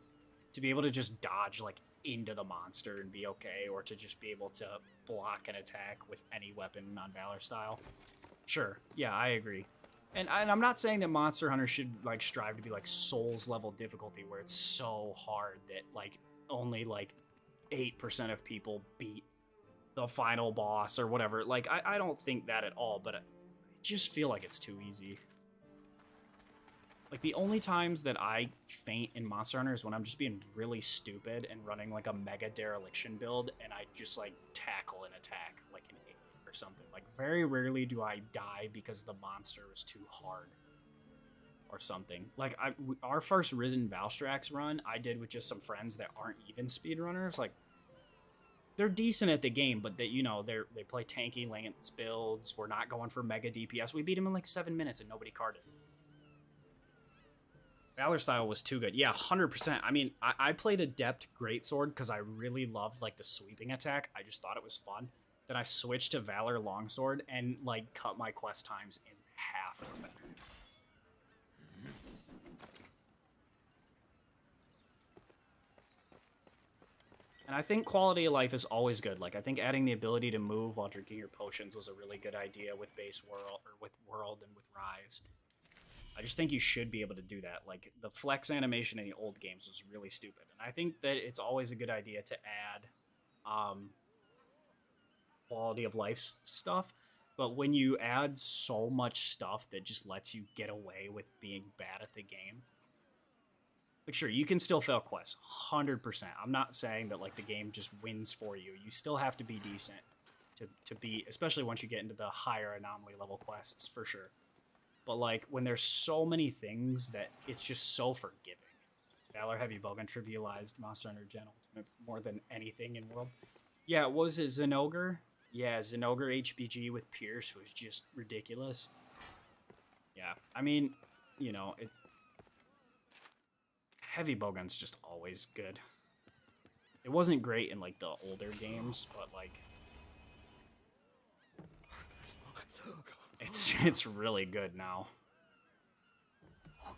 to be able to just dodge like into the monster and be okay, or to just be able to block an attack with any weapon on Valor style. Sure, yeah, I agree. And I'm not saying that Monster Hunter should like strive to be like Souls level difficulty where it's so hard that like only like 8% of people beat the final boss or whatever. Like, I don't think that at all, but I just feel like it's too easy. Like, the only times that I faint in Monster Hunter is when I'm just being really stupid and running, like, a mega dereliction build, and I just, like, tackle an attack, like an idiot or something. Like, very rarely do I die because the monster is too hard or something. Like, our first Risen Valstrax run, I did with just some friends that aren't even speedrunners. Like, they're decent at the game, but they play tanky Lance builds. We're not going for mega DPS. We beat them in like 7 minutes and nobody carded. Valor style was too good. Yeah, 100%. I mean, I played Adept Greatsword because I really loved like the sweeping attack. I just thought it was fun. Then I switched to Valor Longsword and like cut my quest times in half or better. And I think quality of life is always good. Like, I think adding the ability to move while drinking your potions was a really good idea with base World, or with World and with Rise. I just think you should be able to do that. Like, the flex animation in the old games was really stupid. And I think that it's always a good idea to add quality of life stuff. But when you add so much stuff that just lets you get away with being bad at the game, like, sure, you can still fail quests, 100%. I'm not saying that, like, the game just wins for you. You still have to be decent to be, especially once you get into the higher anomaly level quests, for sure. But, like, when there's so many things that it's just so forgiving. Valor Heavy Bowgun trivialized Monster Hunter Gen Ultimate more than anything in World. Yeah, was it Zenogre? Yeah, Zenogre HBG with Pierce was just ridiculous. Yeah, I mean, you know, it's heavy bowgun's just always good. It wasn't great in like the older games, but like it's really good now.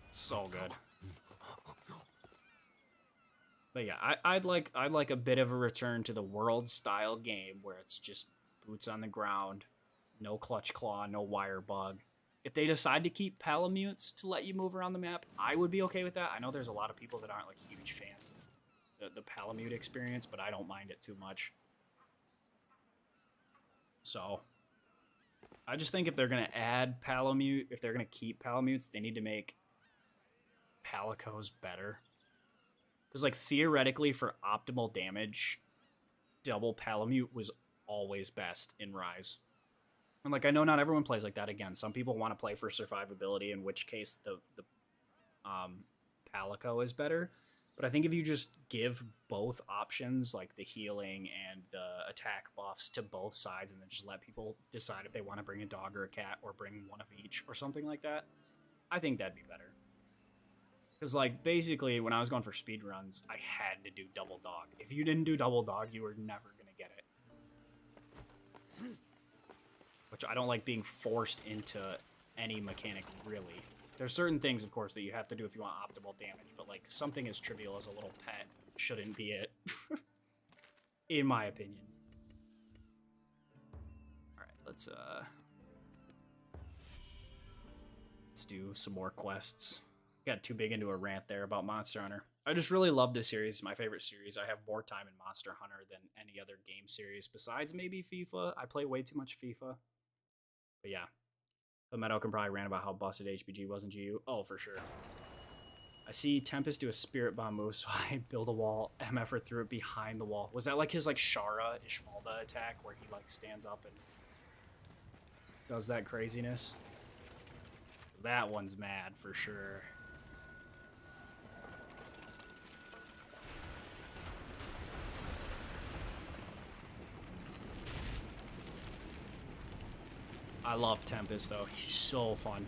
It's so good. But yeah, I'd like a bit of a return to the world style game where it's just boots on the ground, no clutch claw, no wire bug. If they decide to keep palamutes to let you move around the map, I would be okay with that. I know there's a lot of people that aren't like huge fans of the palamute experience, but I don't mind it too much. So I just think if they're gonna add palamute, if they're gonna keep palamutes, they need to make palicos better. Because, like, theoretically, for optimal damage, double Palamute was always best in Rise. And, like, I know not everyone plays like that. Again, some people want to play for survivability, in which case the Palico is better. But I think if you just give both options, like the healing and the attack buffs, to both sides, and then just let people decide if they want to bring a dog or a cat or bring one of each or something like that, I think that'd be better. Because, like, basically, when I was going for speed runs, I had to do double dog. If you didn't do double dog, you were never going to get it. Which I don't like being forced into any mechanic, really. There's certain things, of course, that you have to do if you want optimal damage, but, like, something as trivial as a little pet shouldn't be it. In my opinion. Alright, let's do some more quests. Got too big into a rant there about Monster Hunter. I just really love this series. It's my favorite series. I have more time in Monster Hunter than any other game series besides maybe FIFA. I play way too much FIFA. But yeah. The Meadow can probably rant about how busted HBG was in GU. Oh, for sure. I see Tempest do a Spirit Bomb move, so I build a wall. MF threw it behind the wall. Was that like his like Shara Ishmalda attack where he like stands up and does that craziness? That one's mad for sure. I love Tempest though. He's so fun.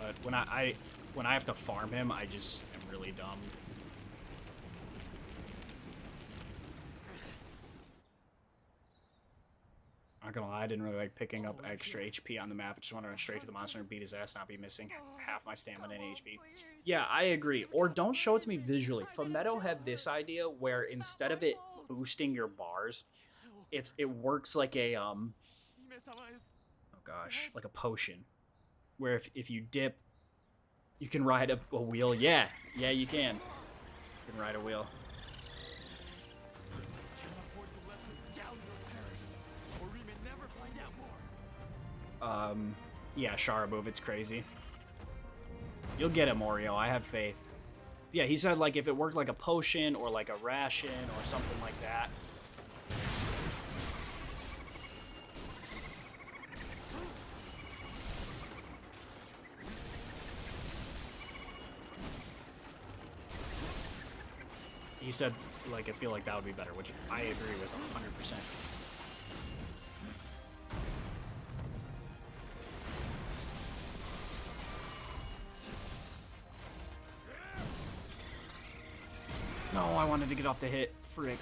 But when I have to farm him, I just am really dumb. Not gonna lie, I didn't really like picking up extra HP on the map. I just wanted to run straight to the monster and beat his ass, not be missing half my stamina and HP. Yeah, I agree. Or don't show it to me visually. Fumetto had this idea where instead of it boosting your bars, it works like a oh gosh, like a potion, where if you dip, you can ride a wheel. Yeah, you can. You can ride a wheel. Yeah, Shara move, it's crazy. You'll get it, Morio. I have faith. Yeah, he said like if it worked like a potion or like a ration or something like that. He said, like, I feel like that would be better, which I agree with 100%. No, I wanted to get off the hit. Frick.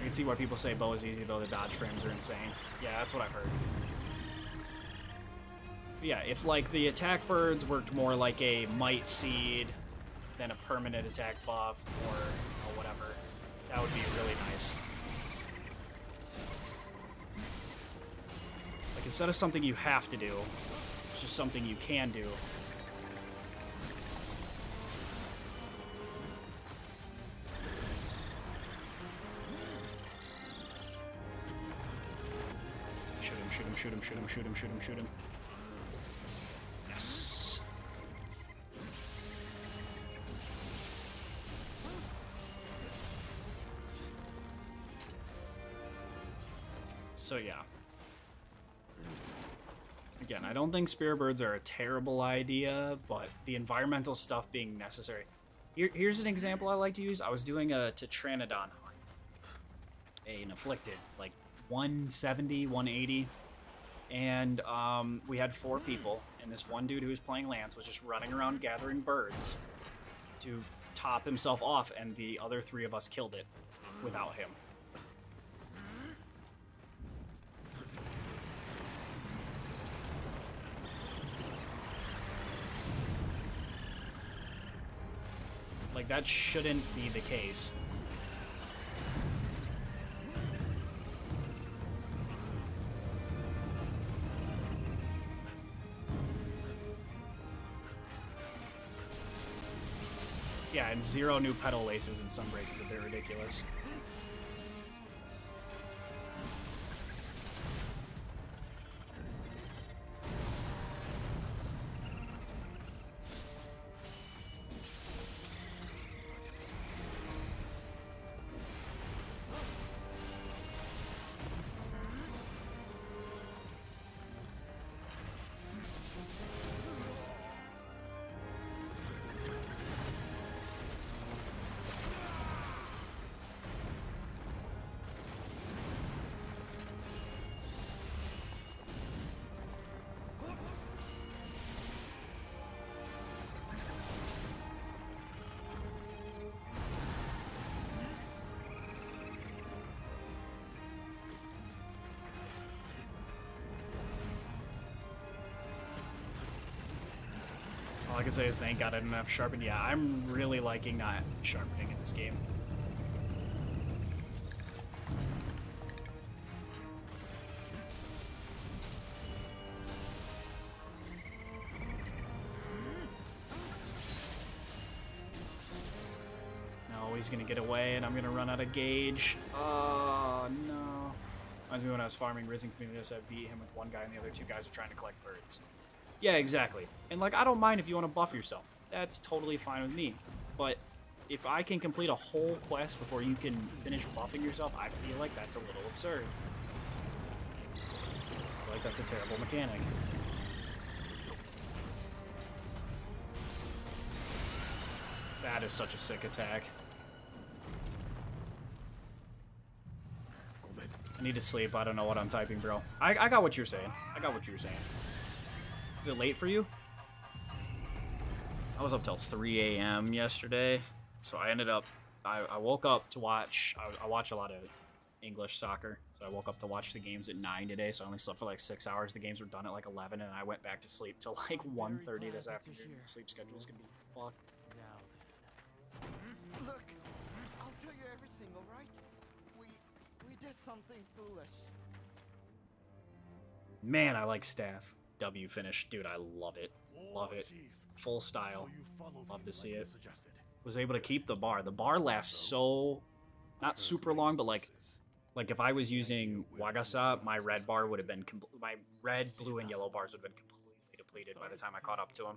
You can see why people say bow is easy, though the dodge frames are insane. Yeah, that's what I've heard. But yeah, if, like, the attack birds worked more like a might seed than a permanent attack buff or whatever, that would be really nice. Like, instead of something you have to do, it's just something you can do. Shoot him, shoot him, shoot him, shoot him, shoot him, shoot him, shoot him. Yes. So yeah. Again, I don't think spearbirds are a terrible idea, but the environmental stuff being necessary. Here's an example I like to use. I was doing a Tetranodon hunt. An afflicted, like 170, 180. And we had 4 people, and this one dude who was playing Lance was just running around gathering birds to top himself off, and the other 3 of us killed it without him. Like, that shouldn't be the case. Yeah, and 0 new pedal laces in Sunbreak is a bit ridiculous. All I can say is thank God I didn't have sharpen. Yeah, I'm really liking not sharpening in this game. No, he's gonna get away, and I'm gonna run out of gauge. Oh no! Reminds me when I was farming Risen Communities, I beat him with one guy, and the other 2 guys are trying to collect birds. Yeah, exactly. And, like, I don't mind if you want to buff yourself. That's totally fine with me. But if I can complete a whole quest before you can finish buffing yourself, I feel like that's a little absurd. I feel like that's a terrible mechanic. That is such a sick attack. I need to sleep. I don't know what I'm typing, bro. I got what you're saying. I got what you were saying. Is it late for you? I was up till 3 a.m. yesterday, so I ended up, I woke up to watch, I watch a lot of English soccer, so I woke up to watch the games at 9 today, so I only slept for like 6 hours. The games were done at like 11, and I went back to sleep till like 1:30 this afternoon. The sleep schedule's gonna be fucked. Look, I'll tell you everything, alright? We did something foolish. Man, I like staff. W finish. Dude, I love it. Love it. Full style. Love to see it. Was able to keep the bar. The bar lasts so, not super long, but like if I was using Wagasa, my red bar would have been, my red, blue, and yellow bars would have been completely depleted by the time I caught up to him.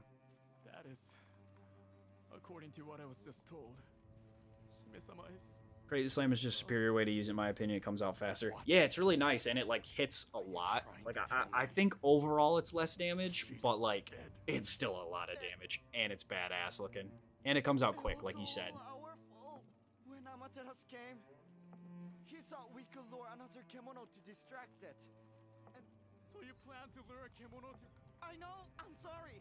That is according to what I was just told. Shime-sama is... Crazy Slam is just a superior way to use it, in my opinion. It comes out faster. Yeah, it's really nice, and it, like, hits a lot. Like, I think overall it's less damage, but, like, it's still a lot of damage, and it's badass looking. And it comes out quick, like you said. Our fault. When Amaterasu came, he thought we could lure another Kemono to distract it. And So you plan to lure a Kemono to... I know, I'm sorry.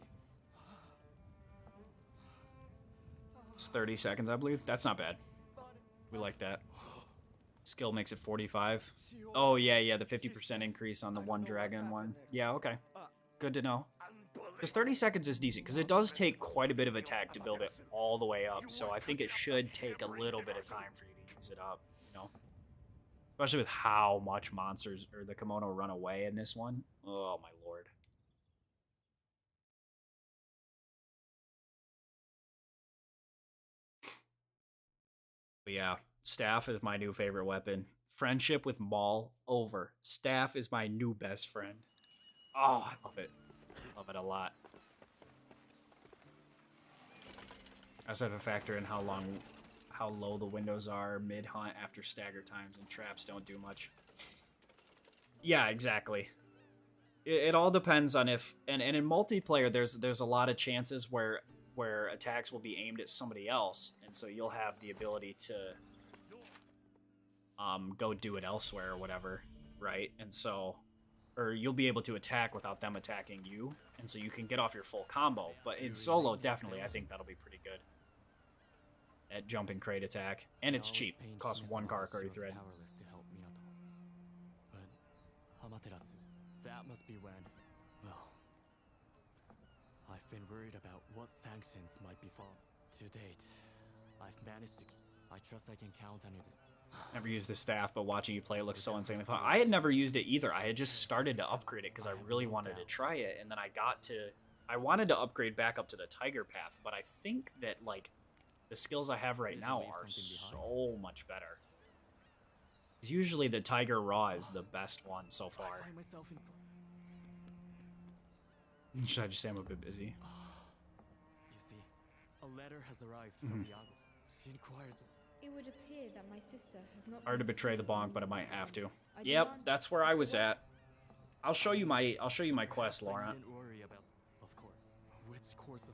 It's 30 seconds, I believe. That's not bad. We like that. Skill makes it 45. Oh, yeah, the 50% increase on the one dragon one. Yeah, okay. Good to know. Because 30 seconds is decent, because it does take quite a bit of attack to build it all the way up, so I think it should take a little bit of time for you to use it up, you know? Especially with how much monsters, or the kimono, run away in this one. Oh, my lord. But yeah, staff is my new favorite weapon. Friendship with Maul, over. Staff is my new best friend. Oh, I love it. Love it a lot. I also have a factor in how low the windows are mid-hunt after stagger times, and traps don't do much. Yeah, exactly. It all depends on if... And in multiplayer, there's a lot of chances where where attacks will be aimed at somebody else, and so you'll have the ability to go do it elsewhere or whatever, right? And so, or you'll be able to attack without them attacking you, and so you can get off your full combo. But in solo, definitely, I think that'll be pretty good at jumping crate attack, and it's cheap. Costs 1 Karakuri thread. Powerless to help Minato. But Amaterasu, that must be when. Well, I've been worried about what sanctions might befall. To date, I've managed to. I trust I can count on you. Never used the staff, but watching you play it looks so insanely fun. I had never used it either. I had just started to upgrade it because I really wanted to try it, and then I wanted to upgrade back up to the Tiger Path, but I think that, like, the skills I have right now are so much better. Because usually the Tiger Raw is the best one so far. Should I just say I'm a bit busy? You see, a letter has arrived from Iago. She inquires. It would appear that my sister has not. Hard to been betray the saved bonk, from but I the might prison. have to. I Yep, demand that's where I was what? at. I'll show you my quest, Laura. Didn't worry about, of course, which course of.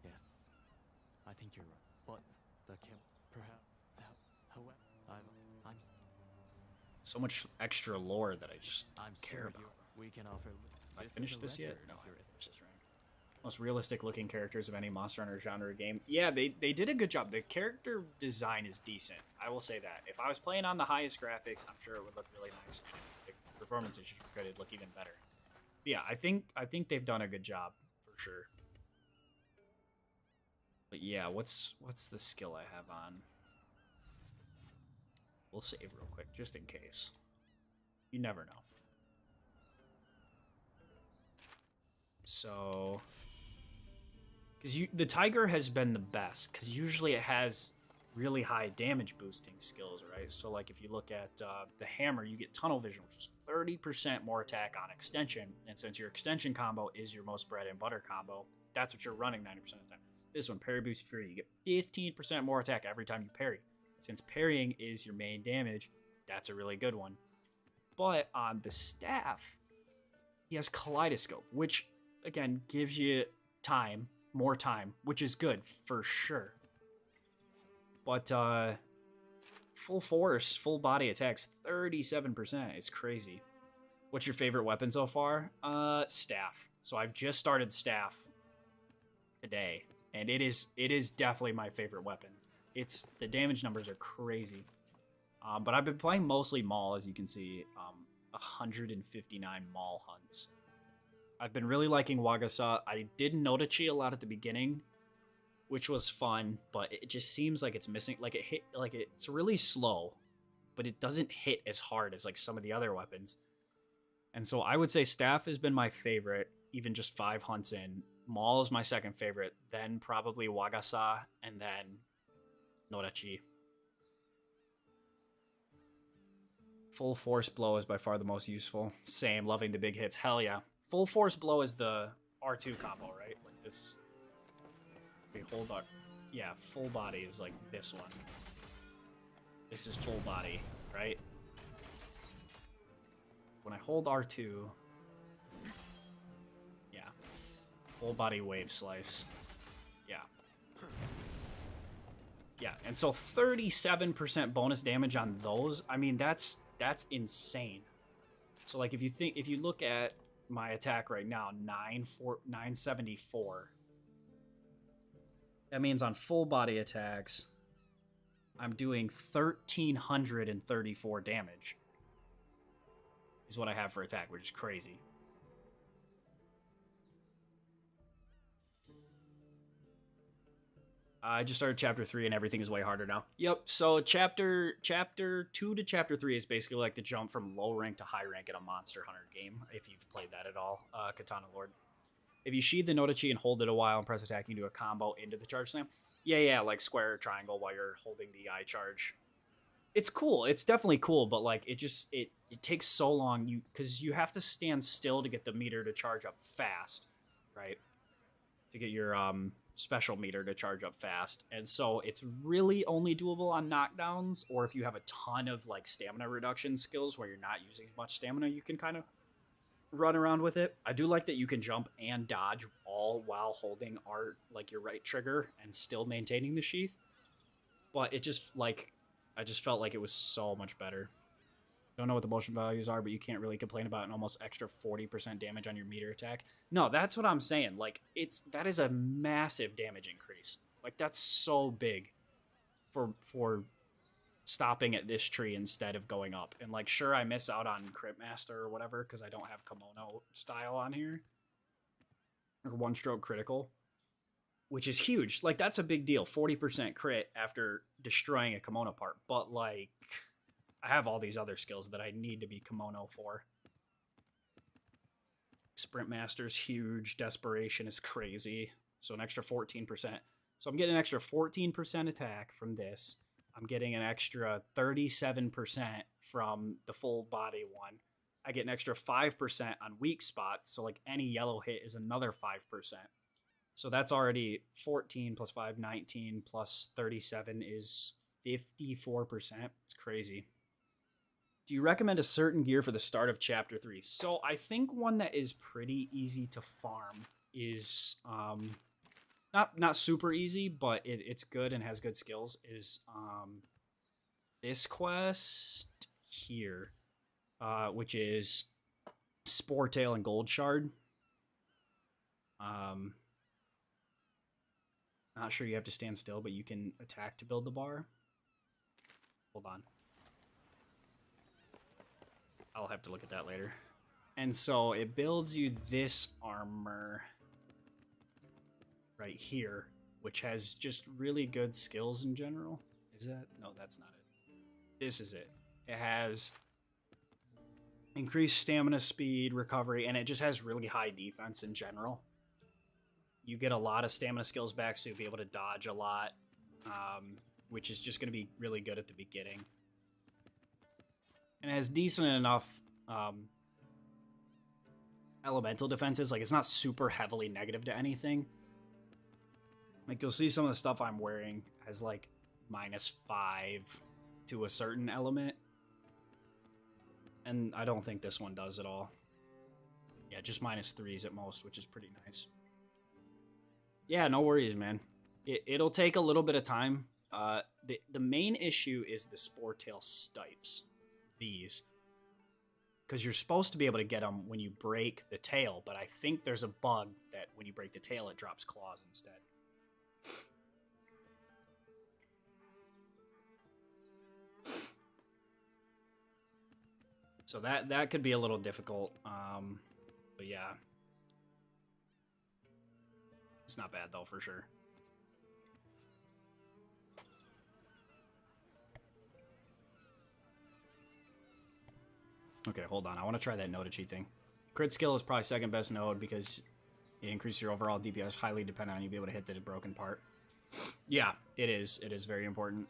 Yes, I think you're right. But the camp, perhaps that. However, I'm So much extra lore that I just care sure about. we can offer. I finished this yet? No, I haven't finished this rank. Most realistic looking characters of any Monster Hunter genre game. Yeah, they did a good job. The character design is decent. I will say that. If I was playing on the highest graphics, I'm sure it would look really nice. And if the performance issues were good, it'd look even better. But yeah, I think they've done a good job for sure. But yeah, what's the skill I have on? We'll save real quick just in case. You never know. So, because the Tiger has been the best, because usually it has really high damage boosting skills, right? So like if you look at the hammer, you get tunnel vision, which is 30% more attack on extension, and since your extension combo is your most bread and butter combo, that's what you're running 90% of the time. This one, parry boost fury, you get 15% more attack every time you parry. Since parrying is your main damage, that's a really good one. But on the staff, he has kaleidoscope, which again gives you more time, which is good for sure. But full force, full body attacks, 37%. It's crazy. What's your favorite weapon so far? Staff. So I've just started staff today, and it is definitely my favorite weapon. The damage numbers are crazy. But I've been playing mostly Maul, as you can see. 159 Maul hunts. I've been really liking Wagasa. I did Nodachi a lot at the beginning, which was fun, but it just seems like it's missing. Like it's really slow, but it doesn't hit as hard as like some of the other weapons. And so I would say Staff has been my favorite, even just 5 hunts in. Maul is my second favorite, then probably Wagasa, and then Nodachi. Full Force Blow is by far the most useful. Same, loving the big hits. Hell yeah. Full Force Blow is the R2 combo, right? Like this. Wait, hold on. Yeah, full body is like this one. This is full body, right? When I hold R2, yeah. Full body wave slice. Yeah. Yeah, and so 37% bonus damage on those, I mean, that's insane. So like if you look at my attack right now, 974. That means on full body attacks, I'm doing 1,334 damage. Is what I have for attack, which is crazy. I just started chapter 3 and everything is way harder now. Yep, so chapter 2 to chapter 3 is basically like the jump from low rank to high rank in a Monster Hunter game, if you've played that at all, Katana Lord. If you sheathe the Nodachi and hold it a while and press attack, you do a combo into the charge slam. Yeah, like square or triangle while you're holding the eye charge. It's cool, it's definitely cool, but like it takes so long, because you have to stand still to get the meter to charge up fast, right? To get your special meter to charge up fast, and so it's really only doable on knockdowns, or if you have a ton of like stamina reduction skills where you're not using much stamina, you can kind of run around with it. I do like that you can jump and dodge all while holding like your right trigger and still maintaining the sheath. But it just like I just felt like it was so much better. Don't know what the motion values are, but you can't really complain about an almost extra 40% damage on your meter attack. No, that's what I'm saying. Like that is a massive damage increase. Like that's so big for stopping at this tree instead of going up. And like sure I miss out on Crit Master or whatever because I don't have Kimono style on here. Or one stroke critical. Which is huge. Like that's a big deal. 40% crit after destroying a kimono part. But like I have all these other skills that I need to be kimono for. Sprint Master's huge. Desperation is crazy. So an extra 14%. So I'm getting an extra 14% attack from this. I'm getting an extra 37% from the full body one. I get an extra 5% on weak spots. So like any yellow hit is another 5%. So that's already 14 plus 5, 19 plus 37 is 54%. It's crazy. Do you recommend a certain gear for the start of Chapter 3? So I think one that is pretty easy to farm is, not super easy, but it's good and has good skills, is this quest here, which is Spore Tail and Gold Shard. Not sure you have to stand still, but you can attack to build the bar. Hold on. I'll have to look at that later. And so it builds you this armor right here, which has just really good skills in general. Is that? No, that's not it. This is it. It has increased stamina, speed, recovery, and it just has really high defense in general. You get a lot of stamina skills back, so you'll be able to dodge a lot, which is just going to be really good at the beginning. And it has decent enough elemental defenses. Like, it's not super heavily negative to anything. Like, you'll see some of the stuff I'm wearing has, like, -5 to a certain element. And I don't think this one does at all. Yeah, just -3s at most, which is pretty nice. Yeah, no worries, man. It'll take a little bit of time. The main issue is the Spore Tail Stipes. These. Because you're supposed to be able to get them when you break the tail, but I think there's a bug that when you break the tail, it drops claws instead. So that could be a little difficult. But yeah. It's not bad, though, for sure. Okay, hold on. I want to try that Nodachi thing. Crit skill is probably second best node because it increases your overall DPS, highly dependent on you being able to hit the broken part. Yeah, it is. It is very important.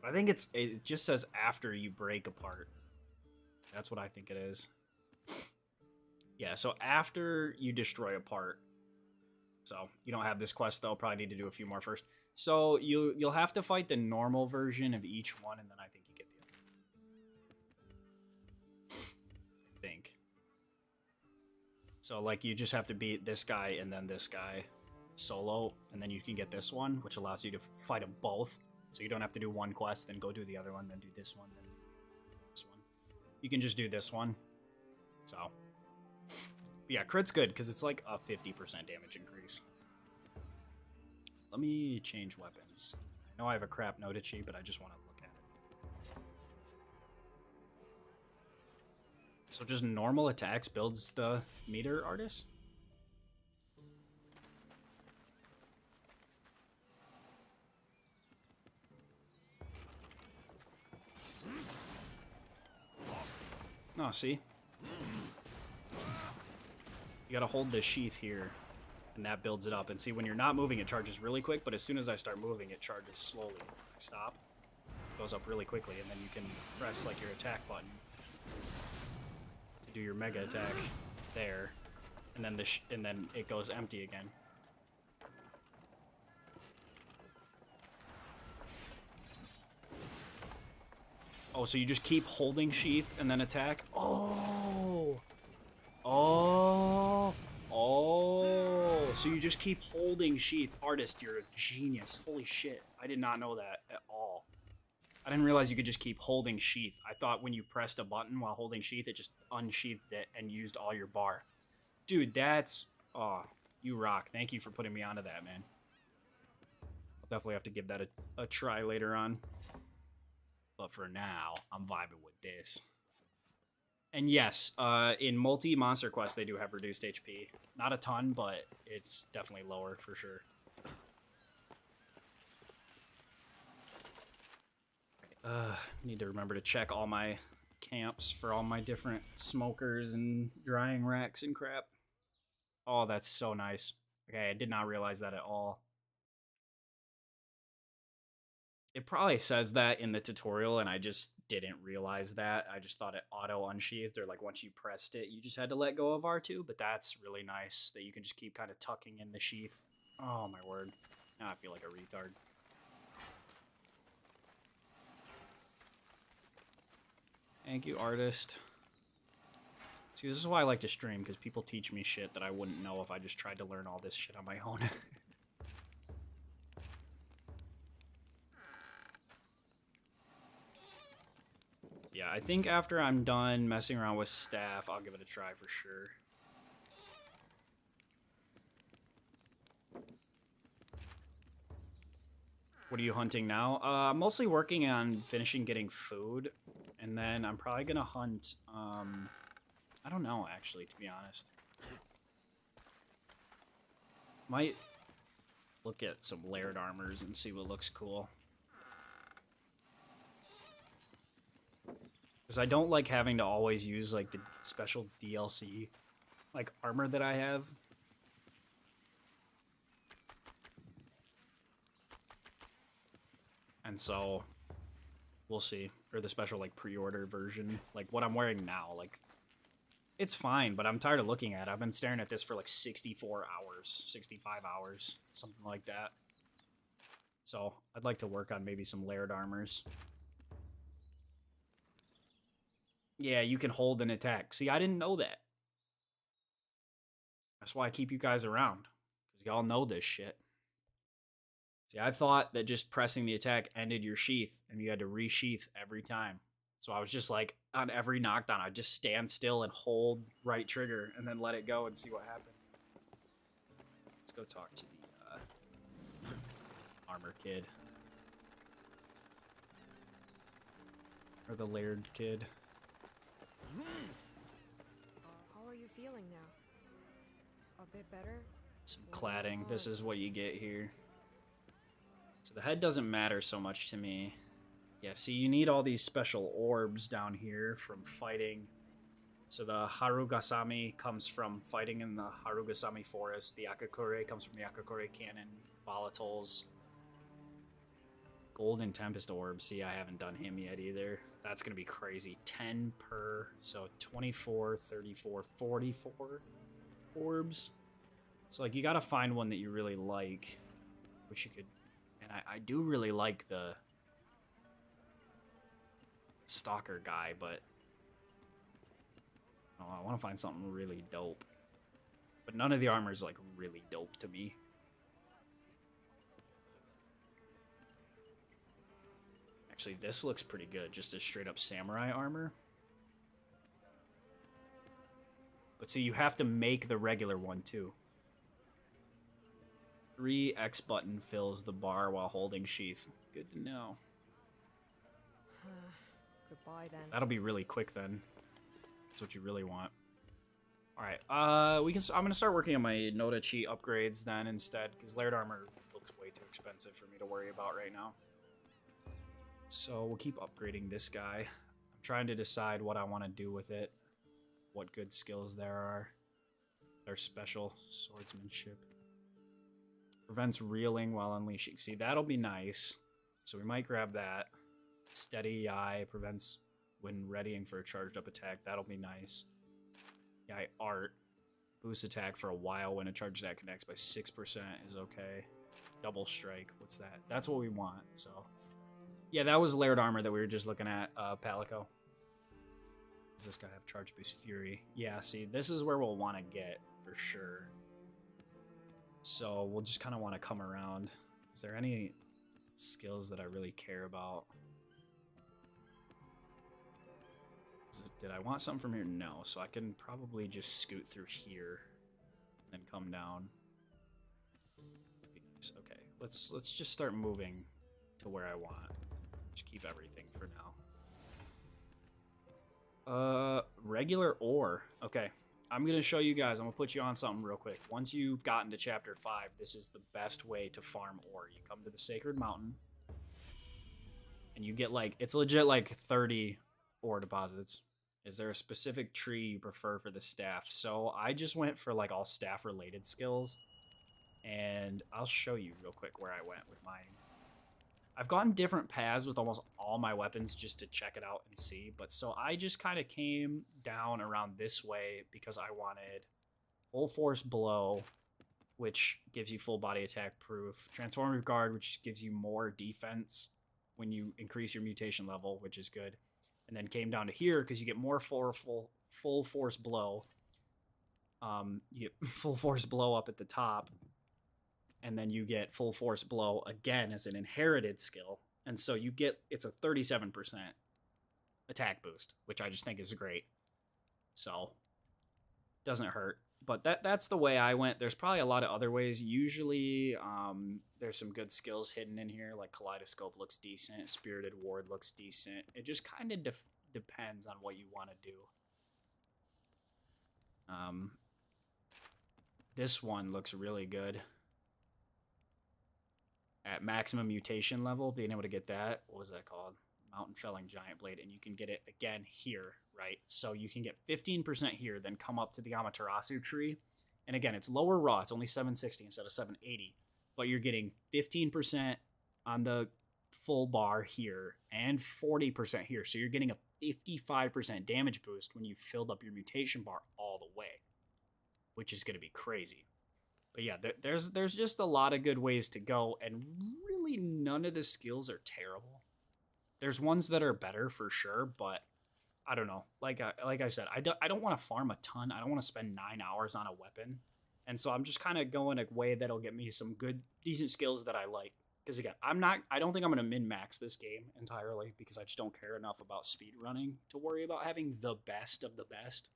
I think it just says after you break a part. That's what I think it is. Yeah, so after you destroy a part. So you don't have this quest though. Probably need to do a few more first. So you'll have to fight the normal version of each one, and then I think you get the other. I think. So like you just have to beat this guy and then this guy solo, and then you can get this one, which allows you to fight them both. So you don't have to do one quest, then go do the other one, then do this one, then this one. You can just do this one. So. But yeah, crit's good because it's like a 50% damage increase. Let me change weapons. I know I have a crap Nodachi, but I just want to look at it. So just normal attacks builds the meter artist? No, see? You gotta hold the sheath here, and that builds it up. And see, when you're not moving, it charges really quick, but as soon as I start moving, it charges slowly. When I stop, it goes up really quickly, and then you can press, like, your attack button to do your mega attack there, and then and then it goes empty again. Oh, so you just keep holding sheath and then attack? Oh! so you just keep holding sheath. Artist, you're a genius. Holy shit. I did not know that at all. I didn't realize you could just keep holding sheath. I thought when you pressed a button while holding sheath, it just unsheathed it and used all your bar. Dude, that's... Oh, you rock. Thank you for putting me onto that, man. I'll definitely have to give that a try later on. But for now, I'm vibing with this. And yes, in multi-Monster Quest, they do have reduced HP. Not a ton, but it's definitely lower for sure. Need to remember to check all my camps for all my different smokers and drying racks and crap. Oh, that's so nice. Okay, I did not realize that at all. It probably says that in the tutorial, and I just didn't realize that. I just thought it auto-unsheathed, or like once you pressed it, you just had to let go of R2, but that's really nice that you can just keep kind of tucking in the sheath. Oh, my word. Now I feel like a retard. Thank you, artist. See, this is why I like to stream, because people teach me shit that I wouldn't know if I just tried to learn all this shit on my own. Yeah, I think after I'm done messing around with staff, I'll give it a try for sure. What are you hunting now? I'm mostly working on finishing getting food, and then I'm probably gonna hunt, I don't know, actually, to be honest. Might look at some layered armors and see what looks cool. Because I don't like having to always use, like, the special DLC, like, armor that I have. And so, we'll see. Or the special, like, pre-order version. Like, what I'm wearing now, like, it's fine, but I'm tired of looking at it. I've been staring at this for, like, 64 hours, 65 hours, something like that. So, I'd like to work on maybe some layered armors. Yeah, you can hold an attack. See, I didn't know that. That's why I keep you guys around. Because y'all know this shit. See, I thought that just pressing the attack ended your sheath, and you had to resheath every time. So I was just like, on every knockdown, I'd just stand still and hold right trigger, and then let it go and see what happened. Let's go talk to the armor kid. Or the layered kid. How are you feeling now? A bit better? Some cladding. This is what you get here. So the head doesn't matter so much to me. Yeah, see, you need all these special orbs down here from fighting. So the Harugasami comes from fighting in the Harugasami forest. The Akakure comes from the Akakure cannon. Volatiles. Golden Tempest orb. See, I haven't done him yet either. That's going to be crazy. 10 per. So 24, 34, 44 orbs. So, like, you got to find one that you really like. Wish you could... And I do really like the Stalker guy, but... Oh, I want to find something really dope. But none of the armor is, like, really dope to me. Actually, this looks pretty good. Just a straight-up samurai armor. But see, you have to make the regular one, too. 3 X button fills the bar while holding sheath. Good to know. Goodbye then. That'll be really quick then. That's what you really want. All right, I'm gonna start working on my Noda Chi upgrades then instead, because layered armor looks way too expensive for me to worry about right now. So we'll keep upgrading this guy. I'm trying to decide what I want to do with it, what good skills there are. Their special swordsmanship. Prevents reeling while unleashing. See, that'll be nice. So we might grab that. Steady eye prevents when readying for a charged up attack. That'll be nice. Yeah, art. Boost attack for a while when a charged attack connects by 6% is okay. Double strike. What's that? That's what we want. So, yeah, that was layered armor that we were just looking at, Palico. Does this guy have charge boost fury? Yeah, see, this is where we'll want to get for sure. So we'll just kind of want to come around. Is there any skills that I really care about? Did I want something from here? No. So I can probably just scoot through here and then come down. Okay, let's just start moving to where I want. Just keep everything for now. Regular ore. Okay. I'm going to show you guys. I'm going to put you on something real quick. Once you've gotten to chapter 5, this is the best way to farm ore. You come to the Sacred Mountain, and you get, like, it's legit, like, 30 ore deposits. Is there a specific tree you prefer for the staff? So I just went for, like, all staff-related skills, and I'll show you real quick where I went with mine. I've gone different paths with almost all my weapons just to check it out and see. But so I just kind of came down around this way because I wanted full force blow, which gives you full body attack proof. Transformative guard, which gives you more defense when you increase your mutation level, which is good. And then came down to here because you get more full force blow. You get full force blow up at the top. And then you get full force blow again as an inherited skill. And so you get, it's a 37% attack boost, which I just think is great. So, doesn't hurt. But that's the way I went. There's probably a lot of other ways. Usually, there's some good skills hidden in here, like Kaleidoscope looks decent, Spirited Ward looks decent. It just kind of depends on what you want to do. This one looks really good. At maximum mutation level, being able to get that, what was that called? Mountain Felling Giant Blade, and you can get it again here, right? So you can get 15% here, then come up to the Amaterasu tree. And again, it's lower raw, it's only 760 instead of 780, but you're getting 15% on the full bar here and 40% here. So you're getting a 55% damage boost when you filled up your mutation bar all the way, which is going to be crazy. But yeah, there's just a lot of good ways to go, and really none of the skills are terrible. There's ones that are better for sure, but I don't know. Like I said, I don't want to farm a ton. I don't want to spend 9 hours on a weapon, and so I'm just kind of going a way that'll get me some good, decent skills that I like. Because again, I don't think I'm gonna min max this game entirely because I just don't care enough about speed running to worry about having the best of the best.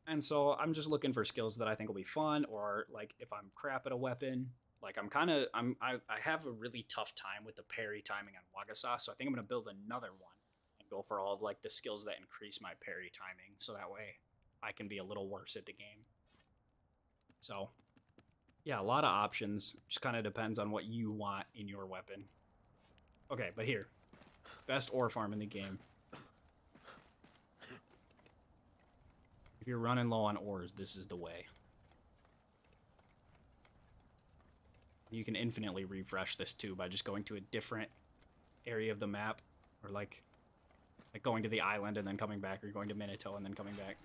And so I'm just looking for skills that I think will be fun, or like if I'm crap at a weapon, like I have a really tough time with the parry timing on Wagasa, so I think I'm gonna build another one and go for all of like the skills that increase my parry timing, so that way I can be a little worse at the game. So yeah, a lot of options. Just kind of depends on what you want in your weapon. Okay, but here, best ore farm in the game. If you're running low on ores, this is the way. You can infinitely refresh this too by just going to a different area of the map, or like going to the island and then coming back, or going to Minato and then coming back.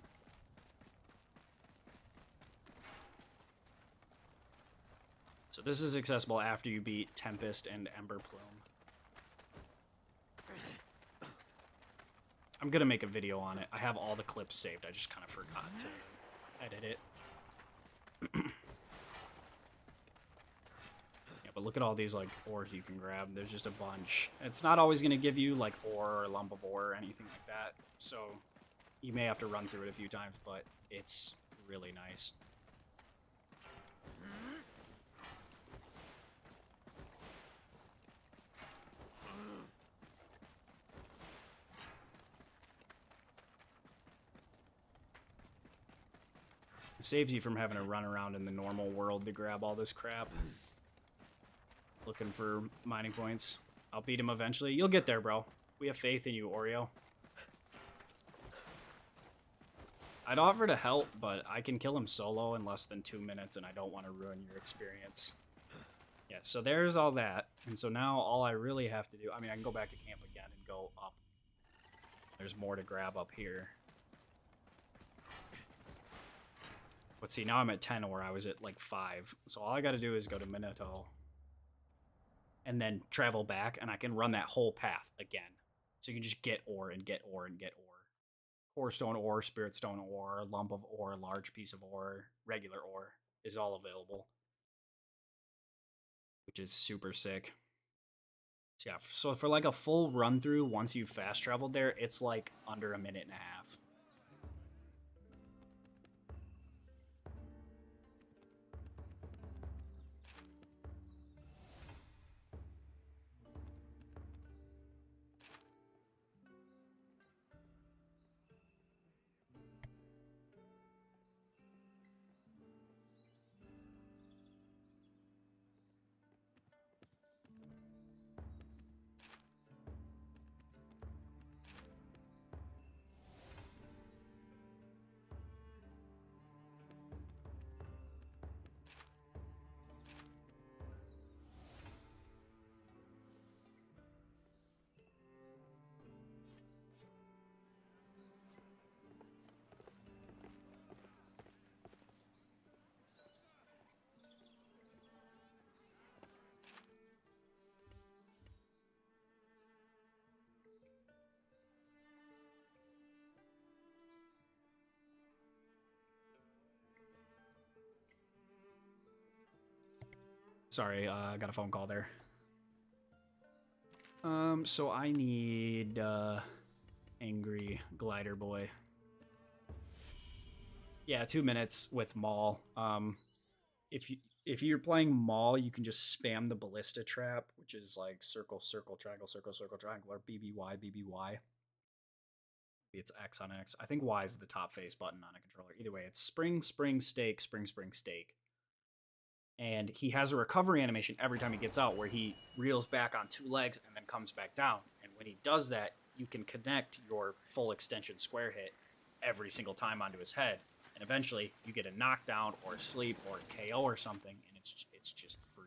So this is accessible after you beat Tempest and Ember Plume. I'm gonna make a video on it. I have all the clips saved. I just kind of forgot to edit it. Yeah, but look at all these like ores you can grab. There's just a bunch. It's not always gonna give you like ore or a lump of ore or anything like that. So you may have to run through it a few times, but it's really nice. Saves you from having to run around in the normal world to grab all this crap. Looking for mining points. I'll beat him eventually. You'll get there, bro. We have faith in you, Oreo. I'd offer to help, but I can kill him solo in less than 2 minutes, and I don't want to ruin your experience. Yeah, so there's all that. And so now all I really have to do... I mean, I can go back to camp again and go up. There's more to grab up here. But see, now I'm at 10 where I was at like 5. So all I got to do is go to Minato and then travel back, and I can run that whole path again. So you can just get ore and get ore and get ore. Core stone ore, spirit stone ore, lump of ore, large piece of ore, regular ore. is all available, which is super sick. So yeah, so for like a full run through, once you've fast traveled there, it's like under a minute and a half. Sorry, I got a phone call there. So I need angry glider boy. Yeah, 2 minutes with Maul. If you're playing Maul, you can just spam the ballista trap, which is like circle, circle, triangle, circle, circle, triangle, or BBY, BBY. It's X on X. I think Y is the top face button on a controller. Either way, it's spring, spring, stake, spring, spring, stake. And he has a recovery animation every time he gets out where he reels back on 2 legs and then comes back down. And when he does that, you can connect your full extension square hit every single time onto his head. And eventually you get a knockdown or sleep or KO or something, and it's just free.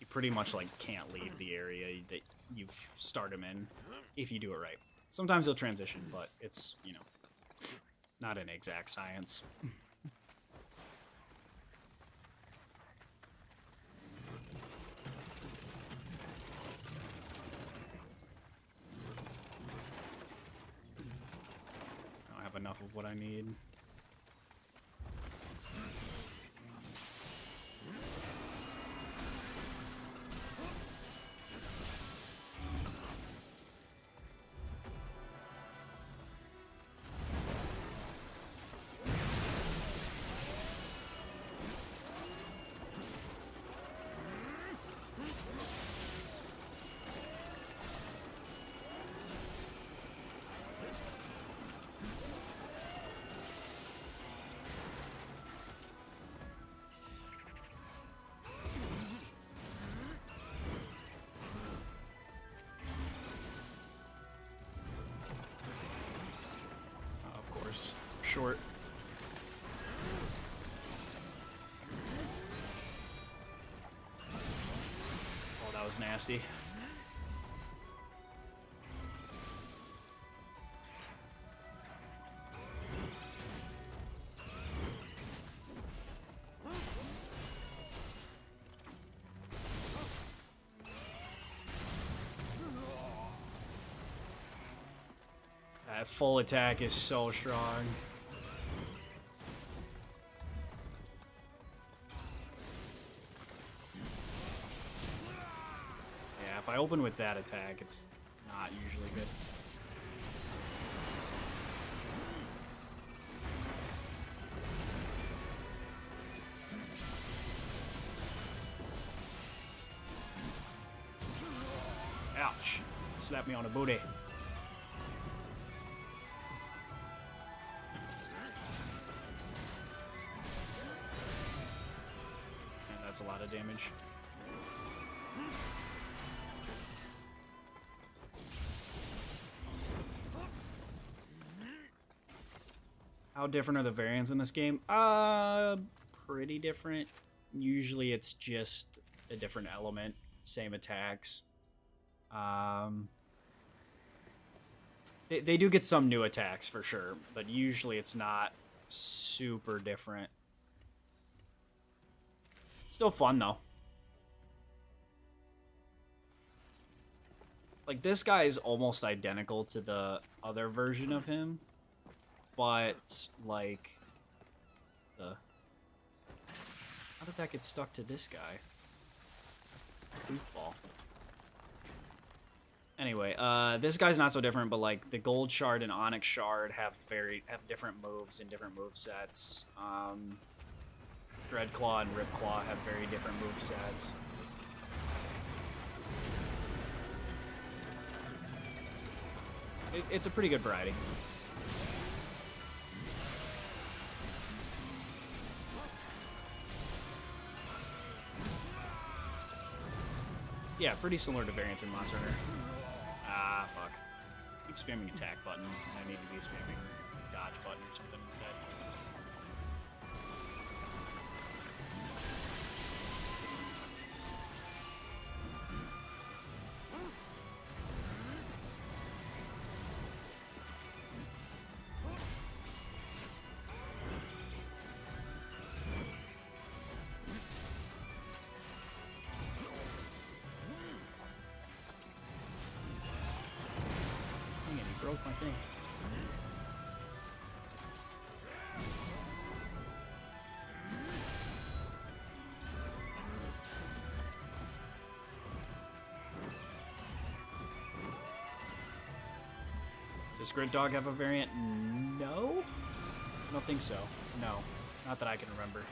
Pretty much like can't leave the area that you've started him in if you do it right. Sometimes he'll transition, but it's, you know, not an exact science. I don't have enough of what I need. Short. Oh, that was nasty. That full attack is so strong. If I open with that attack, it's not usually good. Ouch. Slap me on the booty. And that's a lot of damage. How different are the variants in this game? Pretty different. Usually it's just a different element, same attacks. They do get some new attacks for sure, but usually it's not super different. Still fun though. Like, this guy is almost identical to the other version of him, but like how did that get stuck to this guy? Goofball. Anyway, this guy's not so different, but like the gold shard and onyx shard have different moves and different move sets. Dreadclaw and Ripclaw have very different move sets. It's a pretty good variety. Yeah, pretty similar to variants in Monster Hunter. Ah, fuck. Keep spamming attack button. I need to be spamming dodge button or something instead. Dang it, he broke my thing. Does Grid Dog have a variant? No? I don't think so. No. Not that I can remember.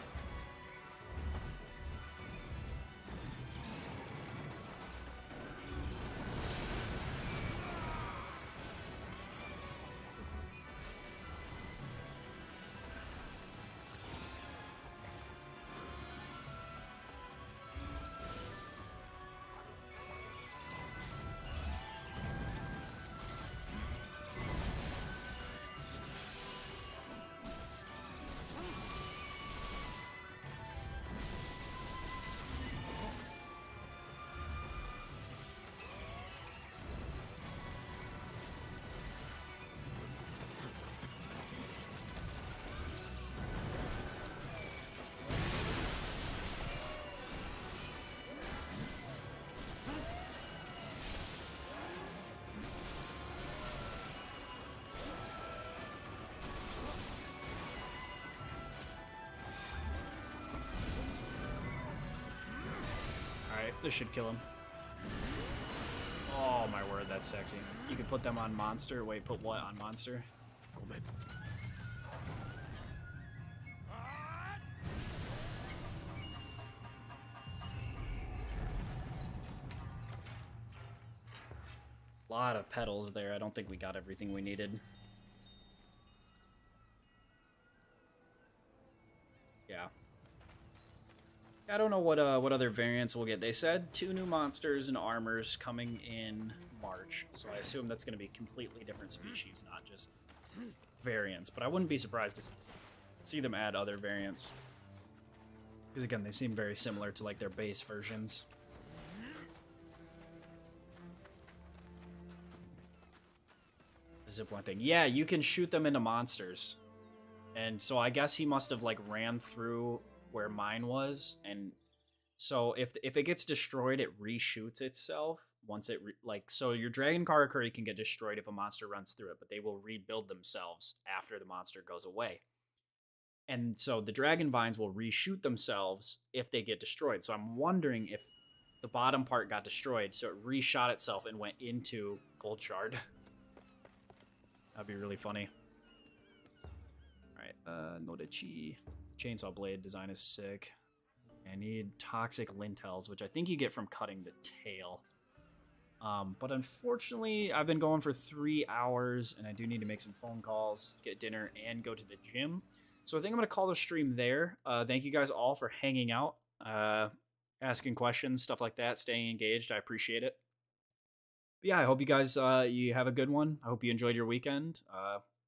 Alright, this should kill him. Oh my word, that's sexy. You could put them on monster. Wait, put what on monster? Lot of petals there. I don't think we got everything we needed. Yeah. I don't know what other variants we'll get. They said 2 new monsters and armors coming in March, so I assume that's going to be completely different species, not just variants. But I wouldn't be surprised to see them add other variants, because again, they seem very similar to like their base versions. The zipline thing, yeah, you can shoot them into monsters, and so I guess he must have like ran through where mine was, and so if it gets destroyed, it reshoots itself once it so your Dragon Karakuri can get destroyed if a monster runs through it, but they will rebuild themselves after the monster goes away. And so the Dragon Vines will reshoot themselves if they get destroyed. So I'm wondering if the bottom part got destroyed, so it reshot itself and went into Gold Shard. That'd be really funny. Alright, Nodachi. Chainsaw blade design is sick. I need toxic lintels, which I think you get from cutting the tail. But unfortunately, I've been going for 3 hours, and I do need to make some phone calls, get dinner, and go to the gym. So I think I'm going to call the stream there. Thank you guys all for hanging out, asking questions, stuff like that, staying engaged. I appreciate it. But yeah, I hope you guys you have a good one. I hope you enjoyed your weekend.